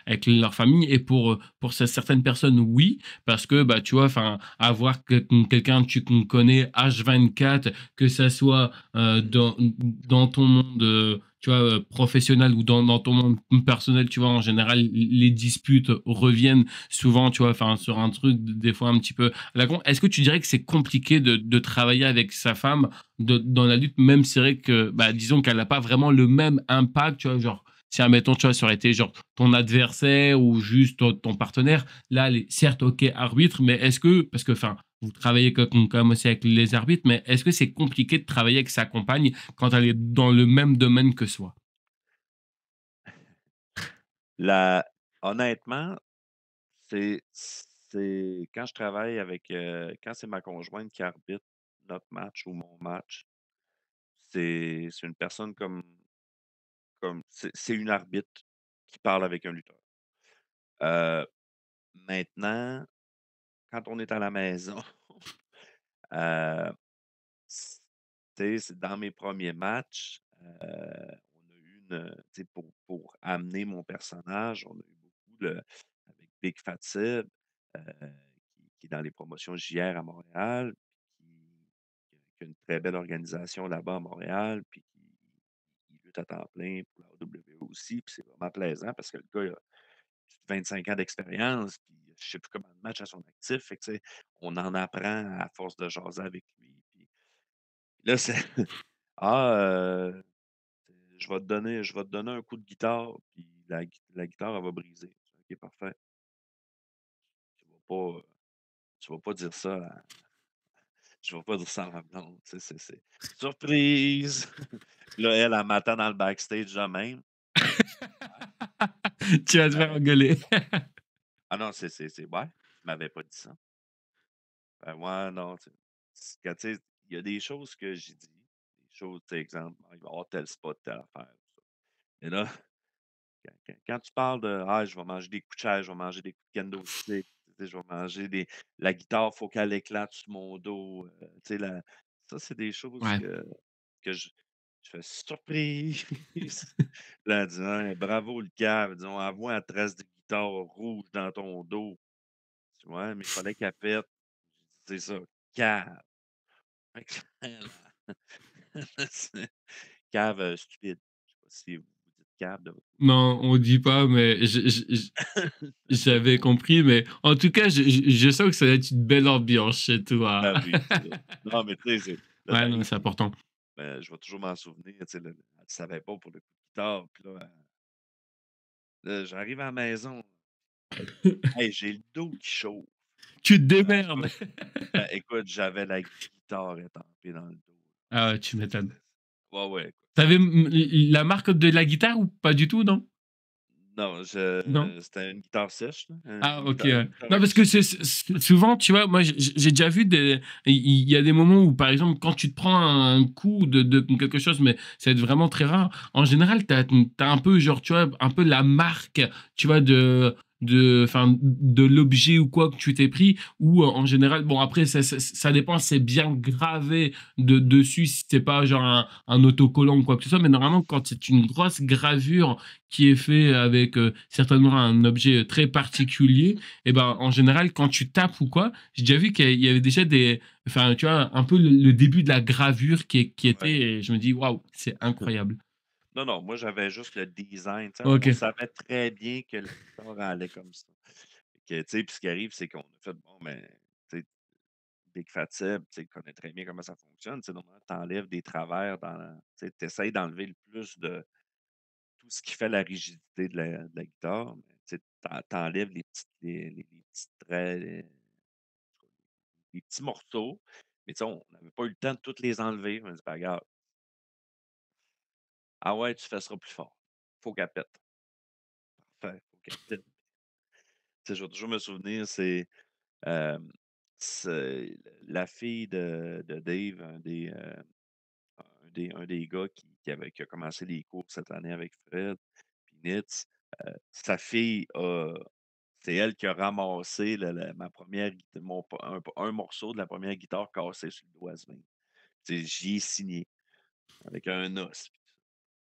Speaker 1: avec leur famille et pour certaines personnes, oui, parce que, bah, tu vois, enfin, avoir quelqu'un que tu connais H24, que ça soit, dans ton monde, tu vois, professionnel ou dans ton monde personnel, tu vois, en général, les disputes reviennent souvent, tu vois, enfin, sur un truc des fois un petit peu à la con. Est-ce que tu dirais que c'est compliqué de travailler avec sa femme dans la lutte, même c'est vrai que, bah, disons qu'elle n'a pas vraiment le même impact, tu vois, genre, si admettons, tu vois, ça aurait été genre ton adversaire ou juste ton partenaire, là, elle est certes, ok, arbitre, mais est-ce que, parce que, enfin, vous travaillez quand même aussi avec les arbitres, mais est-ce que c'est compliqué de travailler avec sa compagne quand elle est dans le même domaine que soi?
Speaker 2: la honnêtement, c'est quand je travaille avec, quand c'est ma conjointe qui arbitre notre match ou mon match, c'est une personne comme c'est une arbitre qui parle avec un lutteur. Heu, Maintenant, quand on est à la maison, heu, c tu sais, c'est dans mes premiers matchs, on a eu tu sais, pour amener mon personnage, on a eu beaucoup avec Big Fat Seb, qui est dans les promotions JR à Montréal, qui a une très belle organisation là-bas à Montréal, puis qui lutte à temps plein pour la AEW aussi, puis c'est vraiment plaisant parce que le gars, il a 25 ans d'expérience, puis je sais plus combien de matchs à son actif. Fait que, tu sais, on en apprend à force de jaser avec lui. Puis là, c'est Ah, je vais te donner un coup de guitare, puis la guitare, elle va briser. OK, parfait. Tu vas pas, heu, tu vas pas dire ça je vais pas dire ça à ma blonde. Tu sais, c'est surprise! Puis là, elle m'attend dans le backstage de même.
Speaker 1: Tu vas te faire
Speaker 2: Ben,
Speaker 1: engueuler.
Speaker 2: ah non, c'est ouais, tu m'avais pas dit ça. Ben, ouais, non, tu sais, il y a des choses que j'ai dit, des choses, tu sais, exemple, ah, il va y avoir tel spot, telle affaire, tout ça. Mais là, quand tu parles de: «Ah, je vais manger des coups de chaise, je vais manger des coups de kendo stick, tu sais, je vais manger des la guitare, faut qu'elle éclate sur mon dos», tu sais, ça, c'est des choses
Speaker 1: Ouais.
Speaker 2: que je fais: «Surprise!» Là, elle dit: «Ouais, bravo le cave», disons: «On voit la trace de guitare rouge dans ton dos». Je dis: «Ouais, mais il fallait qu'elle pète». J'ai dit: «C'est ça, cave». Fait que c'est cave, stupide. Je sais pas si vous dites cave de votre
Speaker 1: Non, on dit pas, mais j'avais compris, mais en tout cas, je sens que ça va être une belle ambiance chez toi.
Speaker 2: Ben oui, c'est ça. Non, mais tu sais, là,
Speaker 1: Ouais,
Speaker 2: tu
Speaker 1: non,
Speaker 2: arrives,
Speaker 1: c'est important.
Speaker 2: ben, je vais toujours m'en souvenir, tu sais, elle savait pas pour le coup de guitare, puis là, j'arrive à la maison, hey, j'ai le dos qui chauffe.
Speaker 1: Tu te
Speaker 2: Ben
Speaker 1: démerdes.
Speaker 2: écoute écoute, j'avais la guitare étampée dans le dos.
Speaker 1: Ah ouais, tu m'étonnes.
Speaker 2: Ouais, ouais, écoute,
Speaker 1: Tu avais la marque de la guitare ou pas du tout, non?
Speaker 2: non,
Speaker 1: Non?
Speaker 2: c'était une guitare sèche, là,
Speaker 1: Ah OK,
Speaker 2: une
Speaker 1: ouais.
Speaker 2: guitare
Speaker 1: Non, parce que
Speaker 2: acoustique.
Speaker 1: c'est souvent, tu vois, moi, j'ai déjà vu il y a des moments où, par exemple, quand tu te prends un coup de quelque chose, mais c'est vraiment très rare. En général, tu as un peu, genre, tu vois, un peu la marque, tu vois, enfin, de l'objet ou quoi que tu t'es pris, ou en général, bon, après, ça dépend, c'est bien gravé dessus, si c'est pas genre un autocollant ou quoi que ce soit, mais normalement, quand c'est une grosse gravure qui est fait avec certainement un objet très particulier, et ben en général, quand tu tapes ou quoi, j'ai déjà vu qu'il y avait déjà enfin, tu vois, un peu le début de la gravure qui était,
Speaker 2: Ouais.
Speaker 1: et je me dis, waouh, c'est incroyable.
Speaker 2: Non, non, moi, j'avais juste le design, tu sais,
Speaker 1: Ok.
Speaker 2: on savait très bien que la guitare allait comme ça. Fait que, tu sais, puis ce qui arrive, c'est qu'on a fait: «Bon, ben, tu sais, Big Fat Seb, tu sais, il connaît très bien comment ça fonctionne». Tu sais, normalement, tu enlèves des travers tu sais, tu essaies d'enlever le plus de tout ce qui fait la rigidité de la guitare, mais tu sais, tu les les petits traits, les petits morceaux, mais tu sais, on n'avait pas eu le temps de tous les enlever. On a dit: «Ben, regarde, ah ouais, tu fesseras plus fort. Faut qu'elle pète. Parfait, faut qu'elle pète». Tu sais, je vais toujours me souvenir, c'est Hem, c'est la fille de Dave, un des gars qui a commencé les cours cette année avec Fred puis Nitz, sa fille c'est elle qui a ramassé ma première guit mon un morceau de la première guitare cassée sur le doigt Sven. Tu sais, j'y ai signé avec un os.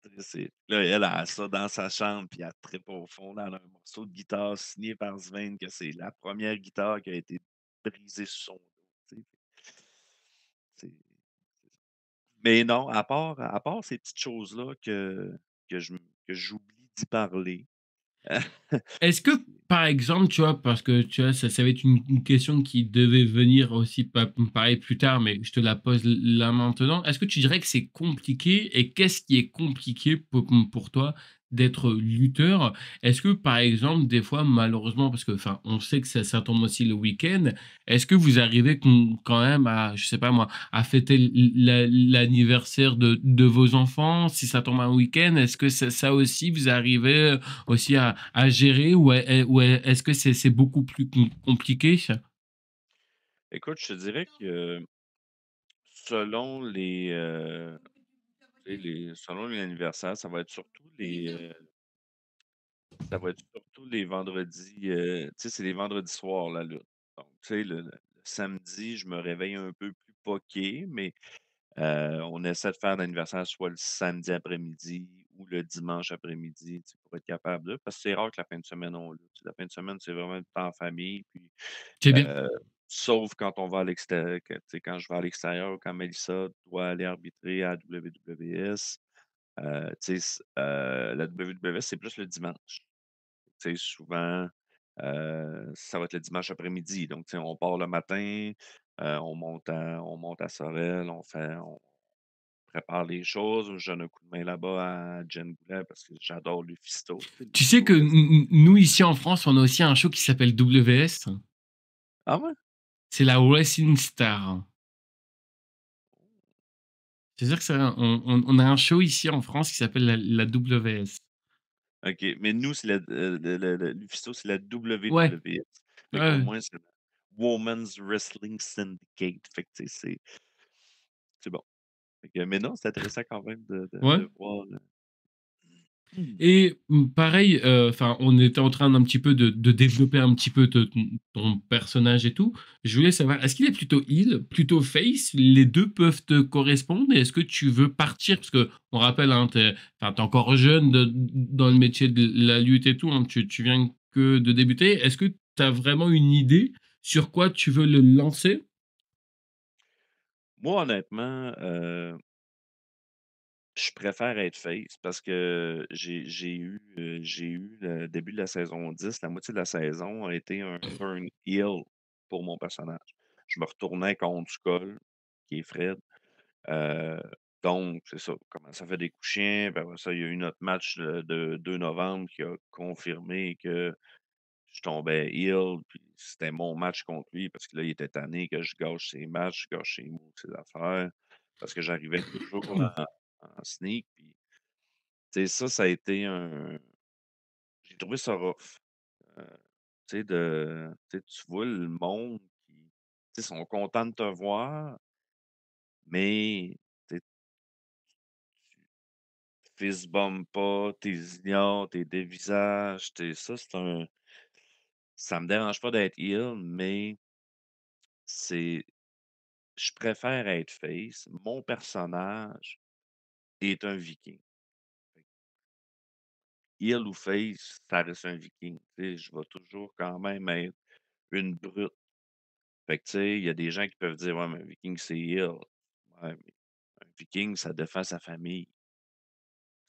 Speaker 2: Tu sais, là, elle a ça dans sa chambre, puis elle trippe au fond dans un morceau de guitare signé par Sven, que c'est la première guitare qui a été brisée sur son dos, tu sais. C'est mais non, à part ces petites choses-là que je que j'oublie d'y parler.
Speaker 1: Est-ce que,
Speaker 2: C'est
Speaker 1: par exemple, tu vois, parce que tu vois, ça va être une question qui devait venir aussi pareil plus tard, mais je te la pose là maintenant. Est-ce que tu dirais que c'est compliqué et qu'est-ce qui est compliqué pour toi d'être lutteur? Est-ce que, par exemple, des fois, malheureusement, parce que, enfin, on sait que ça tombe aussi le week-end, est-ce que vous arrivez quand même à, je sais pas moi, à fêter l'anniversaire de vos enfants si ça tombe un week-end? Est-ce que ça aussi, vous arrivez aussi à gérer ou est-ce que c'est beaucoup plus compliqué?
Speaker 2: écoute, je te dirais que selon tu sais, selon les anniversaires, ça va être surtout les vendredis, tu sais, c'est les vendredis soirs, la lutte. Donc, tu sais, le samedi, je me réveille un peu plus poqué, mais on essaie de faire l'anniversaire soit le samedi après-midi ou le dimanche après-midi, tu sais, pour être capable de parce que c'est rare que la fin de semaine, on lutte. La fin de semaine, c'est vraiment le temps en famille, puis,
Speaker 1: C'est bien.
Speaker 2: heu, sauf quand on va à l'extérieur, tu sais, quand je vais à l'extérieur ou quand Melissa doit aller arbitrer à la WWS, tu sais, la WWS, c'est plus le dimanche. Tu sais, souvent, ça va être le dimanche après-midi. Donc, tu sais, on part le matin, on monte à Sorel, on prépare les choses. Je donne un coup de main là-bas à Jen Goulet parce que j'adore Lufisto, tu sais,
Speaker 1: Tu sais que
Speaker 2: Lufisto Wrestling.
Speaker 1: nous, ici en France, on a aussi un show qui s'appelle WS.
Speaker 2: Ah ouais?
Speaker 1: C'est la Wrestling Star. C'est-à-dire que on a un show ici en France qui s'appelle la WS.
Speaker 2: OK, mais nous, c'est le Lufisto, c'est la
Speaker 1: Ouais,
Speaker 2: WWS. Fait qu'au
Speaker 1: ouais.
Speaker 2: moins, c'est la Women's Wrestling Syndicate. Fait que, tu sais, c'est bon. Fait que mais non, c'est intéressant quand même de de
Speaker 1: Ouais.
Speaker 2: de voir le mmh.
Speaker 1: Et pareil, enfin, on était en train d'un petit peu de développer un petit peu ton personnage et tout. Je voulais savoir, est-ce qu'il est plutôt heal, plutôt face? Les 2 peuvent te correspondre et est-ce que tu veux partir? Parce qu'on rappelle, hein, tu encore jeune dans le métier de la lutte et tout, hein, tu viens que de débuter. Est-ce que tu as vraiment une idée sur quoi tu veux le lancer?
Speaker 2: Moi, honnêtement, je préfère être face parce que j'ai eu le début de la saison 10, la moitié de la saison a été un turn heel pour mon personnage. Je me retournais contre Skull, qui est Fred. Heu, donc c'est ça, commence à faire des coups chiens, puis après ça, il y a eu notre match de 2 novembre qui a confirmé que je tombais heel, puis c'était mon match contre lui parce que là, il était tanné que je gâche ses matchs, je gâche ses moves, ses affaires, parce que j'arrivais toujours en sneak, puis tu sais, ça a été j'ai trouvé ça rough, heu, tu sais, tu vois le monde qui, tu sais, sont contents de te voir, mais tu sais, tu fist bump pas, tu les ignores, tu les dévisages, tu sais, ça me dérange pas d'être heel, mais c'est je préfère être face. Mon personnage est un viking. Fait que heel ou face, ça reste un viking. Tu sais, je vais toujours quand même être une brute. Fait que, tu sais, il y a des gens qui peuvent dire: «Ouais, mais un viking, c'est heel». Ouais, mais un viking, ça défend sa famille.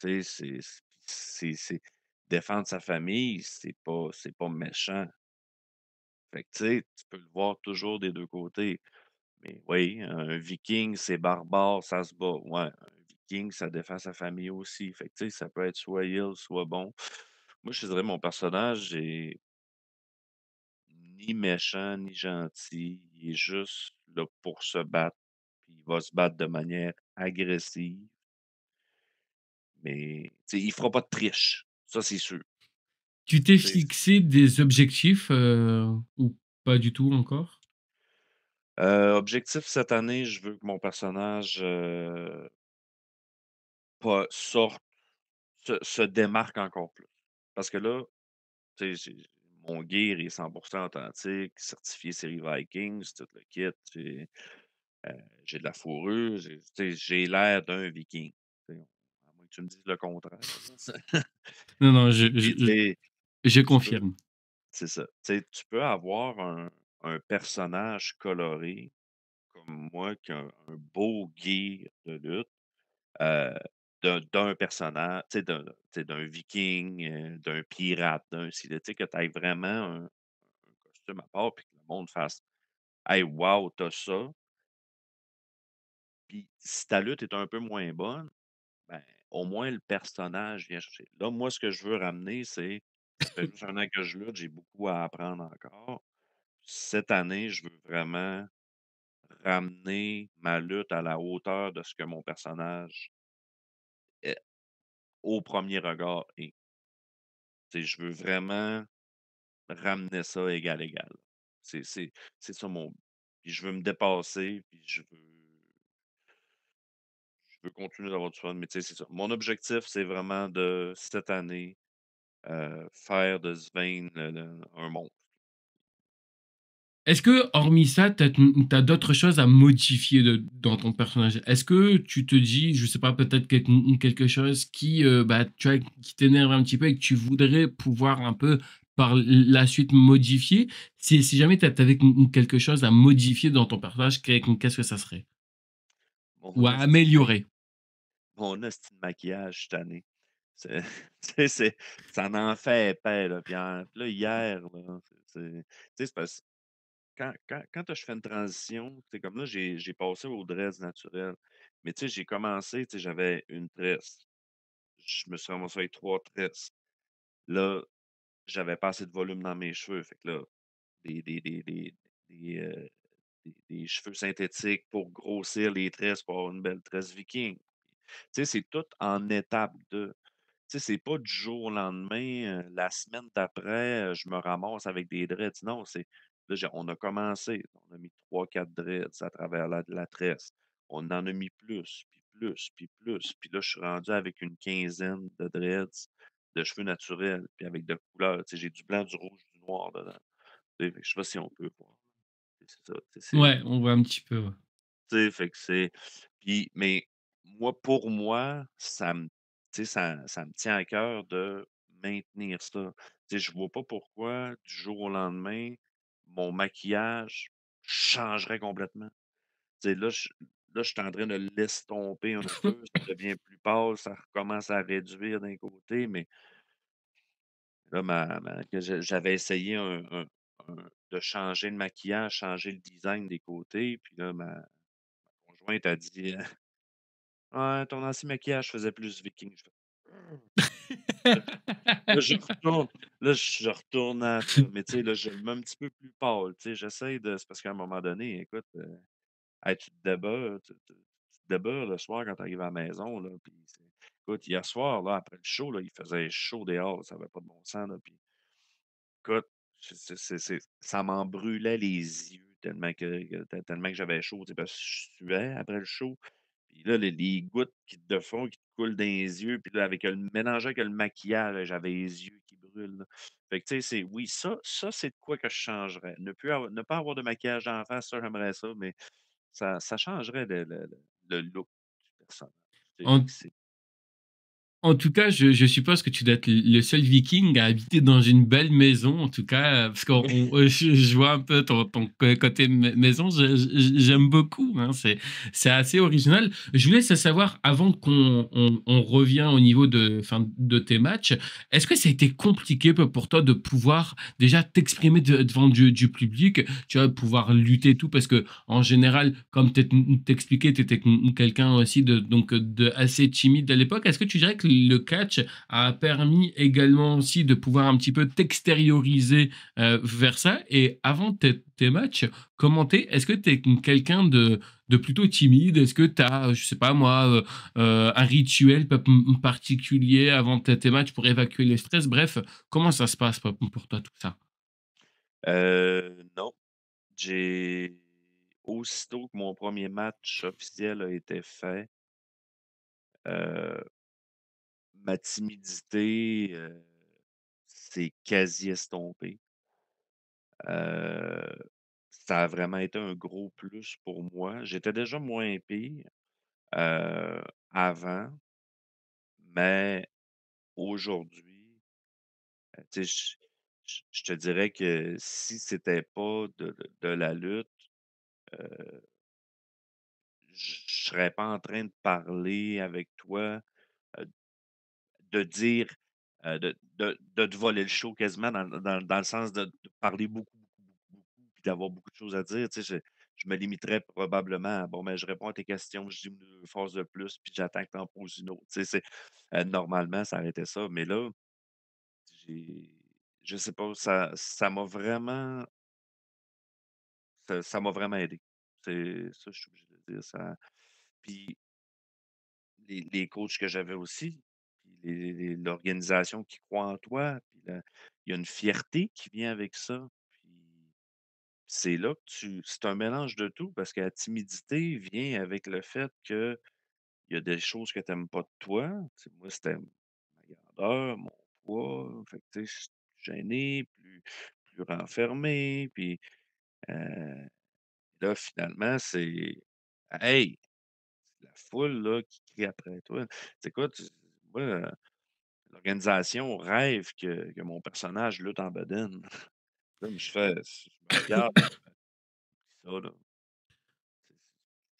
Speaker 2: Tu sais, c'est défendre sa famille, c'est pas méchant. Fait que, tu sais, tu peux le voir toujours des 2 côtés. Mais oui, un viking, c'est barbare, ça se bat. Ouais, un viking, ça défend sa famille aussi. Fait que, tu sais, ça peut être soit heal, soit bon. Moi, je te dirais, mon personnage est ni méchant, ni gentil. Il est juste là pour se battre. Puis il va se battre de manière agressive. Mais, tu sais, il fera pas de triche. Ça, c'est sûr.
Speaker 1: Tu t'es
Speaker 2: Tu sais,
Speaker 1: fixé des objectifs, ou pas du tout encore?
Speaker 2: Objectif cette année, je veux que mon personnage, pas sorte se démarque encore plus. Parce que là, tu sais, mon gear est 100% authentique, certifié série Vikings, tout le kit. Heu, j'ai de la fourrure, tu sais, j'ai l'air d'un viking. Tu sais, à moins que tu me dises le contraire, là,
Speaker 1: Non, non,
Speaker 2: puis tu sais,
Speaker 1: je
Speaker 2: tu peux
Speaker 1: confirme.
Speaker 2: c'est ça. Tu sais, tu peux avoir un personnage coloré comme moi qui a un beau gear de lutte, heu, d'un personnage, tu sais, d'un viking, d'un pirate, d'un ci, tu sais, que tu aies vraiment un costume à part puis que le monde fasse: «Hey, wow, tu ça!» Puis si ta lutte est un peu moins bonne, ben, au moins le personnage vient chercher. Là, moi, ce que je veux ramener, c'est ça fait juste 1 an que je lutte, j'ai beaucoup à apprendre encore. Cette année, je veux vraiment ramener ma lutte à la hauteur de ce que mon personnage est au premier regard et tu sais, je veux vraiment ramener ça égal, égal. C'est c'est c'est ça mon but. Puis je veux me dépasser, puis je veux continuer d'avoir du fun, mais tu sais, c'est ça. Mon objectif, c'est vraiment de, cette année, faire de Swain un monstre.
Speaker 1: Est-ce que, hormis ça, tu as d'autres choses à modifier dans ton personnage? Est-ce que tu te dis, je sais pas, peut-être quelque chose qui, bah, tu vois, qui t'énerve un petit peu et que tu voudrais pouvoir un peu par la suite modifier? Si jamais tu avais quelque chose à modifier dans ton personnage, qu'est-ce que ça serait? Ou
Speaker 2: Mon
Speaker 1: à
Speaker 2: esti de ma
Speaker 1: améliorer?
Speaker 2: mon esti de maquillage, je suis tanné. C'est tu sais, ça en fait épais, là, puis là, hier, là, tu sais, c'est parce quand je fais une transition, c'est comme là, j'ai passé au dreads naturel. Mais tu sais, j'ai commencé, tu sais, j'avais une tresse. Je me suis ramassé avec 3 tresses. Là, j'avais pas assez de volume dans mes cheveux. Fait que là, des des des des des, des cheveux synthétiques pour grossir les tresses, pour avoir une belle tresse viking. Tu sais, c'est tout en étapes de tu sais, c'est pas du jour au lendemain, la semaine d'après, je me ramasse avec des dreads. Non, c'est là, on a commencé, on a mis 3 4 dreads à travers la tresse. On en a mis plus, puis plus, puis plus. Puis là, je suis rendu avec une quinzaine de dreads de cheveux naturels, puis avec de couleurs. Tu sais, j'ai du blanc, du rouge, du noir dedans. Tu sais, fait que je sais pas si on peut voir. C'est ça, tu sais,
Speaker 1: Ouais, on voit un petit peu, ouais.
Speaker 2: tu sais, fait que c'est puis mais moi, pour moi, tu sais, ça me tient à cœur de maintenir ça. Tu sais, je vois pas pourquoi, du jour au lendemain, mon maquillage changerait complètement. Tu sais, là, je suis en train de l'estomper un peu, ça devient plus pâle, ça recommence à réduire d'un côté, mais là, que j'avais essayé de changer le maquillage, changer le design des côtés, puis là, ma conjointe a dit: «Ouais, ton ancien maquillage faisait plus viking». Je fais: Là là, je retourne à ça, mais tu sais, là, je le mets un petit peu plus pâle, tu sais, j'essaie de c'est parce qu'à un moment donné, écoute, hey, tu te débeures le soir quand tu arrives à la maison, là, puis écoute, hier soir, là, après le show, là, il faisait chaud dehors, ça avait pas de bon sens, là, puis écoute, ça m'en brûlait les yeux tellement que j'avais chaud, tu sais, parce que je suais après le show. Puis là, les gouttes de fond qui te coulent dans les yeux, puis là, mélangé avec le maquillage, j'avais les yeux qui brûlent, là. Fait que, tu sais, oui, ça, c'est de quoi que je changerais. Ne pas avoir de maquillage en face, ça, j'aimerais ça, mais ça changerait le look du personnage. Tu sais, fait que
Speaker 1: En
Speaker 2: c'est
Speaker 1: En tout cas, je suppose que tu dois être le seul viking à habiter dans une belle maison, en tout cas, parce que je vois un peu ton côté maison, j'aime beaucoup, hein, c'est assez original. Je voulais savoir, avant qu'on revient au niveau de tes matchs, est-ce que ça a été compliqué pour toi de pouvoir déjà t'exprimer devant du public, tu vois, pouvoir lutter et tout, parce que en général, comme t'expliquais, tu étais quelqu'un aussi de assez timide à l'époque. Est-ce que tu dirais que le catch a permis également aussi de pouvoir un petit peu t'extérioriser vers ça? Et avant tes matchs, commenter, est-ce que tu es quelqu'un de plutôt timide? Est-ce que tu as, je sais pas moi, un rituel particulier avant tes matchs pour évacuer le stress? Bref, comment ça se passe pour toi tout ça?
Speaker 2: non, J'ai aussitôt que mon premier match officiel a été fait, heu, ma timidité, s'est quasi estompée. Heu, Ça a vraiment été un gros plus pour moi. J'étais déjà moins pire, heu, avant, mais aujourd'hui, tu sais, je te dirais que si c'était pas de la lutte, heu, je serais pas en train de parler avec toi, heu, de dire, de te voler le show quasiment dans le sens de parler beaucoup, beaucoup, beaucoup, beaucoup, puis d'avoir beaucoup de choses à dire. Tu sais, je me limiterais probablement à: «Bon, ben, je réponds à tes questions, je dis une phrase de plus, puis j'attends que tu en poses une autre». Tu sais, normalement, ça aurait été ça, mais là, j'ai je sais pas, ça m'a vraiment aidé. C'est ça, je suis obligé de dire ça. Puis les coachs que j'avais aussi, puis l'organisation qui croit en toi, puis il y a une fierté qui vient avec ça. Puis c'est là que c'est un mélange de tout parce que la timidité vient avec le fait qu'il y a des choses que tu aimes pas de toi. Tu sais, moi, c'était ma grandeur, mon poids. Fait que, tu sais, je suis gêné, plus renfermé. Puis là, finalement, c'est: «Hey, la foule là, qui crie après toi». C'est quoi, moi, l'organisation rêve que mon personnage lutte en bedaine. Là, je me regarde, ça là, c'est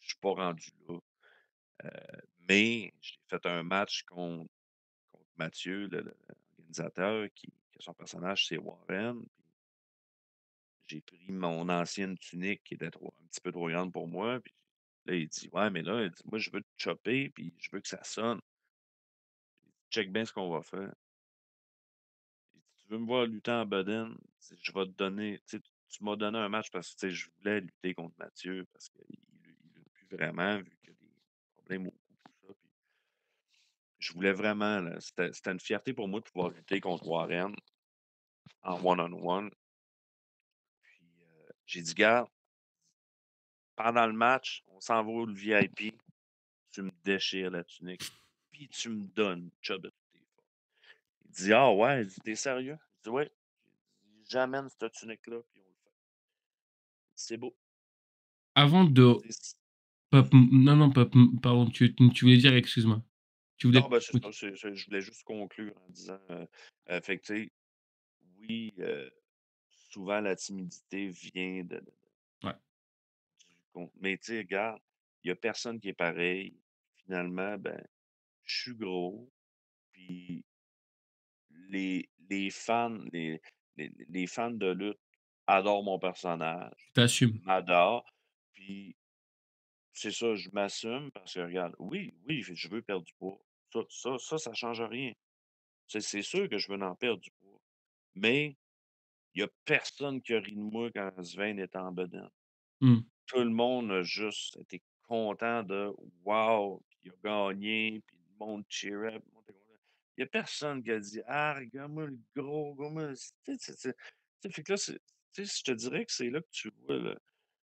Speaker 2: je suis pas rendu là. Mais j'ai fait un match contre Mathieu, l'organisateur que son personnage, c'est Warren. Puis j'ai pris mon ancienne tunique qui était trop un petit peu trop grande pour moi, puis là, il dit: «Ouais, mais là», il dit: «Moi, je veux te chopper, puis je veux que ça sonne. Check bien ce qu'on va faire». Il dit: «Tu veux me voir lutter en bedaine? Je vais te donner». Tu m'as donné un match parce que, tu sais, je voulais lutter contre Mathieu parce qu'il lutte plus vraiment vu qu'il y a des problèmes au cou, tout ça, puis je voulais vraiment, là, c'était une fierté pour moi de pouvoir lutter contre Warren en one on one. Puis, j'ai dit: «Garde, pendant le match, on s'en va au VIP, tu me déchires la tunique, puis tu me donnes une chop de toutes tes forces». Il dit: «Ah ouais?» Il dit: «Tu sérieux?» Je dis: «Ouais». J'ai dit: «J'amène cette tunique-là, puis on le fait». C'est beau.
Speaker 1: Avant de
Speaker 2: C'est
Speaker 1: non, non, pardon, tu voulais dire, excuse-moi. Tu
Speaker 2: Non,
Speaker 1: voulais
Speaker 2: ben, c'est ça,
Speaker 1: OK.
Speaker 2: je voulais juste conclure en disant, fait que, tu sais, oui, souvent la timidité vient
Speaker 1: Ouais,
Speaker 2: du mais tu sais, regarde, il y a personne qui est pareil. Finalement, ben, je suis gros, puis les fans les fans de lutte adorent mon personnage,
Speaker 1: tu t'assumes.
Speaker 2: m'adorent, puis c'est ça, je m'assume parce que regarde, oui, oui, je veux perdre du poids. Ça change rien. C'est sûr que je veux en perdre du poids, mais il y a personne qui a ri de moi quand Sven était en bedaine.
Speaker 1: Mmh.
Speaker 2: Tout le monde a juste été content de «Wow!» Puis il a gagné, puis le monde cheer up, le monde était content. Il y a personne qui a dit: «Ah, regarde-moi le gros, regarde-moi le» tu sais, fait que là, tu sais, je te dirais que c'est là que tu vois, là,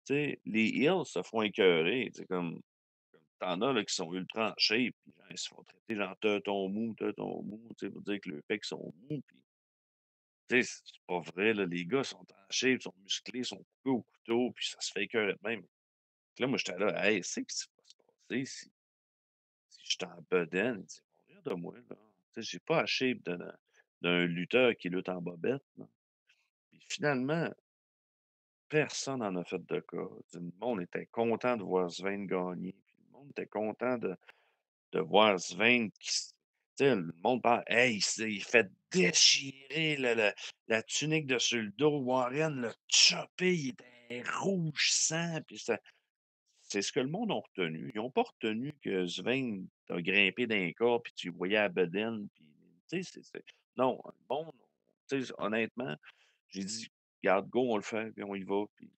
Speaker 2: tu sais, les heels se font écœurer, tu sais, comme tu as là qui sont ultra en shape, puis genre, ils se font traiter genre teuton mou, tu sais, pour dire que leurs pecs sont mous, puis tu sais, c'est pas vrai, là, les gars sont en shape, sont musclés, sont coupés au couteau, puis ça se fait écœurer de même. Puis là, moi, j'étais là: «Hey, c'est ce qui va se passer si j'étais en bedaine?» Il dit: «Ils vont rire de moi, là. Tu sais, j'ai pas la shape d'un lutteur qui lutte en bobette, là». Puis finalement, personne n'en a fait de cas. Le monde était content de voir Sven gagner, puis le monde était content de voir Sven qui s tu sais, le monde parle: «Hey, il fait déchirer la tunique de sur le dos. Warren l'a chopé, il était rouge sang», puis c'est ce que le monde a retenu. Ils ont pas retenu que Sven a grimpé d'un corps, puis tu le voyais à la bedaine, puis tu sais, non, le monde, tu sais, honnêtement, j'ai dit: «Regarde, go, on le fait, puis on y va», puis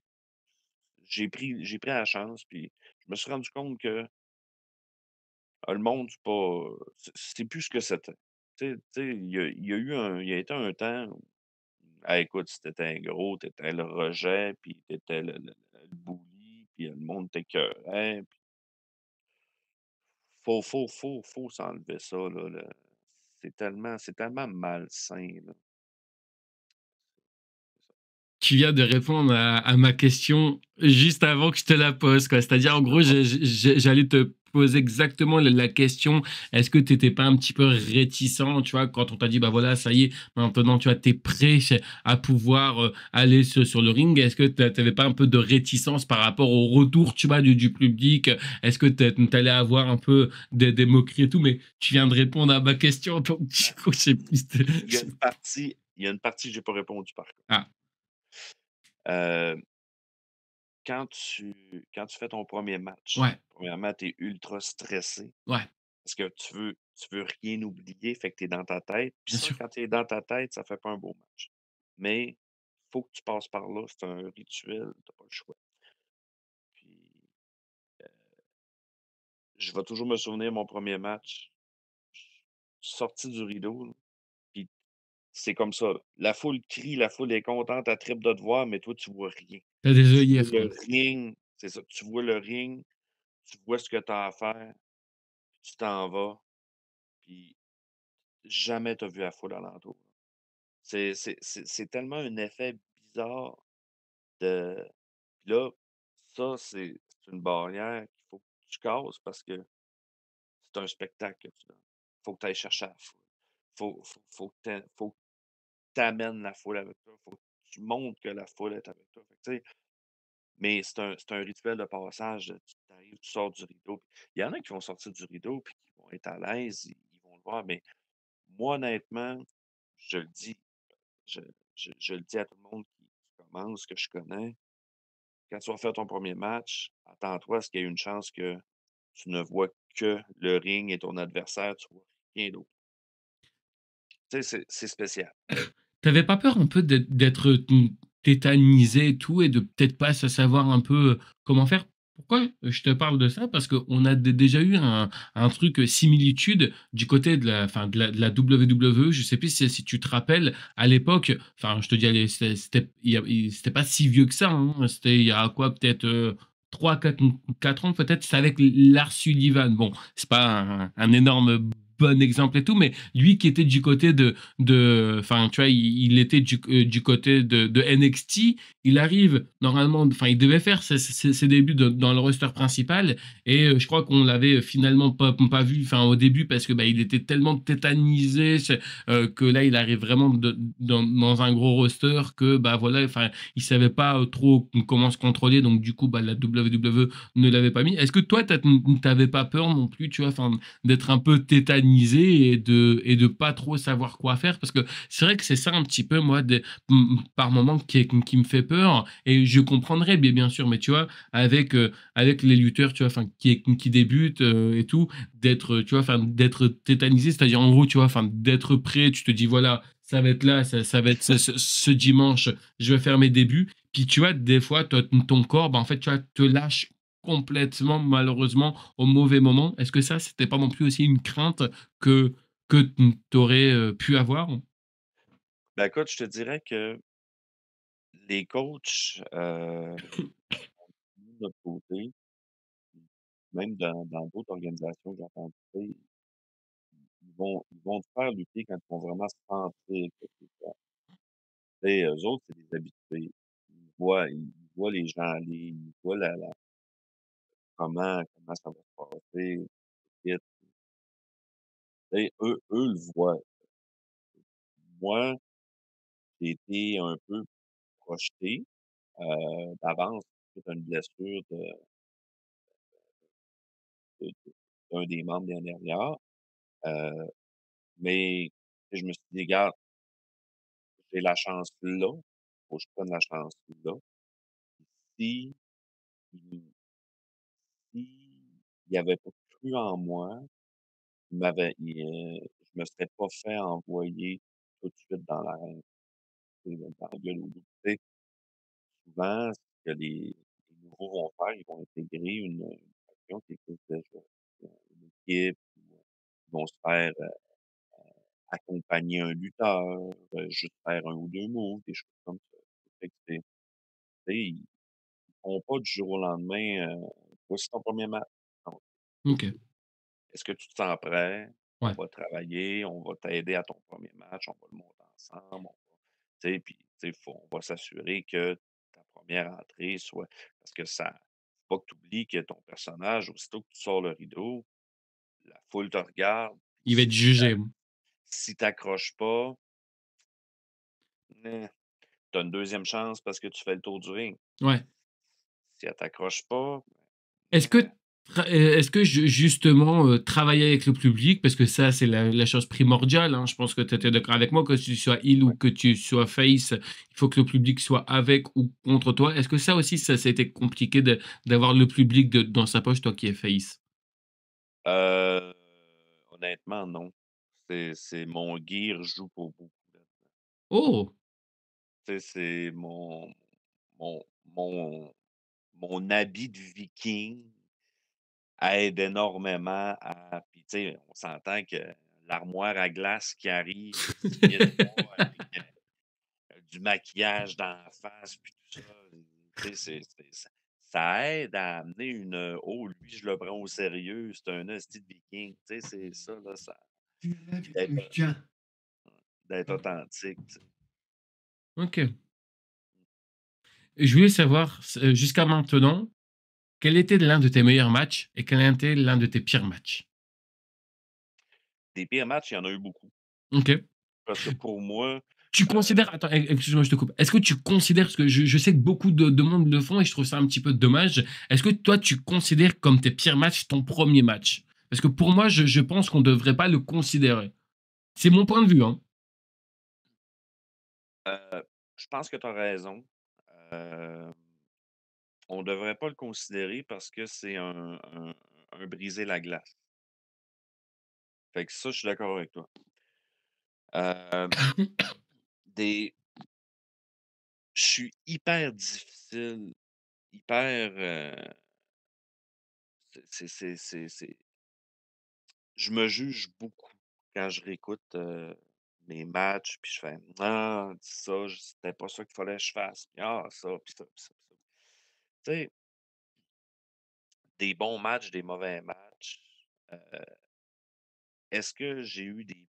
Speaker 2: j'ai pris la chance, puis je me suis rendu compte que le monde, c'est plus ce que c'était. Tu sais, il y a été un temps Ah, écoute, si tu un gros, tu le rejet, puis tu étais le bully, puis le monde t'écœurait, puis faut s'enlever ça, là, c'est tellement malsain, là.
Speaker 1: Tu viens de répondre à ma question juste avant que je te la pose, quoi. C'est-à-dire, en gros, j'allais te poser exactement la question. Est-ce que tu n'étais pas un petit peu réticent, tu vois, quand on t'a dit, bah voilà, ça y est, maintenant, tu vois, t'es prêt à pouvoir aller sur le ring. Est-ce que tu n'avais pas un peu de réticence par rapport au retour, tu vois, du public? Est-ce que tu allais avoir un peu des moqueries et tout? Mais tu viens de répondre à ma question, donc du
Speaker 2: Ah,
Speaker 1: coup, je sais plus.
Speaker 2: il y a une partie que j'ai pas répondu par contre.
Speaker 1: Ah,
Speaker 2: Heu, quand tu fais ton premier match,
Speaker 1: ouais,
Speaker 2: premièrement, tu es ultra stressé
Speaker 1: ouais,
Speaker 2: parce que tu veux rien oublier, fait que tu es dans ta tête. Puis
Speaker 1: bien
Speaker 2: ça,
Speaker 1: sûr.
Speaker 2: quand tu es dans ta tête, ça fait pas un beau match. Mais faut que tu passes par là, c'est un rituel, tu pas le choix. Puis, je vais toujours me souvenir mon premier match, sorti du rideau, là, puis c'est comme ça, la foule crie, la foule est contente, elle trippe de te voir, mais toi, tu vois rien.
Speaker 1: T'as des
Speaker 2: Tu vois
Speaker 1: œillères, quoi.
Speaker 2: le ring, c'est ça, tu vois le ring, tu vois ce que tu as à faire, puis tu t'en vas, puis jamais tu as vu la foule alentour. C'est tellement un effet bizarre de puis là, ça, c'est une barrière qu'il faut que tu casses parce que c'est un spectacle que tu donnes. Faut que tu ailles chercher la foule. Faut que tu amènes la foule avec toi. Faut que tu montres que la foule est avec toi. Fait que, tu sais, mais c'est un rituel de passage, tu arrives, tu sors du rideau. Il y en a qui vont sortir du rideau puis qui vont être à l'aise, ils vont le voir, mais moi, honnêtement, je le dis, je je le dis à tout le monde qui commence, que je connais, quand tu vas faire ton premier match, attends-toi à ce qu'il y ait une chance que tu ne vois que le ring et ton adversaire, tu vois rien d'autre. Tu sais, c'est spécial.
Speaker 1: T'avais pas peur un peu d'être, tétanisé et tout et de peut-être pas savoir un peu, comment faire? Pourquoi je te parle de ça? Parce qu'on a déjà eu un truc, similitude du côté de la WWE. Je sais plus si tu te rappelles, à l'époque, enfin, je te dis, allez, c'était pas si vieux que ça, hein. C'était il y a quoi? Peut-être, 3-4 ans peut-être. C'est avec Lars Sullivan. Bon, c'est pas un énorme bon exemple et tout, mais lui qui était du côté enfin, tu vois, il était du côté de NXT. Il arrive normalement, enfin, il devait faire ses débuts dans le roster principal et je crois qu'on l'avait finalement pas vu, enfin, au début parce que bah, il était tellement tétanisé que là, il arrive vraiment dans un gros roster que bah voilà, enfin, il savait pas trop comment se contrôler, donc du coup, bah, la WWE ne l'avait pas mis. Est-ce que toi, t'avais pas peur non plus, tu vois, enfin, d'être un peu tétanisé et de pas trop savoir quoi faire parce que c'est vrai que c'est ça un petit peu moi par moment qui me fait peur et je comprendrais bien sûr mais tu vois avec les lutteurs tu vois enfin qui débutent et tout d'être tu vois enfin d'être tétanisé c'est-à-dire en gros tu vois enfin d'être prêt tu te dis voilà ça va être là ça va être ce dimanche je vais faire mes débuts puis tu vois des fois ton corps bah, en fait tu vois te lâche complètement malheureusement au mauvais moment. Est-ce que ça, c'était pas non plus aussi une crainte que tu aurais, pu avoir?
Speaker 2: Ben, écoute, je te dirais que les coachs, de notre côté, même dans d'autres organisations que j'ai entendu dire, ils vont te faire lutter quand ils vont vraiment sentir que tu es fort. Tu sais, eux autres, c'est des habitués. Ils voient les gens aller, ils voient comment ça va se passer, et tu sais, eux le voient. Moi, j'ai été un peu projeté, d'avance suite à une blessure d'un des membres l'année dernière, heu, mais je me suis dit: «Regarde, j'ai la chance là, faut que je prenne la chance là. Si il s'il avait pas cru en moi, je me serais pas fait envoyer tout de suite dans l'arène, tu sais, dans la gueule au loup». Tu sais, souvent, ce que les nouveaux vont faire, ils vont intégrer une faction qui existe déjà, une équipe, ou, ils vont se faire, accompagner un lutteur, juste faire un ou 2 moves, des choses comme ça. Fait que c'est tu sais, ils font pas du jour au lendemain, «Voici ton premier match». Non,
Speaker 1: OK.
Speaker 2: est-ce que tu te sens prêt? On
Speaker 1: Ouais.
Speaker 2: va travailler, on va t'aider à ton premier match, on va le monter ensemble, on va tu sais, puis, tu sais, faut on va s'assurer que ta première entrée soit parce que ça faut pas que tu oublies que ton personnage, aussitôt que tu sors le rideau, la foule te regarde, puis
Speaker 1: Il va être jugé.
Speaker 2: si tu accroches pas, tu as une deuxième chance parce que tu fais le tour du ring.
Speaker 1: Ouais.
Speaker 2: Si elle t'accroche pas,
Speaker 1: Est-ce que est-ce que justement, travailler avec le public, parce que ça, c'est la chose primordiale, hein, je pense que tu étais d'accord avec moi, que tu sois heel ou
Speaker 2: ouais.
Speaker 1: que tu sois face, il faut que le public soit avec ou contre toi. Est-ce que ça aussi, ça a été compliqué d'avoir le public dans sa poche, toi qui es face?
Speaker 2: Heu, honnêtement, non. C'est mon gear joue pour beaucoup là-dedans.
Speaker 1: Oh!
Speaker 2: Tu sais, c'est mon mon mon habit de viking aide énormément à puis tu sais, on s'entend que l'armoire à glace qui arrive de 6 000 avec, du maquillage d'en face puis tout ça, tu sais, ça aide à amener une, «Oh lui, je le prends au sérieux, c'est un esti de viking». Tu sais, c'est ça là, ça puis d'être authentique, tu sais.
Speaker 1: OK. Et je voulais savoir, jusqu'à maintenant, quel était l'un de tes meilleurs matchs et quel était l'un de tes pires matchs?
Speaker 2: Des pires matchs, il y en a eu beaucoup
Speaker 1: OK.
Speaker 2: parce que pour moi,
Speaker 1: Tu
Speaker 2: heu,
Speaker 1: considères attends, excuse-moi, je te coupe. Est-ce que tu considères parce que je sais que beaucoup de monde le font et je trouve ça un petit peu dommage. Est-ce que toi, tu considères comme tes pires matchs ton premier match? Parce que pour moi, je pense qu'on devrait pas le considérer. C'est mon point de vue, hein.
Speaker 2: je pense que tu as raison. Hem, on devrait pas le considérer parce que c'est un briser la glace. Fait que ça, je suis d'accord avec toi. Hem, des je suis hyper difficile, hyper, c'est je me juge beaucoup quand je réécoute, mes matchs, puis je fais: «Ah, ça, c'était pas ça qu'il fallait que je fasse, puis ah, ça, puis ça, puis ça, puis ça». Tu sais, des bons matchs, des mauvais matchs, est-ce que j'ai eu des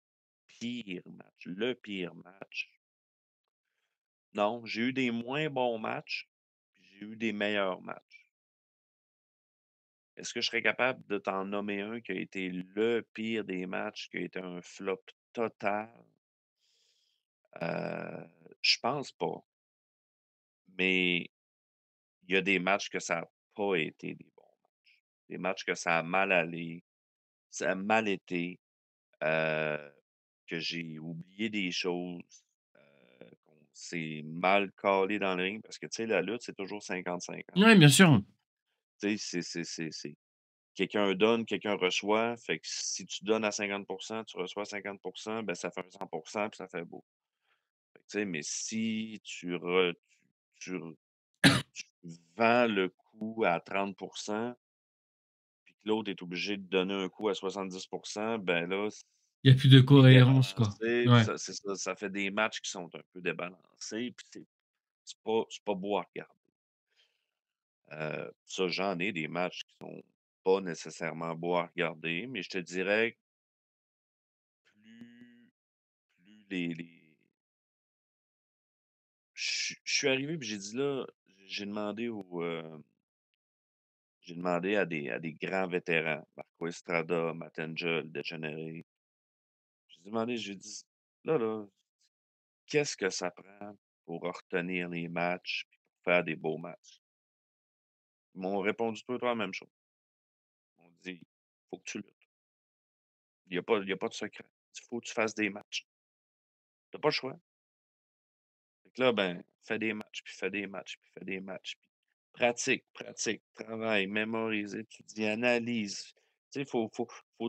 Speaker 2: pires matchs? Le pire match? Non, j'ai eu des moins bons matchs, puis j'ai eu des meilleurs matchs. Est-ce que je serais capable de t'en nommer un qui a été le pire des matchs, qui a été un flop total? Je pense pas, mais il y a des matchs que ça a pas été des bons matchs. Des matchs que ça a mal allé, ça a mal été, heu, que j'ai oublié des choses, qu'on s'est mal calé dans le ring parce que, tu sais, la lutte, c'est toujours 50-50.
Speaker 1: Ouais, bien sûr.
Speaker 2: Tu sais, c'est quelqu'un donne, quelqu'un reçoit, fait que si tu donnes à 50 tu reçois 50 ben, ça fait un 100 puis ça fait beau. Fait que, tu sais, mais si tu tu vends le coup à 30 puis que l'autre est obligé de donner un coup à 70 ben là,
Speaker 1: Il y a plus de
Speaker 2: c'est
Speaker 1: cohérence, quoi.
Speaker 2: débalancé, puis
Speaker 1: Ouais.
Speaker 2: ça c'est ça, ça fait des matchs qui sont un peu débalancés, puis c'est pas beau à regarder. Ça, j'en ai des matchs qui sont pas nécessairement beaux à regarder, mais je te dirais plus je suis arrivé puis j'ai dit là, j'ai demandé j'ai demandé à des grands vétérans, Marco Estrada, Matt DeGeneres. J'ai dit: «Là, qu'est-ce que ça prend pour retenir les matchs puis pour faire des beaux matchs?» Ils m'ont répondu tout le temps la même chose. Ils m'ont dit: «Faut que tu luttes. Il y a pas de secret. Il faut que tu fasses des matchs. Tu as pas le choix». Fait que là, ben, fais des matchs, puis fais des matchs, puis fais des matchs, puis pratique, pratique, travaille, mémorise, étudie, analyse. Tu sais, faut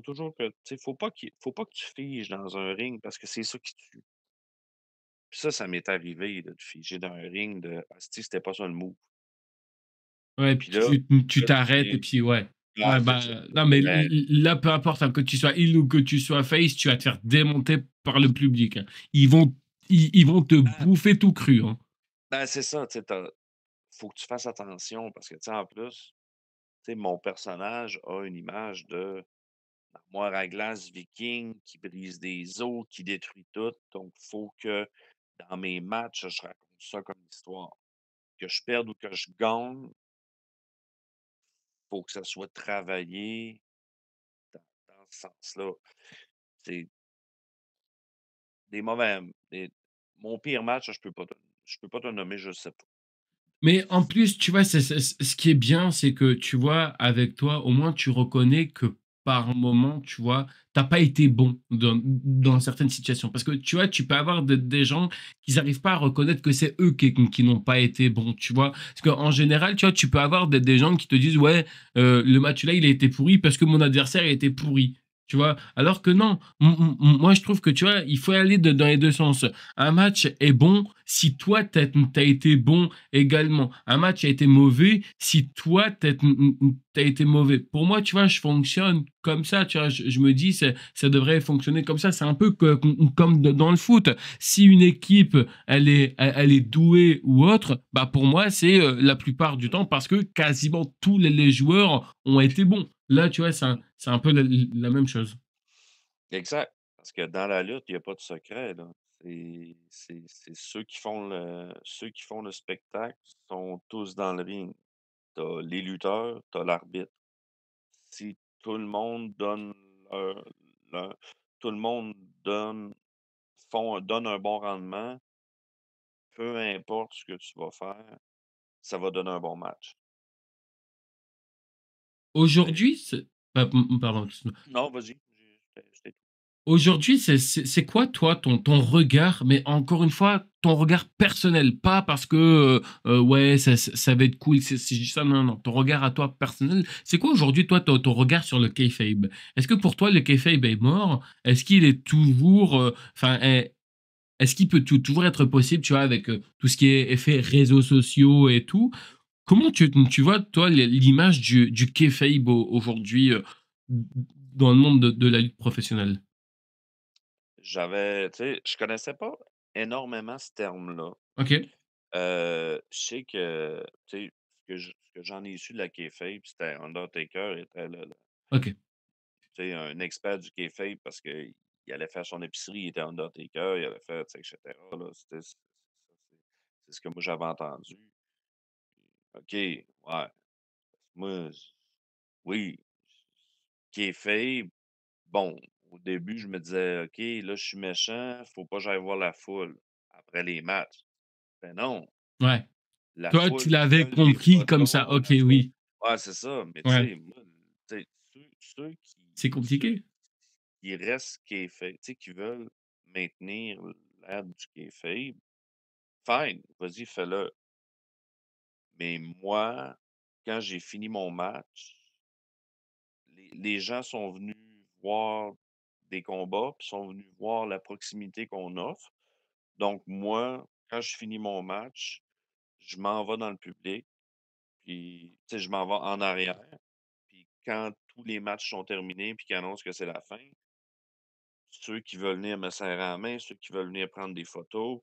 Speaker 2: toujours que tu sais, faut pas que tu figes dans un ring parce que c'est ça qui tue. Puis ça m'est arrivé là, de figer dans un ring de: «Asti, c'était pas ça le move».
Speaker 1: Ouais,
Speaker 2: Puis
Speaker 1: tu
Speaker 2: là,
Speaker 1: t'arrêtes et
Speaker 2: c'est
Speaker 1: puis ouais.
Speaker 2: Ouais,
Speaker 1: Ouais,
Speaker 2: c'est
Speaker 1: bah,
Speaker 2: ça.
Speaker 1: non, mais
Speaker 2: Mais
Speaker 1: là, peu importe, hein, que tu sois heel ou que tu sois face, tu vas te faire démonter par le public, hein. Ils vont te
Speaker 2: ah,
Speaker 1: bouffer tout cru, hein.
Speaker 2: ben, c'est ça, tu sais, faut que tu fasses attention parce que, tu sais, en plus, tu sais, mon personnage a une image de armoire à glace viking qui brise des os, qui détruit tout. Donc, faut que dans mes matchs, je raconte ça comme histoire. Que je perde ou que je gagne, faut que ça soit travaillé dans ce sens-là. C'est des mauvais des mon pire match, je peux pas te nommer, je sais pas.
Speaker 1: Mais en plus, tu vois, ce qui est bien, c'est que, tu vois, avec toi, au moins, tu reconnais que par moment, tu vois, t'as pas été bon dans certaines situations. Parce que, tu vois, tu peux avoir des gens qui n'arrivent pas à reconnaître que c'est eux qui n'ont pas été bons, tu vois. Parce qu'en général, tu vois, tu peux avoir des gens qui te disent, ouais, le match là, il a été pourri parce que mon adversaire a été pourri. Tu vois, alors que non, moi je trouve que tu vois, il faut aller dans les deux sens. Un match est bon si toi t'as été bon également. Un match a été mauvais si toi, t'as été mauvais. Pour moi, tu vois, je fonctionne comme ça, tu vois, je me dis, ça devrait fonctionner comme ça. C'est un peu comme dans le foot. Si une équipe, elle est douée ou autre, bah pour moi, c'est la plupart du temps parce que quasiment tous les joueurs ont été bons. Là, tu vois, c'est un peu la même chose.
Speaker 2: Exact, parce que dans la lutte, il y a pas de secret, là. C'est ceux qui font le spectacle sont tous dans le ring. T'as les lutteurs, t'as l'arbitre. Si tout le monde donne leur tout le monde donne un bon rendement, peu importe ce que tu vas faire, ça va donner un bon match. C'est
Speaker 1: Aujourd'hui, pardon, excuse-moi.
Speaker 2: non, vas-y, je t'ai
Speaker 1: Aujourd'hui, c'est quoi, toi, ton regard, mais encore une fois, ton regard personnel, pas parce que, ouais, ça va être cool, c'est juste ça, non, non, ton regard à toi personnel, c'est quoi aujourd'hui, toi, ton regard sur le kayfabe? Est-ce que pour toi, le kayfabe est mort? Est-ce qu'il est toujours, enfin, est-ce qu'il peut toujours être possible, tu vois, avec tout ce qui est effet réseaux sociaux et tout? Comment tu vois, toi, l'image du kayfabe aujourd'hui dans le monde de la lutte professionnelle?
Speaker 2: tu sais, je connaissais pas énormément ce terme-là.
Speaker 1: Ok.
Speaker 2: Je sais que, tu sais, ce que j'en ai su de la kayfabe, c'était Undertaker était
Speaker 1: OK.
Speaker 2: tu sais, un expert du kayfabe parce qu'il allait faire son épicerie, il était Undertaker, il avait fait, tu sais, et cetera, là. C'est ce que moi j'avais entendu. OK, ouais. Moi, oui, kayfabe, bon, au début, je me disais: «OK, là, je suis méchant, faut pas que j'aille voir la foule après les matchs». Ben non,
Speaker 1: Ouais.
Speaker 2: la
Speaker 1: Toi, tu
Speaker 2: foule
Speaker 1: l'avais
Speaker 2: veulent des
Speaker 1: compris comme ça.
Speaker 2: photos,
Speaker 1: OK,
Speaker 2: la foule
Speaker 1: oui.
Speaker 2: ouais, c'est ça, mais tu
Speaker 1: Ouais.
Speaker 2: sais, moi, tu sais,
Speaker 1: C'est
Speaker 2: ceux
Speaker 1: compliqué.
Speaker 2: qui restent kayfabe, tu sais, qui veulent maintenir l'ère du kayfabe, fine, vas-y, fais-le. Mais moi, quand j'ai fini mon match, les gens sont venus voir des combats, puis sont venus voir la proximité qu'on offre. Donc moi, quand je finis mon match, je m'en vais dans le public, puis, tu sais, je m'en vais en arrière. Puis quand tous les matchs sont terminés, puis qu'ils annoncent que c'est la fin, ceux qui veulent venir me serrer la main, ceux qui veulent venir prendre des photos,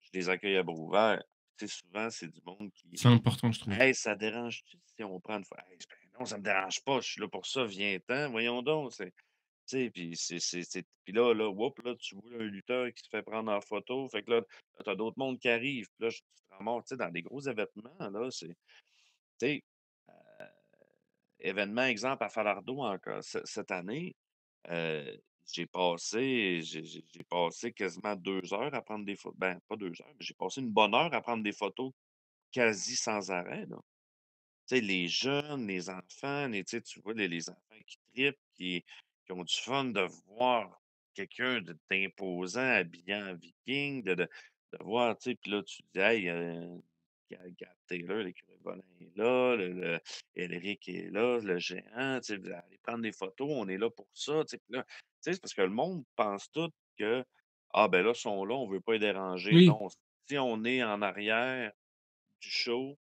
Speaker 2: je les accueille à bras ouverts. Tu sais, souvent, c'est du monde qui:
Speaker 1: C'est important, je trouve.
Speaker 2: «Hey, ça dérange-tu si on prend une pho?» Hey, ben non, ça me dérange pas, je suis là pour ça, viens-t'en, voyons donc, tu sais, puis puis là, whoop, là, tu vois un lutteur qui se fait prendre en photo, fait que là, tu d'autres mondes qui arrivent, puis là, tu te ramasses, tu sais, dans des gros événements, là, tu sais, événement, exemple, à Falardeau encore cette année, heu, j'ai passé quasiment 2 heures à prendre des photos. Ben, pas 2 heures, mais j'ai passé une bonne heure à prendre des photos quasi sans arrêt, là. Tu sais, les jeunes, les enfants, tu sais, tu vois les enfants qui trippent, qui ont du fun de voir quelqu'un d'imposant habillé en viking, de voir, tu sais, puis là, tu te dis: «Hey, Gab Taylor, l'écureuil volant est là, Elric est là, le géant», tu sais, vous allez prendre des photos, on est là pour ça, tu sais, puis là, tu sais, c'est parce que le monde pense tout que: «Ah, ben là, ils sont là, on veut pas les déranger».
Speaker 1: Oui.
Speaker 2: Non, si on est en arrière du show,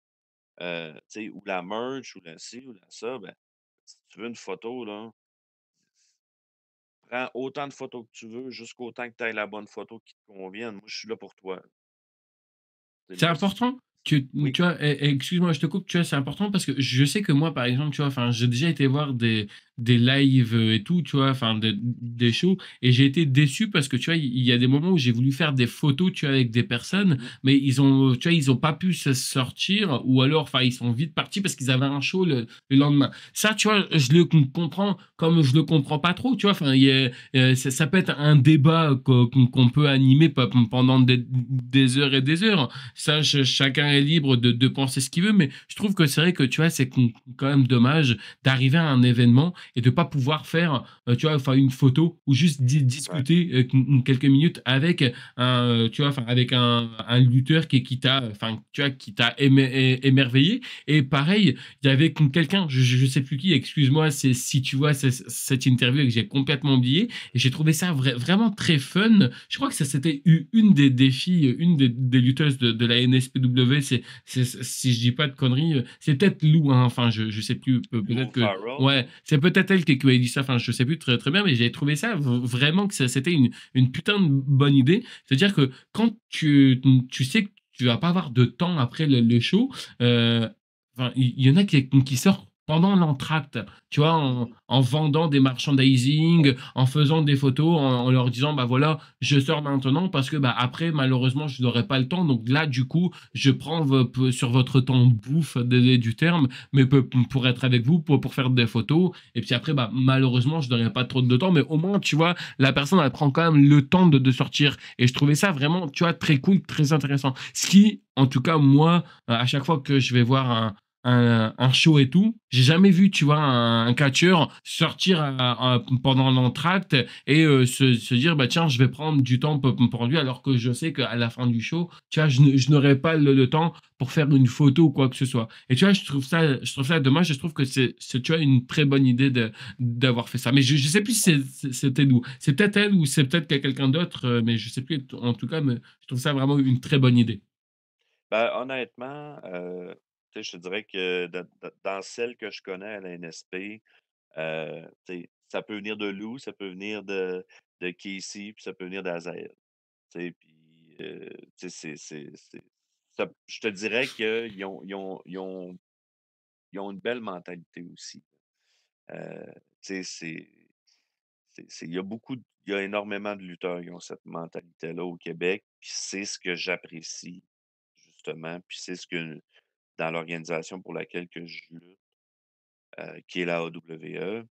Speaker 2: tu sais, ou la merch ou la ci ou la ça, ben, tu veux une photo, là, prends autant de photos que tu veux, jusqu'au temps que tu aies la bonne photo qui te convienne. Moi, je suis là pour toi. C'est
Speaker 1: C'est
Speaker 2: moi,
Speaker 1: important. Tu
Speaker 2: oui.
Speaker 1: vois, excuse-moi, je te coupe, tu vois, c'est important parce que je sais que moi, par exemple, tu vois, enfin, j'ai déjà été voir des lives et tout, tu vois, enfin, des shows, et j'ai été déçu parce que, tu vois, il y a des moments où j'ai voulu faire des photos, tu vois, avec des personnes,
Speaker 2: Mmh.
Speaker 1: mais tu vois, ils ont pas pu se sortir, ou alors, enfin, ils sont vite partis parce qu'ils avaient un show le lendemain. Ça, tu vois, je le comprends comme je le comprends pas trop, tu vois, enfin, ça peut être un débat qu'on peut animer pendant des heures et des heures. Ça, chacun est libre de penser ce qu'il veut, mais je trouve que c'est vrai que tu vois, c'est quand même dommage d'arriver à un événement et de pas pouvoir faire, tu vois, enfin une photo ou juste
Speaker 2: Exact.
Speaker 1: discuter quelques minutes avec tu vois, enfin avec un lutteur qui t'a, enfin tu vois, qui t'a émerveillé. Et pareil, il y avait quelqu'un, je sais plus qui, excuse-moi, c'est si tu vois cette interview et que j'ai complètement oublié, et j'ai trouvé ça vraiment très fun. Je crois que ça c'était une des filles, une des lutteuses de la NSPW. Si je dis pas de conneries, c'est peut-être Lou, hein, enfin je sais plus,
Speaker 2: Lou
Speaker 1: peut-être que ouais,
Speaker 2: Farrell.
Speaker 1: c'est peut-être elle qui a dit ça, enfin je sais plus très bien, mais j'ai trouvé ça vraiment que c'était une putain de bonne idée. C'est-à-dire que quand tu sais que tu vas pas avoir de temps après le show, euh, enfin, il y en a qui sortent pendant l'entracte, tu vois,
Speaker 2: Mmh.
Speaker 1: en vendant des merchandising, en faisant des photos, en leur disant, bah voilà, je sors maintenant parce que bah après, malheureusement, je n'aurai pas le temps. Donc là, du coup, je prends sur votre temps bouffe du terme, mais pour être avec vous, pour faire des photos. Et puis après, bah malheureusement, je n'aurai pas trop de temps, mais au moins, tu vois, la personne, elle prend quand même le temps de sortir. Et je trouvais ça vraiment, tu vois, très cool, très intéressant. Ce qui, en tout cas, moi, à chaque fois que je vais voir un show et tout. J'ai jamais vu, tu vois, un catcheur sortir pendant l'entracte et se dire, bah tiens, je vais prendre du temps pour lui, alors que je sais qu'à la fin du show, tu vois, je n'aurai pas le temps pour faire une photo ou quoi que ce soit. Et tu vois, je trouve ça dommage. Je trouve que tu vois, une très bonne idée d'avoir fait ça. Mais je sais plus si c'était nous. C'est peut-être elle ou c'est peut-être quelqu'un d'autre, mais je sais plus. En tout cas, mais je trouve ça vraiment une très bonne idée.
Speaker 2: Ben, honnêtement, tu sais, je te dirais que dans celles que je connais à la NSP, tu sais, ça peut venir de Lou, ça peut venir de Casey, puis ça peut venir d'Azael. Tu sais, puis, tu sais, je te dirais qu'ils ont une belle mentalité aussi. Tu sais, il y a énormément de lutteurs qui ont cette mentalité-là au Québec, puis c'est ce que j'apprécie, justement, puis c'est ce que dans l'organisation pour laquelle que je lutte, qui est la AWE,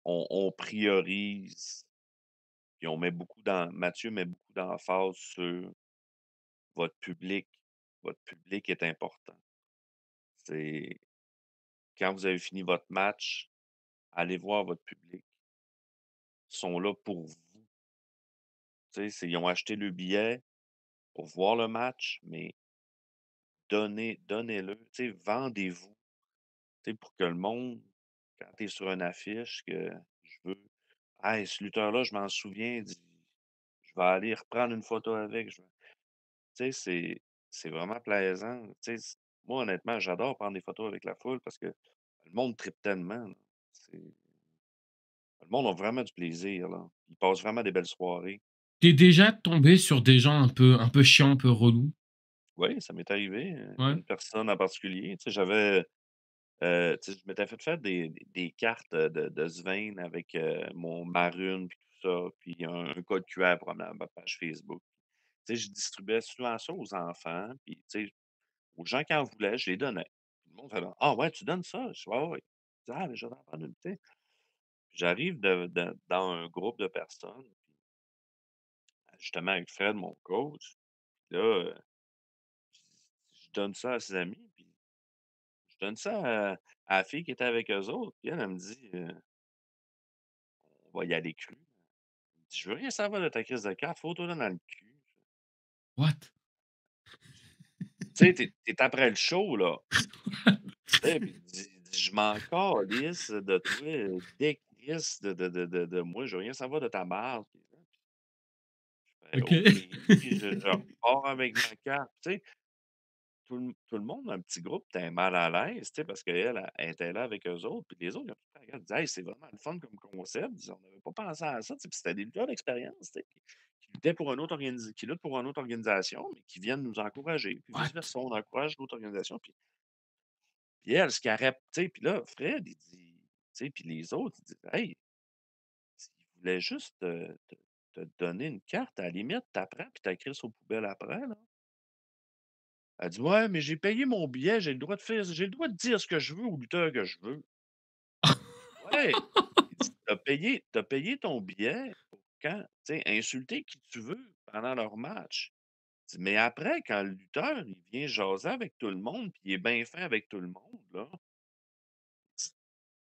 Speaker 2: on priorise, puis on met beaucoup Mathieu met beaucoup d'emphase sur votre public. Votre public est important. C'est quand vous avez fini votre match, allez voir votre public. Ils sont là pour vous. Tu sais, ils ont acheté le billet pour voir le match, mais donnez-le, tu sais, vendez-vous, tu sais, pour que le monde, quand tu es sur une affiche, que je veux, hey, ce lutteur-là, je m'en souviens, je vais aller reprendre une photo avec. Tu sais, c'est vraiment plaisant. Tu sais, moi, honnêtement, j'adore prendre des photos avec la foule parce que le monde tripe tellement, là. Le monde a vraiment du plaisir, là. Ils passent vraiment des belles soirées.
Speaker 1: T'es déjà tombé sur des gens un peu chiants, un peu relous?
Speaker 2: Oui, ça m'est arrivé,
Speaker 1: Ouais.
Speaker 2: une personne en particulier. Tu sais, tu sais, je m'étais fait faire des cartes, de Svain avec, ma rune puis tout ça, puis un code QR pour ma page Facebook. Tu sais, je distribuais souvent ça aux enfants, puis tu sais, aux gens qui en voulaient, je les donnais. Tout le monde fait: «Ah ouais, tu donnes ça?» Je dis: «Ouais, ouais». Je dis: «Ah, mais je vais t'en prendre une», tu sais. J'arrive dans un groupe de personnes, justement avec Fred, mon coach, là, je donne ça à ses amis, puis je donne ça à la fille qui était avec eux autres, puis elle me dit, «On va y aller cru». Elle me dit: «Je veux rien savoir de ta crise de carte, fous-toi dans le cul».
Speaker 1: What?
Speaker 2: Tu sais, tu après le show, là, tu sais, puis dis: «Je m'en calisse de toi, décrisse de moi, je veux rien savoir de ta marde». Ben,
Speaker 1: OK.
Speaker 2: OK, je repars avec ma carte, tu sais? tout le monde dans le petit groupe était mal à l'aise, tu sais, parce qu'elle, elle était là avec eux autres, puis les autres, ils ont tout le temps regardé, ils disaient: «Hey, c'est vraiment le fun comme concept». Ils disaient: «On n'avait pas pensé à ça», tu sais, puis c'était des lutteurs d'expérience, tu sais, qui luttaient pour un autre qui luttent pour une autre organisation, mais qui viennent nous encourager, puis vice
Speaker 1: What?
Speaker 2: versa, on encourage l'autre organisation, puis elle, ce qui aurait tu sais, puis là, Fred, il dit tu sais, puis les autres, ils disent: «Hey, ils voulaient juste te donner une carte, à la limite, tu apprends, puis tu la crisses aux poubelles après, là». Elle dit: «Ouais, mais j'ai payé mon billet, j'ai le droit de dire ce que je veux au lutteur que je veux». Ouais! Il dit: «Tu payé ton billet pour quand tu sais, insulter qui tu veux pendant leur match». Il dit: «Mais après, quand le lutteur, il vient jaser avec tout le monde, puis il est bien fin avec tout le monde, là,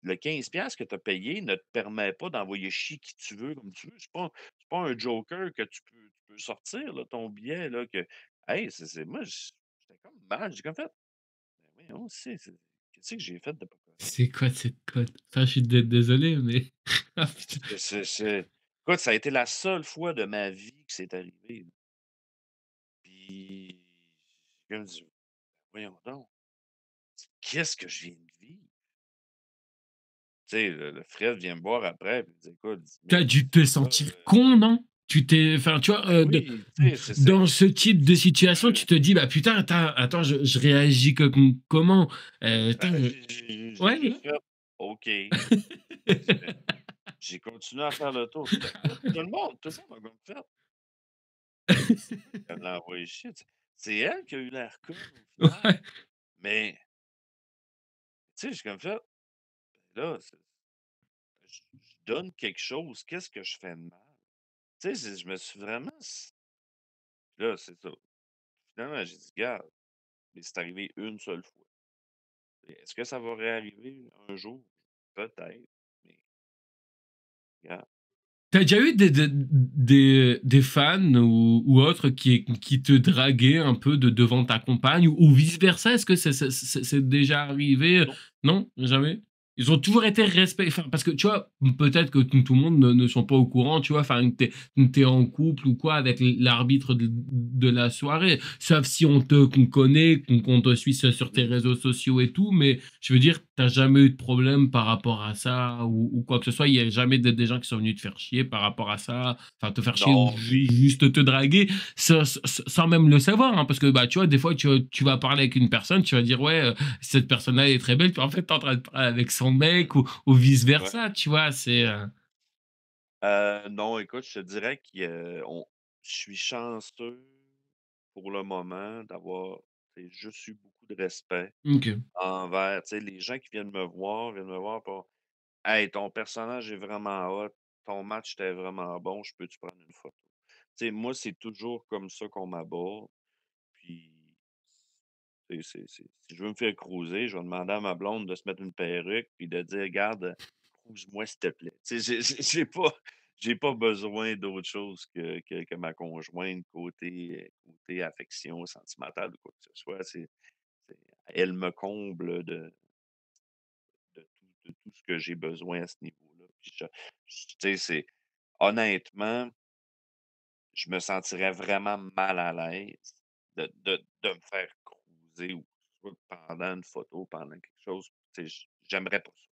Speaker 2: le 15$ que tu as payé ne te permet pas d'envoyer chier qui tu veux comme tu veux. C'est pas un joker que tu peux sortir, là, ton billet, là, que hey, c'est moi, j'étais comme mal. J'ai comme fait: «Ben voyons, qu'est-ce que j'ai fait de pas correct?»
Speaker 1: C'est quoi cette code? Enfin, je suis désolé, mais ah putain.
Speaker 2: Écoute, ça a été la seule fois de ma vie que c'est arrivé, là. Puis j'ai comme dit: «Voyons donc, qu'est-ce que je viens de vivre?» Tu sais, le Fred vient me voir après, puis il dit: «Écoute»,
Speaker 1: Tu as
Speaker 2: il
Speaker 1: dû
Speaker 2: dit:
Speaker 1: te
Speaker 2: «Là,
Speaker 1: sentir con, non? Tu t'es enfin, tu vois,
Speaker 2: ben oui, tu sais,
Speaker 1: dans ce type de situation,
Speaker 2: heu,
Speaker 1: tu te dis: «Bah, putain, attends, je réagis comment?» Attends,
Speaker 2: j'ai
Speaker 1: ouais,
Speaker 2: juste fait: «OK». J'ai continué à faire le tour. Tout le monde a comme fait: «C'est moi qui l'a envoyé chier», tu sais. C'est elle qui a eu l'air conne au final,
Speaker 1: ouais.
Speaker 2: mais tu sais, j'ai comme fait: «Là, je donne quelque chose, qu'est-ce que je fais de mal?» Tu sais, je me suis vraiment là, c'est ça. Finalement, j'ai dit: «Regarde, mais c'est arrivé une seule fois. Est-ce que ça va réarriver un jour? Peut-être, mais regarde».
Speaker 1: T'as déjà eu des fans ou autres qui te draguaient un peu devant ta compagne ou vice-versa? Est-ce que c'est déjà arrivé?
Speaker 2: Non,
Speaker 1: Non? Jamais? Ils ont toujours été enfin, parce que tu vois, peut-être que tout le monde ne sont pas au courant, tu vois, enfin, que t'es en couple ou quoi avec l'arbitre de la soirée, sauf si qu'on connaît, qu'on te suit sur tes
Speaker 2: mmh,
Speaker 1: réseaux sociaux et tout, mais je veux dire, t'as jamais eu de problème par rapport à ça ou quoi que ce soit. Il y a jamais des gens qui sont venus te faire chier par rapport à ça, enfin te faire chier ou
Speaker 2: non,
Speaker 1: juste te draguer sans même le savoir, hein, parce que bah tu vois, des fois tu vas parler avec une personne, tu vas dire ouais, cette personne-là est très belle, puis en fait t'es en train de parler avec son mec ou vice
Speaker 2: ouais.
Speaker 1: versa, tu vois, c'est
Speaker 2: Non, écoute, je te dirais je suis chanceux pour le moment d'avoir, tu sais, juste eu beaucoup de respect
Speaker 1: ok.
Speaker 2: envers, tu sais, les gens qui viennent me voir pour: «Hey, ton personnage est vraiment hot, ton match était vraiment bon, je peux-tu prendre une photo?» Tu sais, moi, c'est toujours comme ça qu'on m'aborde, puis si je veux me faire cruiser, je vais demander à ma blonde de se mettre une perruque puis de dire: «Regarde, cruise-moi s'il te plaît». Tu sais, j'ai pas besoin d'autre chose que ma conjointe côté affection sentimentale ou quoi que ce soit. C'est elle me comble de tout ce que j'ai besoin à ce niveau-là. Puis tu sais, honnêtement, je me sentirais vraiment mal à l'aise de me faire cruiser ou soit pendant une photo, pendant quelque chose. Tu sais, j'aimerais pas ça.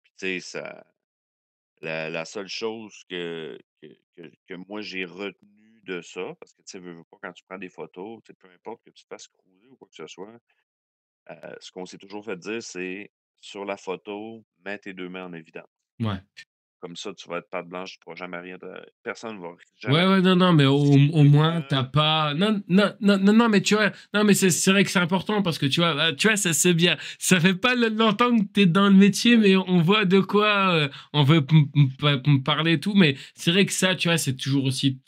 Speaker 2: Puis tu sais, la seule chose que moi j'ai retenu de ça, parce que tu sais, veux pas, quand tu prends des photos, tu sais, peu importe que tu te fasses cruiser ou quoi que ce soit, ce qu'on s'est toujours fait dire, c'est: «Sur la photo, mets tes 2 mains en évidence.
Speaker 1: Ouais.
Speaker 2: Comme ça, tu vas être patte blanche, tu pourras jamais rien de personne ne va jamais
Speaker 1: Ouais,
Speaker 2: rien
Speaker 1: ouais,
Speaker 2: te
Speaker 1: non,
Speaker 2: dire».
Speaker 1: non, mais
Speaker 2: Si
Speaker 1: au moins,
Speaker 2: quelqu'un
Speaker 1: t'as pas. Non, non, non, non, non, mais tu vois, non, mais c'est vrai que c'est important parce que tu vois, ça c'est bien. Ça fait pas longtemps que t'es dans le métier,
Speaker 2: ouais,
Speaker 1: mais on voit de quoi on veut me parler et tout. Mais c'est vrai que ça, tu vois, c'est toujours aussi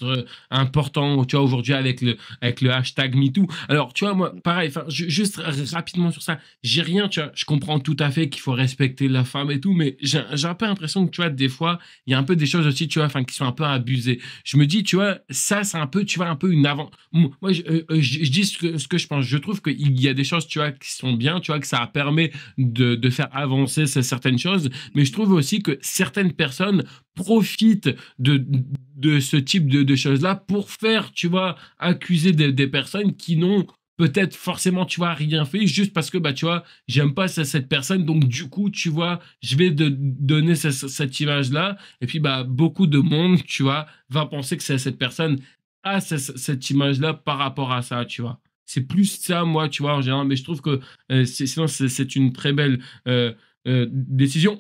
Speaker 1: important, tu vois, aujourd'hui avec le hashtag MeToo. Alors, tu vois, moi,
Speaker 2: mmh,
Speaker 1: pareil, enfin, juste rapidement sur ça, j'ai rien, tu vois, je comprends tout à fait qu'il faut respecter la femme et tout, mais j'ai un peu l'impression que, tu vois, des fois, il y a un peu des choses aussi, tu vois, enfin, qui sont un peu abusées. Je me dis, tu vois, ça, c'est un peu, tu vois, un peu une avant. Moi, je dis ce que je pense. Je trouve qu'il y a des choses, tu vois, qui sont bien, tu vois, que ça permet de faire avancer certaines choses. Mais je
Speaker 2: mmh,
Speaker 1: trouve aussi que certaines personnes profitent de ce type de choses-là pour faire, tu vois, accuser des personnes qui n'ont peut-être forcément, tu vois, rien fait, juste parce que, bah, tu vois, j'aime pas cette personne, donc du coup, tu vois, je vais donner cette image-là, et puis, bah, beaucoup de monde, tu vois, va penser que c'est cette personne a cette image-là par rapport à ça, tu vois. C'est plus ça, moi, tu vois, en général, mais je trouve que sinon, c'est une très belle décision.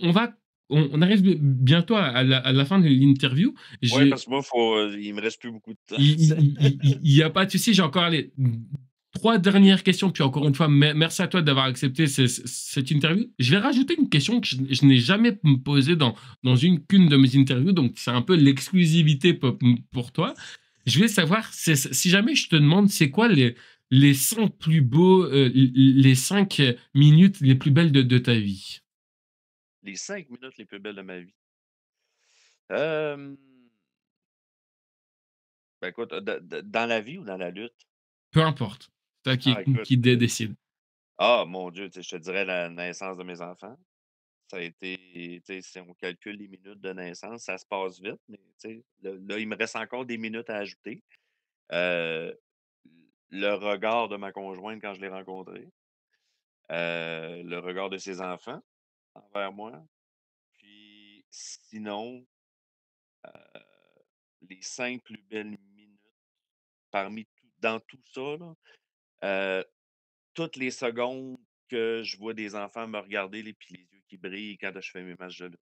Speaker 1: On arrive bientôt à la fin de l'interview.
Speaker 2: Ouais,
Speaker 1: J'ai
Speaker 2: parce que moi, il me reste plus beaucoup de temps.
Speaker 1: il n'y a pas de souci, j'ai encore les trois dernières questions, puis encore une fois, merci à toi d'avoir accepté cette interview. Je vais rajouter une question que je n'ai jamais posée dans qu'une de mes interviews, donc c'est un peu l'exclusivité pour toi. Je voulais savoir, si jamais je te demande, c'est quoi les 5 plus beaux, les 5 minutes les plus belles de ta vie?
Speaker 2: Les 5 minutes les plus belles de ma vie. Hem, ben, écoute, dans la vie ou dans la lutte?
Speaker 1: Peu importe. C'est toi
Speaker 2: Ah, écoute,
Speaker 1: qui décide.
Speaker 2: mon Dieu, tu sais, je te dirais la naissance de mes enfants. Ça a été, tu sais, si on calcule les minutes de naissance, ça se passe vite, mais tu sais, là, il me reste encore des minutes à ajouter. Heu, le regard de ma conjointe quand je l'ai rencontrée, le regard de ses enfants envers moi, puis sinon, les 5 plus belles minutes parmi tout dans tout ça là, heu, toutes les secondes que je vois des enfants me regarder puis les yeux qui brillent quand je fais mes matchs de lutte.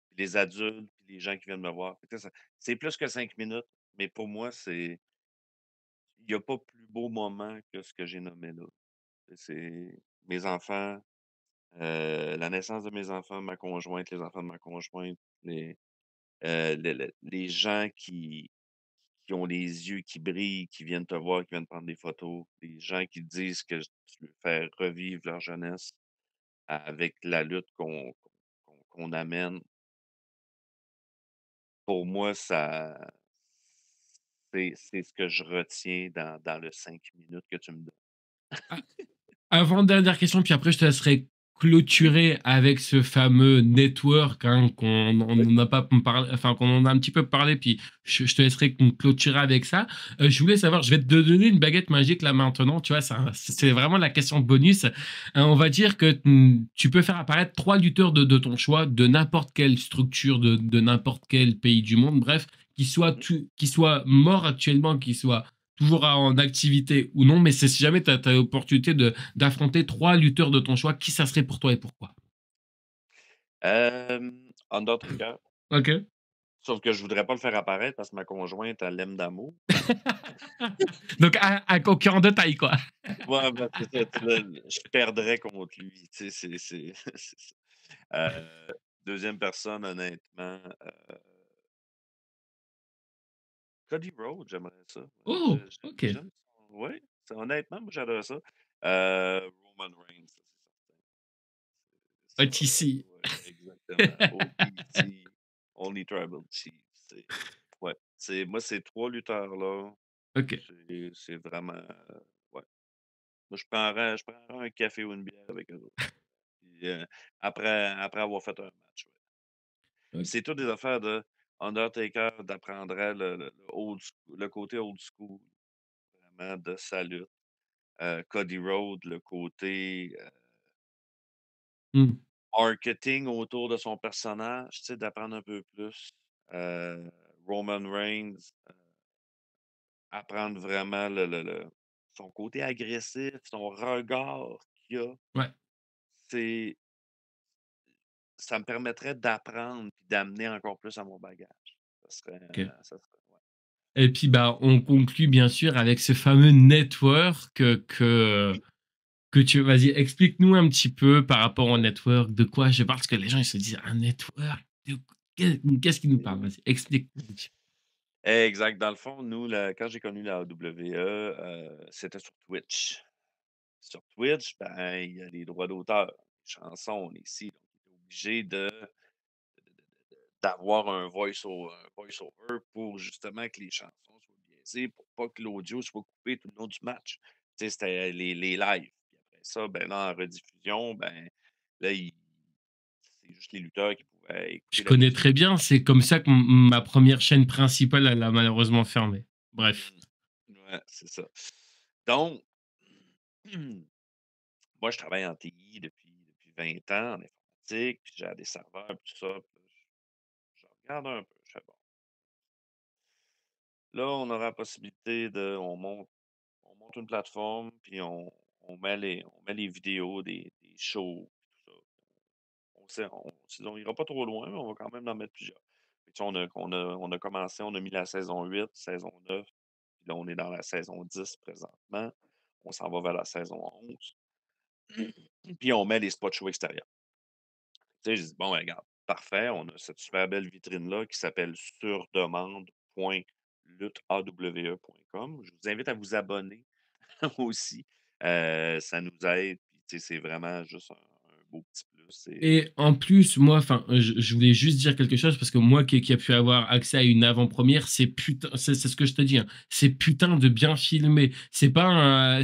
Speaker 2: Puis les adultes, puis les gens qui viennent me voir. Fait que c'est plus que 5 minutes, mais pour moi, il y a pas plus beau moment que ce que j'ai nommé là. C'est mes enfants, la naissance de mes enfants, ma conjointe, les enfants de ma conjointe, les gens qui ont les yeux qui brillent, qui viennent te voir, qui viennent prendre des photos, les gens qui disent que tu leur fais revivre leur jeunesse avec la lutte qu'on amène. Pour moi, c'est ce que je retiens dans le 5 minutes que tu me donnes.
Speaker 1: Avant-dernière question, puis après je te laisserai
Speaker 2: Oui,
Speaker 1: clôturer avec ce fameux network hein, qu'on
Speaker 2: oui.
Speaker 1: n'a pas parlé, enfin qu'on en a un petit peu parlé, puis je te laisserai clôturer avec ça. Je voulais savoir, je vais te donner une baguette magique là maintenant, tu vois, c'est vraiment la question bonus. On va dire que tu peux faire apparaître 3 lutteurs de ton choix, de n'importe quelle structure, de n'importe quel pays du monde, bref,
Speaker 2: Mmh.
Speaker 1: qui soient morts actuellement, qui soient toujours en activité ou non, mais c'est si jamais tu as l'opportunité d'affronter 3 lutteurs de ton choix, qui ça serait pour toi et pourquoi?
Speaker 2: Undertaker,
Speaker 1: OK.
Speaker 2: sauf que je voudrais pas le faire apparaître parce que ma conjointe, elle l'aime d'amour.
Speaker 1: Donc un concurrent de taille, quoi.
Speaker 2: Ouais, ben, c'est ça, tu sais, là, je perdrais contre lui, tu sais, c'est ça. 2e personne, honnêtement, Cody Rhodes, j'aimerais ça.
Speaker 1: Oh! OK.
Speaker 2: J'aime son ouais, c'est honnêtement, moi, j'adorais ça. Roman Reigns, ça, c'est certain. Ça,
Speaker 1: OTC.
Speaker 2: ouais, exactement. OTT, Only Tribal Chief, ouais, moi, ces 3 lutteurs-là,
Speaker 1: OK.
Speaker 2: c'est vraiment, ouais. Moi, je prendrais un café ou une bière avec eux autres. Puis, après avoir fait un match, ouais. Puis
Speaker 1: OK.
Speaker 2: c'est toutes des affaires de Undertaker d'apprendrait le côté old school, vraiment de sa lutte. Cody Rhodes, le côté,
Speaker 1: Mmh.
Speaker 2: marketing autour de son personnage, tu sais, d'apprendre un peu plus. Heu, Roman Reigns, apprendre vraiment son côté agressif, son regard qu'il a.
Speaker 1: Ouais.
Speaker 2: C'est Ça me permettrait d'apprendre puis d'amener encore plus à mon bagage.
Speaker 1: OK.
Speaker 2: Ça serait ouais.
Speaker 1: Et puis, bah, on conclut bien sûr avec ce fameux network que tu vas-y, explique-nous un petit peu par rapport au network, de quoi je parle? Parce que les gens, ils se disent: «Un network? De qu'est-ce qui nous parle?» Vas-y, explique-nous un petit peu.
Speaker 2: Exact. Dans le fond, nous, quand j'ai connu la AWE, c'était sur Twitch. Sur Twitch, ben, il y a les droits d'auteur, les chansons, on est ici, donc on est obligé d'avoir un voice-over pour justement que les chansons soient biaisées, pour pas que l'audio soit coupé tout le long du match. Tu sais, c'était les lives. Puis après ça, ben là, en rediffusion, ben, là, c'est juste les lutteurs qui pouvaient
Speaker 1: Je
Speaker 2: écouter la
Speaker 1: connais
Speaker 2: musique.
Speaker 1: très bien, c'est comme ça que ma première chaîne principale, elle a malheureusement fermé. Bref.
Speaker 2: Mmh. Ouais, c'est ça. Donc Moi, je travaille en TI depuis 20 ans, en informatique, puis j'ai des serveurs, puis tout ça. Puis là, je regarde un peu, je fais: «Bon, là, on aura la possibilité de on monte une plateforme, puis on met les vidéos des shows, puis tout ça. On ira pas trop loin, mais on va quand même en mettre plusieurs». Puis tu sais, on a commencé, on a mis la saison 8, saison 9, puis là, on est dans la saison 10 présentement. On s'en va vers la saison 11. Puis on met les spots shows extérieurs. Tu sais, je dis: «Bon, ben, regarde, parfait, on a cette super belle vitrine-là qui s'appelle surdemande.luttawe.com». Je vous invite à vous abonner aussi, ça nous aide, puis tu sais, c'est vraiment juste un beau petit plus,
Speaker 1: Et en plus, moi, enfin, je voulais juste dire quelque chose parce que moi qui a pu avoir accès à une avant-première, c'est putain, c'est ce que je te dis, hein, c'est putain de bien filmé. C'est pas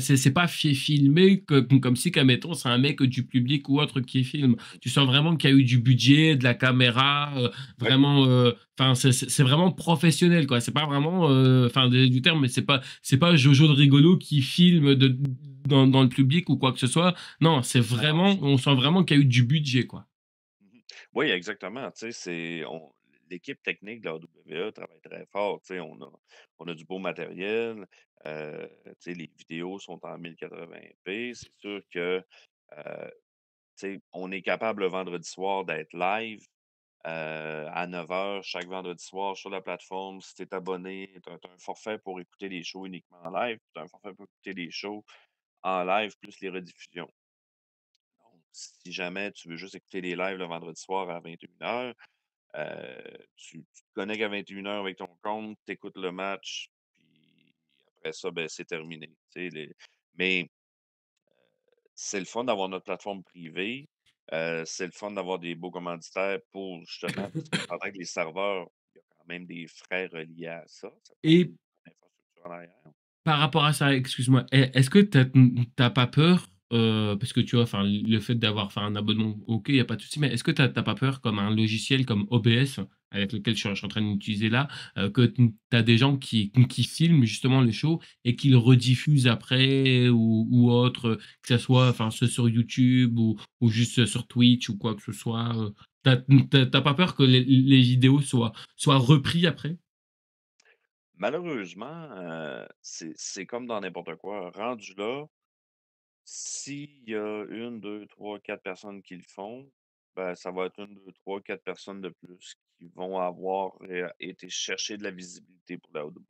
Speaker 1: filmé comme si, mettons, c'est un mec du public ou autre qui filme. Tu sens vraiment qu'il y a eu du budget, de la caméra,
Speaker 2: ouais,
Speaker 1: vraiment, enfin, c'est vraiment professionnel, quoi. C'est pas vraiment, enfin, du terme, mais c'est pas Jojo de rigolo qui filme dans le public ou quoi que ce soit. Non, c'est
Speaker 2: non, non,
Speaker 1: vraiment, on sent vraiment qu'il y a eu du budget, quoi.
Speaker 2: mmh oui, exactement, tu sais, l'équipe technique de la AWE travaille très fort, tu sais, on a du beau matériel, tu sais, les vidéos sont en 1080p. C'est sûr que, tu sais, on est capable le vendredi soir d'être live, à 9 heures chaque vendredi soir sur la plateforme. Si tu es abonné, tu as un forfait pour écouter les shows uniquement en live, tu as un forfait pour écouter les shows en live plus les rediffusions. Donc, si jamais tu veux juste écouter les lives le vendredi soir à 21 heures, tu te connectes à 21 heures avec ton compte, tu écoutes le match, puis après ça, ben, c'est terminé. Tu sais, mais c'est le fun d'avoir notre plateforme privée. C'est le fun d'avoir des beaux commanditaires pour justement, parce qu'on s'entend que les serveurs, il y a quand même des frais reliés à ça. Ça prend
Speaker 1: Et
Speaker 2: une infrastructure en arrière.
Speaker 1: par rapport à ça, excuse-moi, est-ce que t'as pas peur, parce que tu vois, enfin, le fait d'avoir fait un abonnement, ok, il y a pas de souci, mais est-ce que t'as pas peur, comme un logiciel comme OBS, avec lequel je suis en train d'utiliser là, que t'as des gens qui filment justement le show et qui le rediffusent après ou autre, que ça soit, enfin, ce sur YouTube ou juste sur Twitch ou quoi que ce soit, t'as pas peur que les vidéos soient repris après?
Speaker 2: Malheureusement, c'est comme dans n'importe quoi. Rendu là, s'il y a une, 2, 3, 4 personnes qui le font, ben, ça va être une, 2, 3, 4 personnes de plus qui vont avoir, été chercher de la visibilité pour la OW.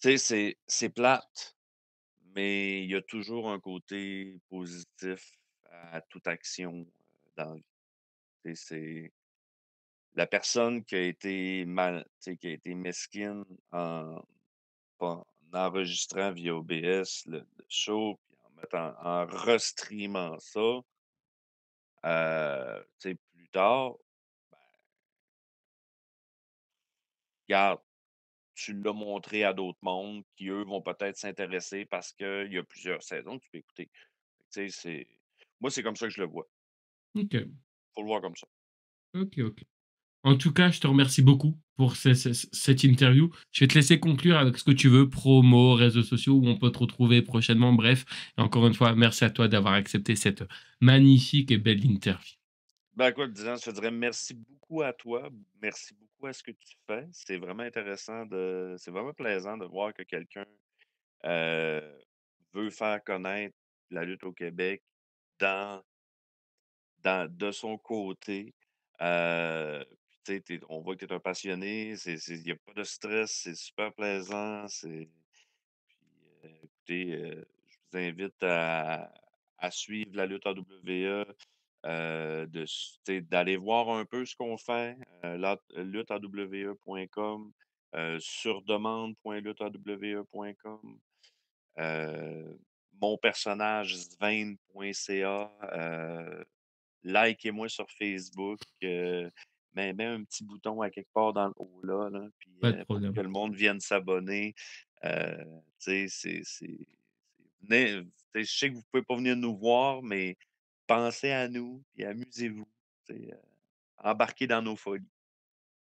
Speaker 2: Tu sais, c'est plate, mais il y a toujours un côté positif à toute action, dans la vie. Tu sais, c'est la personne qui a été mal, tu sais, qui a été mesquine en enregistrant via OBS le show, puis en restreamant ça, tu sais, plus tard, regarde, tu l'as montré à d'autres mondes qui, eux, vont peut-être s'intéresser parce qu'il y a plusieurs saisons que tu peux écouter. Tu sais, moi, c'est comme ça que je le vois.
Speaker 1: Ok,
Speaker 2: Faut le voir comme ça.
Speaker 1: ok, ok. En tout cas, je te remercie beaucoup pour cette interview. Je vais te laisser conclure avec ce que tu veux, promo, réseaux sociaux, où on peut te retrouver prochainement. Bref, et encore une fois, merci à toi d'avoir accepté cette magnifique et belle interview.
Speaker 2: Ben, écoute, disons, je te dirais merci beaucoup à toi. Merci beaucoup à ce que tu fais. C'est vraiment intéressant c'est vraiment plaisant de voir que quelqu'un, heu, veut faire connaître la lutte au Québec dans de son côté. Puis tu sais, on voit que tu es un passionné, il y a pas de stress, c'est super plaisant, puis, écoutez, je vous invite à suivre la lutte AWE, d'aller voir un peu ce qu'on fait, lutteawe.com, surdemande.lutteawe.com, mon personnage Svein.ca, likez-moi sur Facebook, mets un petit bouton à quelque part dans le haut là, puis,
Speaker 1: Pas de
Speaker 2: pour que
Speaker 1: problème.
Speaker 2: le monde vienne s'abonner. Tu sais, venez, tu sais, je sais que vous pouvez pas venir nous voir, mais pensez à nous, puis amusez-vous, tu sais, embarquez dans nos folies.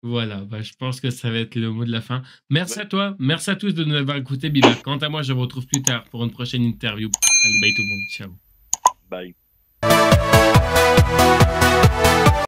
Speaker 1: Voilà, bah, je pense que ça va être le mot de la fin. Merci
Speaker 2: Ouais,
Speaker 1: à toi, merci à tous de nous avoir écoutés, Biba. Quant à moi, je vous retrouve plus tard pour une prochaine interview. Allez, bye tout le monde, ciao.
Speaker 2: bye.